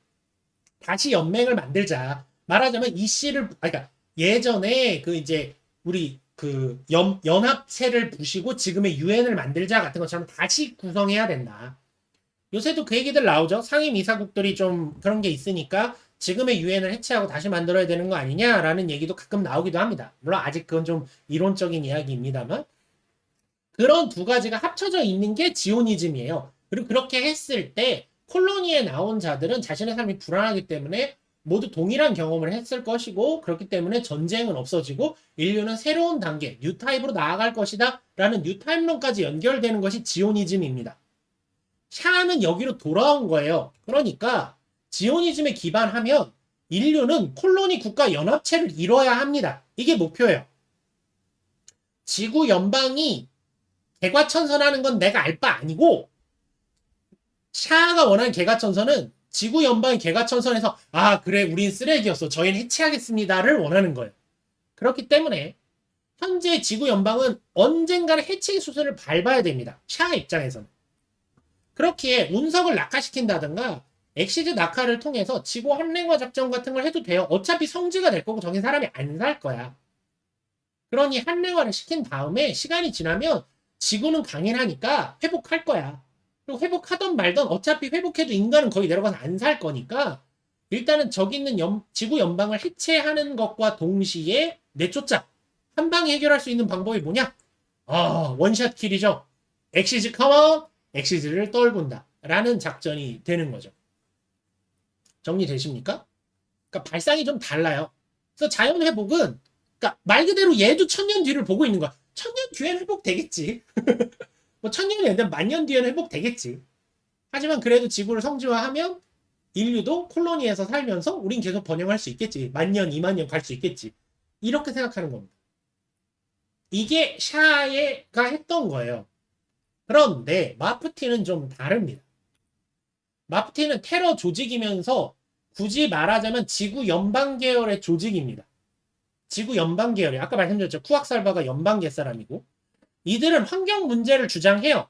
다시 연맹을 만들자. 말하자면 그러니까 예전에 그 이제 우리 그 연합체를 부시고 지금의 유엔을 만들자 같은 것처럼 다시 구성해야 된다. 요새도 그 얘기들 나오죠. 상임이사국들이 좀 그런 게 있으니까 지금의 유엔을 해체하고 다시 만들어야 되는 거 아니냐라는 얘기도 가끔 나오기도 합니다. 물론 아직 그건 좀 이론적인 이야기입니다만 그런 두 가지가 합쳐져 있는 게 지오니즘이에요. 그리고 그렇게 했을 때 콜로니에 나온 자들은 자신의 삶이 불안하기 때문에 모두 동일한 경험을 했을 것이고 그렇기 때문에 전쟁은 없어지고 인류는 새로운 단계, 뉴타입으로 나아갈 것이다 라는 뉴타입론까지 연결되는 것이 지오니즘입니다. 샤아는 여기로 돌아온 거예요. 그러니까 지오니즘에 기반하면 인류는 콜로니 국가 연합체를 이뤄야 합니다. 이게 목표예요. 지구 연방이 개과천선하는 건 내가 알 바 아니고 샤아가 원하는 개과천선은 지구 연방이 개과천선해서 아 그래 우린 쓰레기였어 저희는 해체하겠습니다를 원하는 거예요. 그렇기 때문에 현재 지구 연방은 언젠가는 해체 수순을 밟아야 됩니다. 샤아 입장에서는. 그렇기에 운석을 낙하시킨다든가 엑시즈 낙하를 통해서 지구 한랭화 작전 같은 걸 해도 돼요. 어차피 성지가 될 거고 저긴 사람이 안 살 거야. 그러니 한랭화를 시킨 다음에 시간이 지나면 지구는 강인하니까 회복할 거야. 그리고 회복하던 말던 어차피 회복해도 인간은 거기 내려가서 안 살 거니까 일단은 저기 있는 지구 연방을 해체하는 것과 동시에 내쫓자. 한 방에 해결할 수 있는 방법이 뭐냐? 원샷 킬이죠. 엑시즈 컴온! 엑시즈를 떨군다. 라는 작전이 되는 거죠. 정리되십니까? 그러니까 발상이 좀 달라요. 그래서 자연회복은 그러니까 말 그대로 얘도 1000년 뒤를 보고 있는 거야. 1000년 뒤엔 회복되겠지. 뭐 1000년이 아니라 10,000년 뒤에는 회복되겠지. 하지만 그래도 지구를 성지화하면 인류도 콜로니에서 살면서 우린 계속 번영할 수 있겠지. 10,000년, 20,000년 갈 수 있겠지. 이렇게 생각하는 겁니다. 이게 샤아가 했던 거예요. 그런데 마프티는 좀 다릅니다. 마프티는 테러 조직이면서 굳이 말하자면 지구 연방 계열의 조직입니다. 지구 연방 계열이 아까 말씀드렸죠. 쿠악살바가 연방계 사람이고 이들은 환경 문제를 주장해요.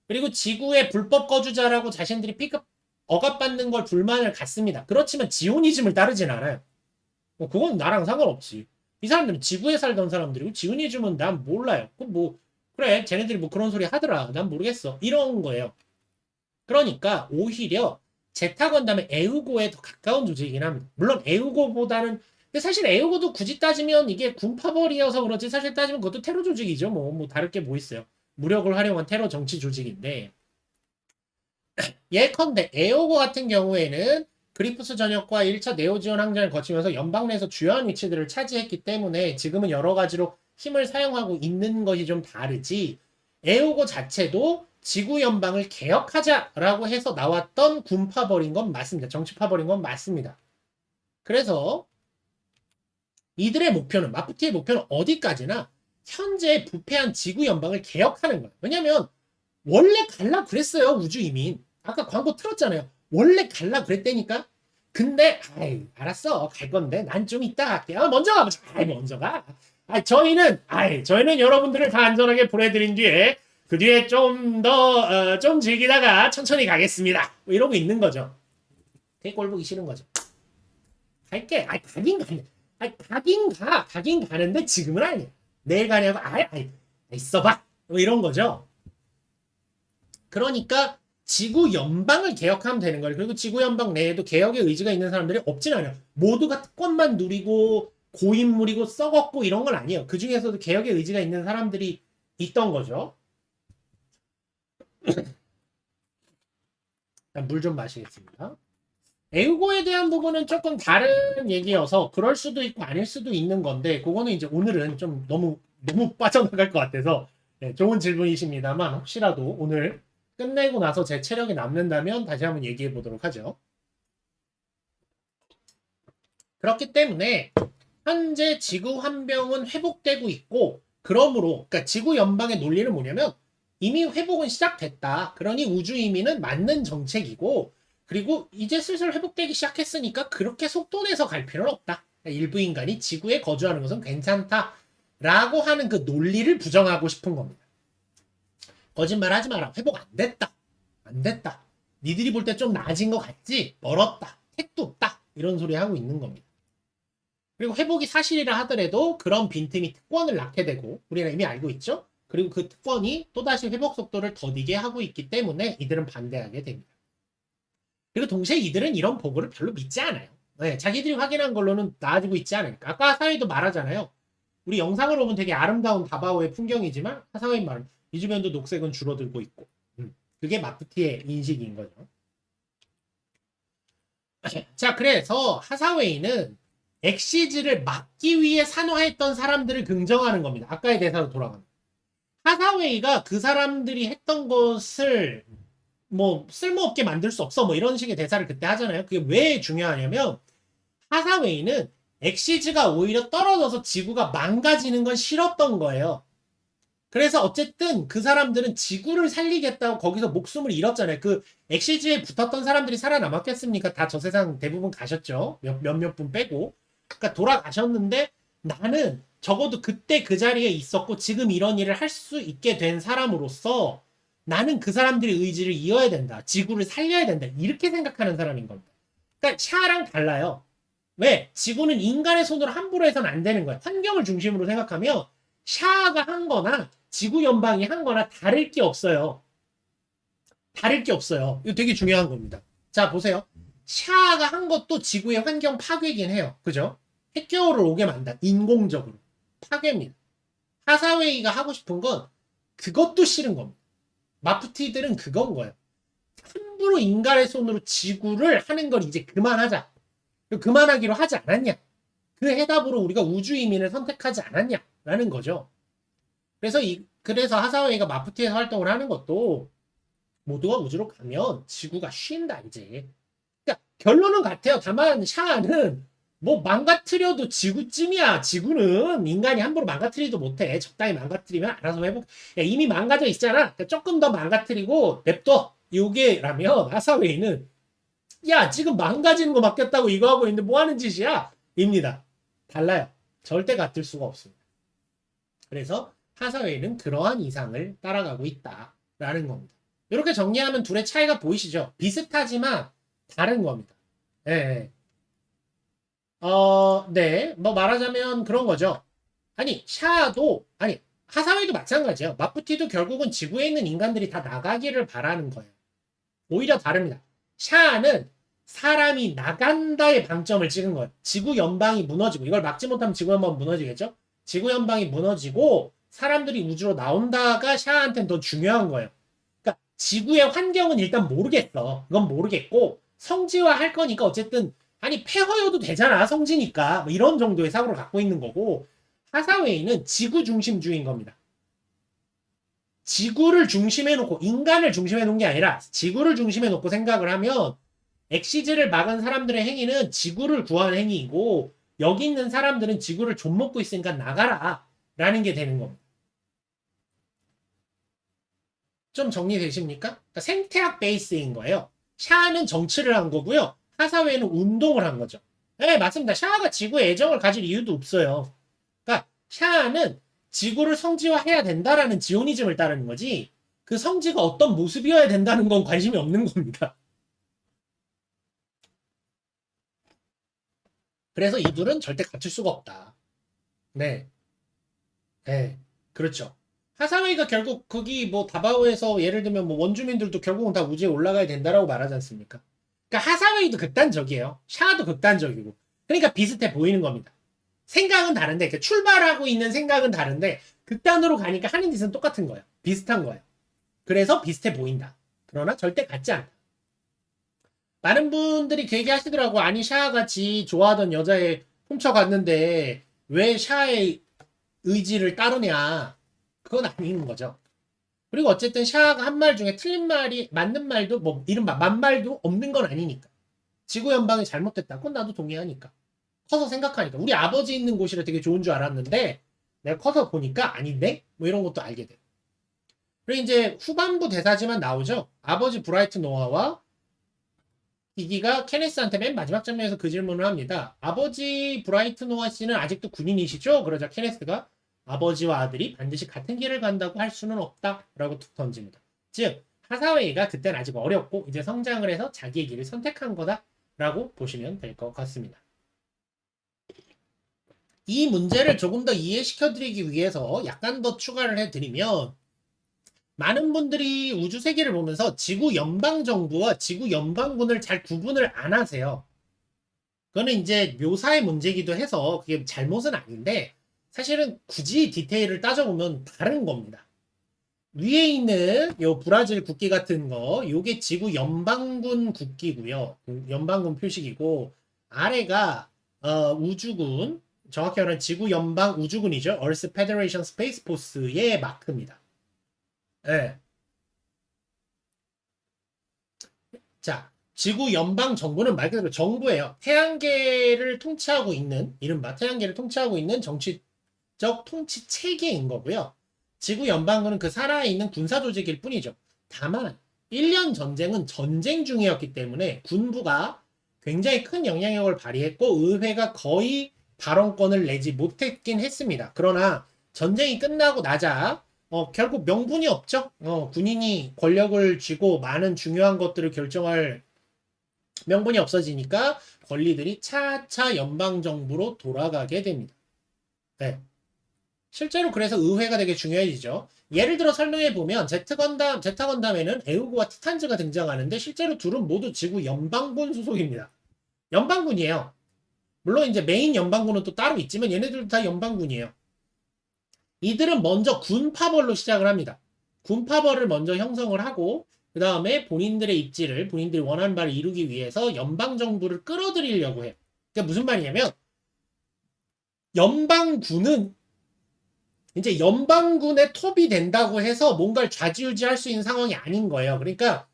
그리고 지구의 불법 거주자라고 자신들이 억압받는 걸 불만을 갖습니다. 그렇지만 지오니즘을 따르진 않아요. 그건 나랑 상관없지. 이 사람들은 지구에 살던 사람들이고 지오니즘은 난 몰라요. 그래 쟤네들이 뭐 그런 소리 하더라. 난 모르겠어. 이런 거예요. 그러니까 오히려 제타 건담의 에우고에 더 가까운 조직이긴 합니다. 물론 에우고보다는 근데 사실 에우고도 굳이 따지면 이게 군파벌이어서 그렇지 사실 따지면 그것도 테러 조직이죠. 뭐 다를 게 뭐 있어요. 무력을 활용한 테러 정치 조직인데 예컨대 에우고 같은 경우에는 그리프스 전역과 1차 네오지온 항전을 거치면서 연방 내에서 주요한 위치들을 차지했기 때문에 지금은 여러 가지로 힘을 사용하고 있는 것이 좀 다르지 에우고 자체도 지구 연방을 개혁하자라고 해서 나왔던 군파벌인 건 맞습니다. 정치파벌인 건 맞습니다. 그래서 이들의 목표는 마프티의 목표는 어디까지나 현재 부패한 지구 연방을 개혁하는 거예요. 왜냐하면 원래 갈라 그랬어요, 우주 이민. 아까 광고 틀었잖아요. 원래 갈라 그랬다니까. 근데 아이 알았어 갈 건데 난 좀 이따 갈게. 먼저 가보자. 먼저 가. 저희는 여러분들을 다 안전하게 보내드린 뒤에 그 뒤에 좀 더 좀 즐기다가 천천히 가겠습니다. 뭐 이러고 있는 거죠. 되게 꼴 보기 싫은 거죠. 갈게. 가긴 가네. 가긴 가는데 지금은 아니야. 내일 가냐고. 있어봐. 뭐 이런 거죠. 그러니까 지구 연방을 개혁하면 되는 거예요. 그리고 지구 연방 내에도 개혁의 의지가 있는 사람들이 없진 않아요. 모두가 특권만 누리고 고인물이고 썩었고 이런 건 아니에요. 그 중에서도 개혁의 의지가 있는 사람들이 있던 거죠. 물 좀 마시겠습니다. 에우고에 대한 부분은 조금 다른 얘기여서 그럴 수도 있고 아닐 수도 있는 건데 그거는 이제 오늘은 좀 너무 빠져나갈 것 같아서 좋은 질문이십니다만 혹시라도 오늘 끝내고 나서 제 체력이 남는다면 다시 한번 얘기해 보도록 하죠. 그렇기 때문에 현재 지구 환경은 회복되고 있고 그러므로 그러니까 지구 연방의 논리는 뭐냐면 이미 회복은 시작됐다. 그러니 우주 이민은 맞는 정책이고 그리고 이제 슬슬 회복되기 시작했으니까 그렇게 속도 내서 갈 필요는 없다. 그러니까 일부 인간이 지구에 거주하는 것은 괜찮다라고 하는 그 논리를 부정하고 싶은 겁니다. 거짓말 하지 마라. 회복 안 됐다. 안 됐다. 니들이 볼 때 좀 나아진 것 같지? 멀었다. 택도 없다. 이런 소리 하고 있는 겁니다. 그리고 회복이 사실이라 하더라도 그런 빈틈이 특권을 낳게 되고 우리는 이미 알고 있죠? 그리고 그 특권이 또다시 회복 속도를 더디게 하고 있기 때문에 이들은 반대하게 됩니다. 그리고 동시에 이들은 이런 보고를 별로 믿지 않아요. 자기들이 확인한 걸로는 나아지고 있지 않으니까. 아까 하사웨이도 말하잖아요. 우리 영상을 보면 되게 아름다운 다바오의 풍경이지만 하사웨이 말은 이 주변도 녹색은 줄어들고 있고 그게 마프티의 인식인 거죠. 자, 그래서 하사웨이는 엑시즈를 막기 위해 산화했던 사람들을 긍정하는 겁니다. 아까의 대사로 돌아가면 하사웨이가 그 사람들이 했던 것을 뭐 쓸모없게 만들 수 없어 뭐 이런 식의 대사를 그때 하잖아요. 그게 왜 중요하냐면 하사웨이는 엑시즈가 오히려 떨어져서 지구가 망가지는 건 싫었던 거예요. 그래서 어쨌든 그 사람들은 지구를 살리겠다고 거기서 목숨을 잃었잖아요. 그 엑시즈에 붙었던 사람들이 살아남았겠습니까? 다 저 세상 대부분 가셨죠. 몇몇 분 빼고. 그러니까 돌아가셨는데 나는 적어도 그때 그 자리에 있었고 지금 이런 일을 할 수 있게 된 사람으로서 나는 그 사람들의 의지를 이어야 된다. 지구를 살려야 된다. 이렇게 생각하는 사람인 겁니다. 그러니까 샤랑 달라요. 왜? 지구는 인간의 손으로 함부로 해서는 안 되는 거야. 환경을 중심으로 생각하면 샤가 한 거나 지구 연방이 한 거나 다를 게 없어요. 다를 게 없어요. 이거 되게 중요한 겁니다. 자, 보세요. 샤가 한 것도 지구의 환경 파괴긴 해요. 그죠? 핵겨울을 오게 만든다. 인공적으로. 파괴입니다. 하사웨이가 하고 싶은 건 그것도 싫은 겁니다. 마프티들은 그건 거예요. 함부로 인간의 손으로 지구를 하는 걸 이제 그만하자. 그만하기로 하지 않았냐. 그 해답으로 우리가 우주 이민을 선택하지 않았냐라는 거죠. 그래서 하사웨이가 마프티에서 활동을 하는 것도 모두가 우주로 가면 지구가 쉰다 이제. 그러니까 결론은 같아요. 다만 샤아는 뭐 망가뜨려도 지구쯤이야. 지구는 인간이 함부로 망가뜨리도 못해. 적당히 망가뜨리면 알아서 회복. 야, 이미 망가져 있잖아. 그러니까 조금 더 망가뜨리고 냅둬. 요게라면 하사웨이는 야 지금 망가지는 거 맡겼다고 이거 하고 있는데 뭐 하는 짓이야? 입니다. 달라요. 절대 같을 수가 없습니다. 그래서 하사웨이는 그러한 이상을 따라가고 있다라는 겁니다. 이렇게 정리하면 둘의 차이가 보이시죠? 비슷하지만 다른 겁니다. 예. 네. 뭐 말하자면 그런 거죠. 하사웨이도 마찬가지예요. 마프티도 결국은 지구에 있는 인간들이 다 나가기를 바라는 거예요. 오히려 다릅니다. 샤아는 사람이 나간다의 방점을 찍은 거예요. 지구 연방이 무너지고 이걸 막지 못하면 지구 연방은 무너지겠죠? 지구 연방이 무너지고 사람들이 우주로 나온다가 샤아한테는 더 중요한 거예요. 그러니까 지구의 환경은 일단 모르겠어. 그건 모르겠고 성지화 할 거니까 어쨌든 폐허여도 되잖아. 성지니까. 뭐 이런 정도의 사고를 갖고 있는 거고 하사웨이는 지구 중심주의인 겁니다. 지구를 중심에 놓고 인간을 중심에 놓은 게 아니라 지구를 중심에 놓고 생각을 하면 엑시즈를 막은 사람들의 행위는 지구를 구한 행위이고 여기 있는 사람들은 지구를 좀먹고 있으니까 나가라 라는 게 되는 겁니다. 좀 정리되십니까? 그러니까 생태학 베이스인 거예요. 샤아는 정치를 한 거고요. 하사웨이는 운동을 한 거죠. 네, 맞습니다. 샤아가 지구에 애정을 가질 이유도 없어요. 그러니까 샤아는 지구를 성지화해야 된다라는 지오니즘을 따르는 거지 그 성지가 어떤 모습이어야 된다는 건 관심이 없는 겁니다. 그래서 이 둘은 절대 갖출 수가 없다. 네. 네. 그렇죠. 하사웨이가 결국 거기 뭐 다바오에서 예를 들면 뭐 원주민들도 결국은 다 우주에 올라가야 된다라고 말하지 않습니까? 그러니까 하사웨이도 극단적이에요. 샤아도 극단적이고. 그러니까 비슷해 보이는 겁니다. 생각은 다른데 그러니까 출발하고 있는 생각은 다른데 극단으로 가니까 하는 짓은 똑같은 거예요. 비슷한 거예요. 그래서 비슷해 보인다. 그러나 절대 같지 않다. 많은 분들이 그 얘기 하시더라고. 아니 샤아같이 좋아하던 여자애 훔쳐갔는데 왜 샤아의 의지를 따르냐. 그건 아닌 거죠. 그리고 어쨌든 샤아가 한 말 중에 틀린 말이 맞는 말도 뭐 이른바 만말도 없는 건 아니니까. 지구 연방이 잘못됐다. 그건 나도 동의하니까. 커서 생각하니까. 우리 아버지 있는 곳이라 되게 좋은 줄 알았는데 내가 커서 보니까 아닌데? 뭐 이런 것도 알게 돼. 그리고 이제 후반부 대사지만 나오죠. 아버지 브라이트 노아와 이기가 케네스한테 맨 마지막 장면에서 그 질문을 합니다. 아버지 브라이트 노아 씨는 아직도 군인이시죠? 그러자 케네스가 아버지와 아들이 반드시 같은 길을 간다고 할 수는 없다라고 툭 던집니다. 즉 하사웨이가 그때는 아직 어렸고 이제 성장을 해서 자기의 길을 선택한 거다라고 보시면 될 것 같습니다. 이 문제를 조금 더 이해시켜드리기 위해서 약간 더 추가를 해드리면 많은 분들이 우주 세계를 보면서 지구 연방정부와 지구 연방군을 잘 구분을 안 하세요. 그거는 이제 묘사의 문제이기도 해서 그게 잘못은 아닌데 사실은 굳이 디테일을 따져보면 다른 겁니다. 위에 있는 요 브라질 국기 같은 거 요게 지구 연방군 국기고요. 연방군 표식이고 아래가 우주군 정확히 말하면 지구 연방 우주군이죠. Earth Federation Space Force의 마크입니다. 네. 자, 지구 연방 정부는 말 그대로 정부예요. 태양계를 통치하고 있는 이른바 태양계를 통치하고 있는 정치적 통치 체계인 거고요. 지구 연방군은 그 살아있는 군사 조직일 뿐이죠. 다만 1년 전쟁은 전쟁 중이었기 때문에 군부가 굉장히 큰 영향력을 발휘했고 의회가 거의 발언권을 내지 못했긴 했습니다. 그러나 전쟁이 끝나고 나자 결국 명분이 없죠. 군인이 권력을 쥐고 많은 중요한 것들을 결정할 명분이 없어지니까 권리들이 차차 연방정부로 돌아가게 됩니다. 네. 실제로 그래서 의회가 되게 중요해지죠. 예를 들어 설명해보면 제타 건담에는 에우고와 티탄즈가 등장하는데 실제로 둘은 모두 지구 연방군 소속입니다. 연방군이에요. 물론 이제 메인 연방군은 또 따로 있지만 얘네들도 다 연방군이에요. 이들은 먼저 군파벌로 시작을 합니다. 군파벌을 먼저 형성을 하고 그 다음에 본인들의 입지를 본인들이 원하는 바를 이루기 위해서 연방정부를 끌어들이려고 해요. 그러니까 무슨 말이냐면 연방군은 이제 연방군의 톱이 된다고 해서 뭔가를 좌지우지할 수 있는 상황이 아닌 거예요. 그러니까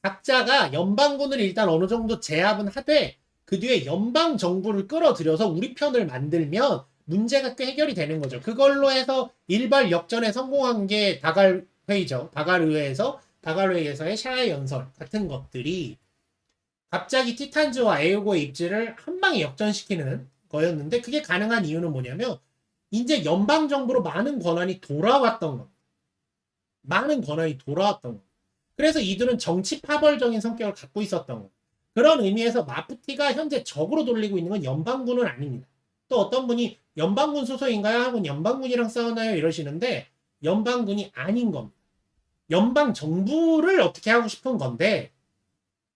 각자가 연방군을 일단 어느 정도 제압은 하되 그 뒤에 연방정부를 끌어들여서 우리 편을 만들면 문제가 꽤 해결이 되는 거죠. 그걸로 해서 일발 역전에 성공한 게 다갈회의죠. 다갈회의에서의 샤의 연설 같은 것들이 갑자기 티탄즈와 에오고의 입지를 한 방에 역전시키는 거였는데 그게 가능한 이유는 뭐냐면 이제 연방정부로 많은 권한이 돌아왔던 겁니다. 많은 권한이 돌아왔던 겁니다. 그래서 이들은 정치 파벌적인 성격을 갖고 있었던 겁니다. 그런 의미에서 마프티가 현재 적으로 돌리고 있는 건 연방군은 아닙니다. 또 어떤 분이 연방군 소속인가요? 하고 연방군이랑 싸우나요? 이러시는데 연방군이 아닌 겁니다. 연방정부를 어떻게 하고 싶은 건데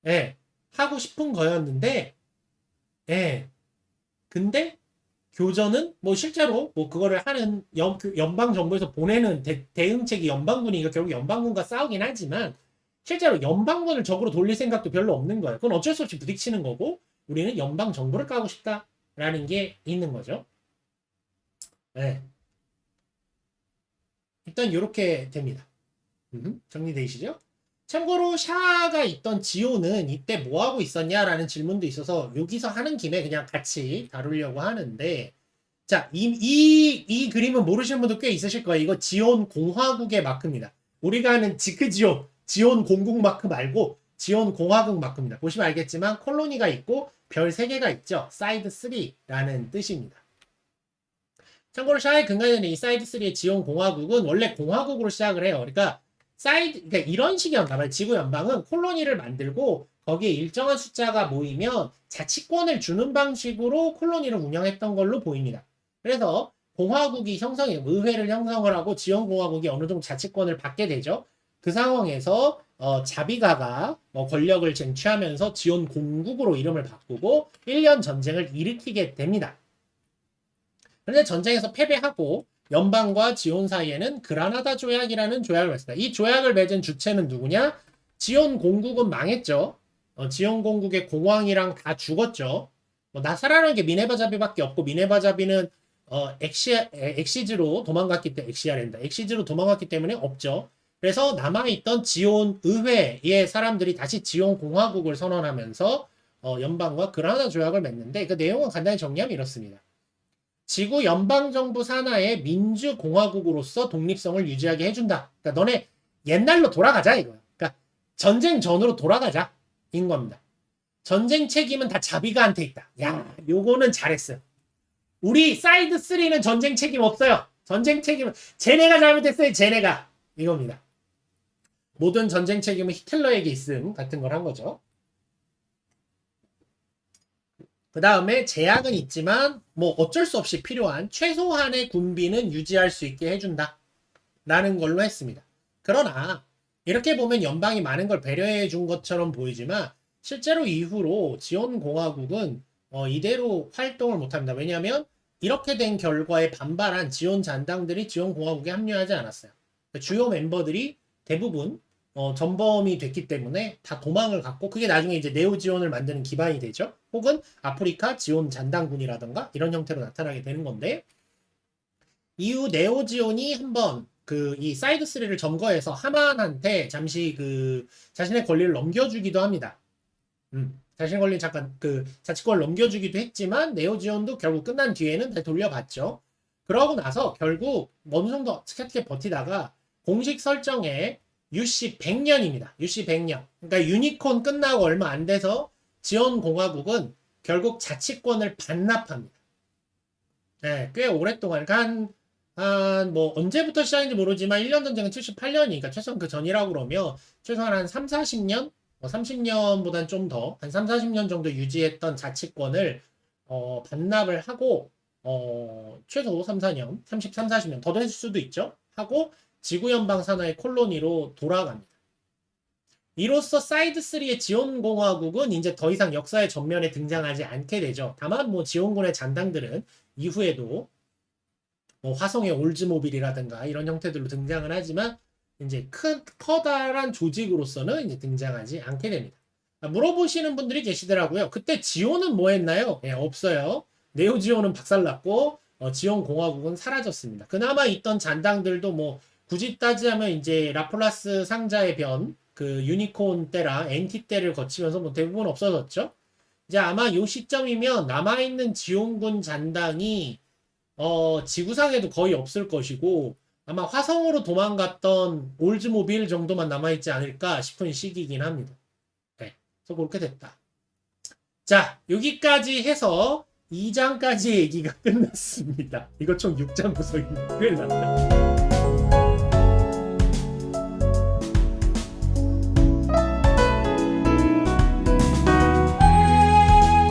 예, 하고 싶은 거였는데 예, 근데 교전은 뭐 실제로 뭐 그거를 하는 연방정부에서 보내는 대응책이 연방군이니까 결국 연방군과 싸우긴 하지만 실제로 연방군을 적으로 돌릴 생각도 별로 없는 거예요. 그건 어쩔 수 없이 부딪히는 거고 우리는 연방정부를 까고 싶다라는 게 있는 거죠. 네. 일단 이렇게 됩니다. 정리되시죠? 참고로 샤가 있던 지오는 이때 뭐하고 있었냐라는 질문도 있어서 여기서 하는 김에 그냥 같이 다루려고 하는데 자, 이 그림은 모르시는 분도 꽤 있으실 거예요. 이거 지온 공화국의 마크입니다. 우리가 하는 지크지온, 지온 공국 마크 말고 지온 공화국 마크입니다. 보시면 알겠지만 콜로니가 있고 별 3개가 있죠. 사이드 3라는 뜻입니다. 참고로 샤의 근간에는 이 사이드 3의 지온 공화국은 원래 공화국으로 시작을 해요. 그러니까 그러니까 이런 식이었나 봐요. 지구 연방은 콜로니를 만들고 거기에 일정한 숫자가 모이면 자치권을 주는 방식으로 콜로니를 운영했던 걸로 보입니다. 그래서 공화국이 형성해요. 의회를 형성을 하고 지원 공화국이 어느 정도 자치권을 받게 되죠. 그 상황에서 자비가가 권력을 쟁취하면서 지원 공국으로 이름을 바꾸고 1년 전쟁을 일으키게 됩니다. 그런데 전쟁에서 패배하고 연방과 지온 사이에는 그라나다 조약이라는 조약을 맺습니다. 이 조약을 맺은 주체는 누구냐? 지온 공국은 망했죠. 지온 공국의 공왕이랑 다 죽었죠. 나 살아남은 게 미네바 자비밖에 없고 미네바 자비는 엑시즈로 도망갔기 때문에 엑시즈로 도망갔기 때문에 없죠. 그래서 남아있던 지온 의회의 사람들이 다시 지온 공화국을 선언하면서 연방과 그라나다 조약을 맺는데 그 내용은 간단히 정리하면 이렇습니다. 지구 연방정부 산하의 민주공화국으로서 독립성을 유지하게 해준다. 그러니까 너네 옛날로 돌아가자 이거야. 그러니까 전쟁 전으로 돌아가자 인 겁니다. 전쟁 책임은 다 자비가한테 있다. 야, 요거는 잘했어요. 우리 사이드 3는 전쟁 책임 없어요. 전쟁 책임은 쟤네가 잘못했어요. 쟤네가 이겁니다. 모든 전쟁 책임은 히틀러에게 있음 같은 걸 한 거죠. 그 다음에 제약은 있지만 뭐 어쩔 수 없이 필요한 최소한의 군비는 유지할 수 있게 해준다 라는 걸로 했습니다. 그러나 이렇게 보면 연방이 많은 걸 배려해 준 것처럼 보이지만 실제로 이후로 지온 공화국은 이대로 활동을 못합니다. 왜냐하면 이렇게 된 결과에 반발한 지온 잔당들이 지온 공화국에 합류하지 않았어요. 주요 멤버들이 대부분 전범이 됐기 때문에 다 도망을 갔고 그게 나중에 이제 네오지온을 만드는 기반이 되죠. 혹은 아프리카 지온 잔당군이라던가 이런 형태로 나타나게 되는 건데 이후 네오지온이 한번 이 사이드 3를 점거해서 하만한테 잠시 자신의 권리를 넘겨주기도 합니다. 자신의 권리 잠깐 자치권을 넘겨주기도 했지만 네오지온도 결국 끝난 뒤에는 다시 돌려받죠. 그러고 나서 결국 어느 정도 어떻게 버티다가 공식 설정에 UC 100년입니다. UC 100년. 그러니까 유니콘 끝나고 얼마 안 돼서 지온 공화국은 결국 자치권을 반납합니다. 네, 꽤 오랫동안 뭐 언제부터 시작인지 모르지만 1년 전쟁은 78년이니까 최소한 그 전이라고 그러면 최소한 한 3, 40년? 30년보단 좀 더 한 3, 40년 정도 유지했던 자치권을 반납을 하고 최소 3, 4년, 33, 40년 더 됐을 수도 있죠. 하고 지구연방 산하의 콜로니로 돌아갑니다. 이로써 사이드 3의 지온공화국은 이제 더 이상 역사의 전면에 등장하지 않게 되죠. 다만 뭐 지온군의 잔당들은 이후에도 뭐 화성의 올즈모빌이라든가 이런 형태들로 등장을 하지만 이제 커다란 조직으로서는 이제 등장하지 않게 됩니다. 물어보시는 분들이 계시더라고요. 그때 지온은 뭐 했나요? 네, 없어요. 네오지온은 박살났고 지온 공화국은 사라졌습니다. 그나마 있던 잔당들도 뭐 굳이 따지자면 이제 라플라스 상자의 변, 유니콘 때랑 NT 때를 거치면서 뭐 대부분 없어졌죠. 이제 아마 요 시점이면 남아있는 지온군 잔당이 지구상에도 거의 없을 것이고 아마 화성으로 도망갔던 올즈모빌 정도만 남아있지 않을까 싶은 시기이긴 합니다. 네, 그래서 그렇게 됐다. 자, 여기까지 해서 2장까지 얘기가 끝났습니다. 이거 총 6장 구성입니다. 큰일 났다.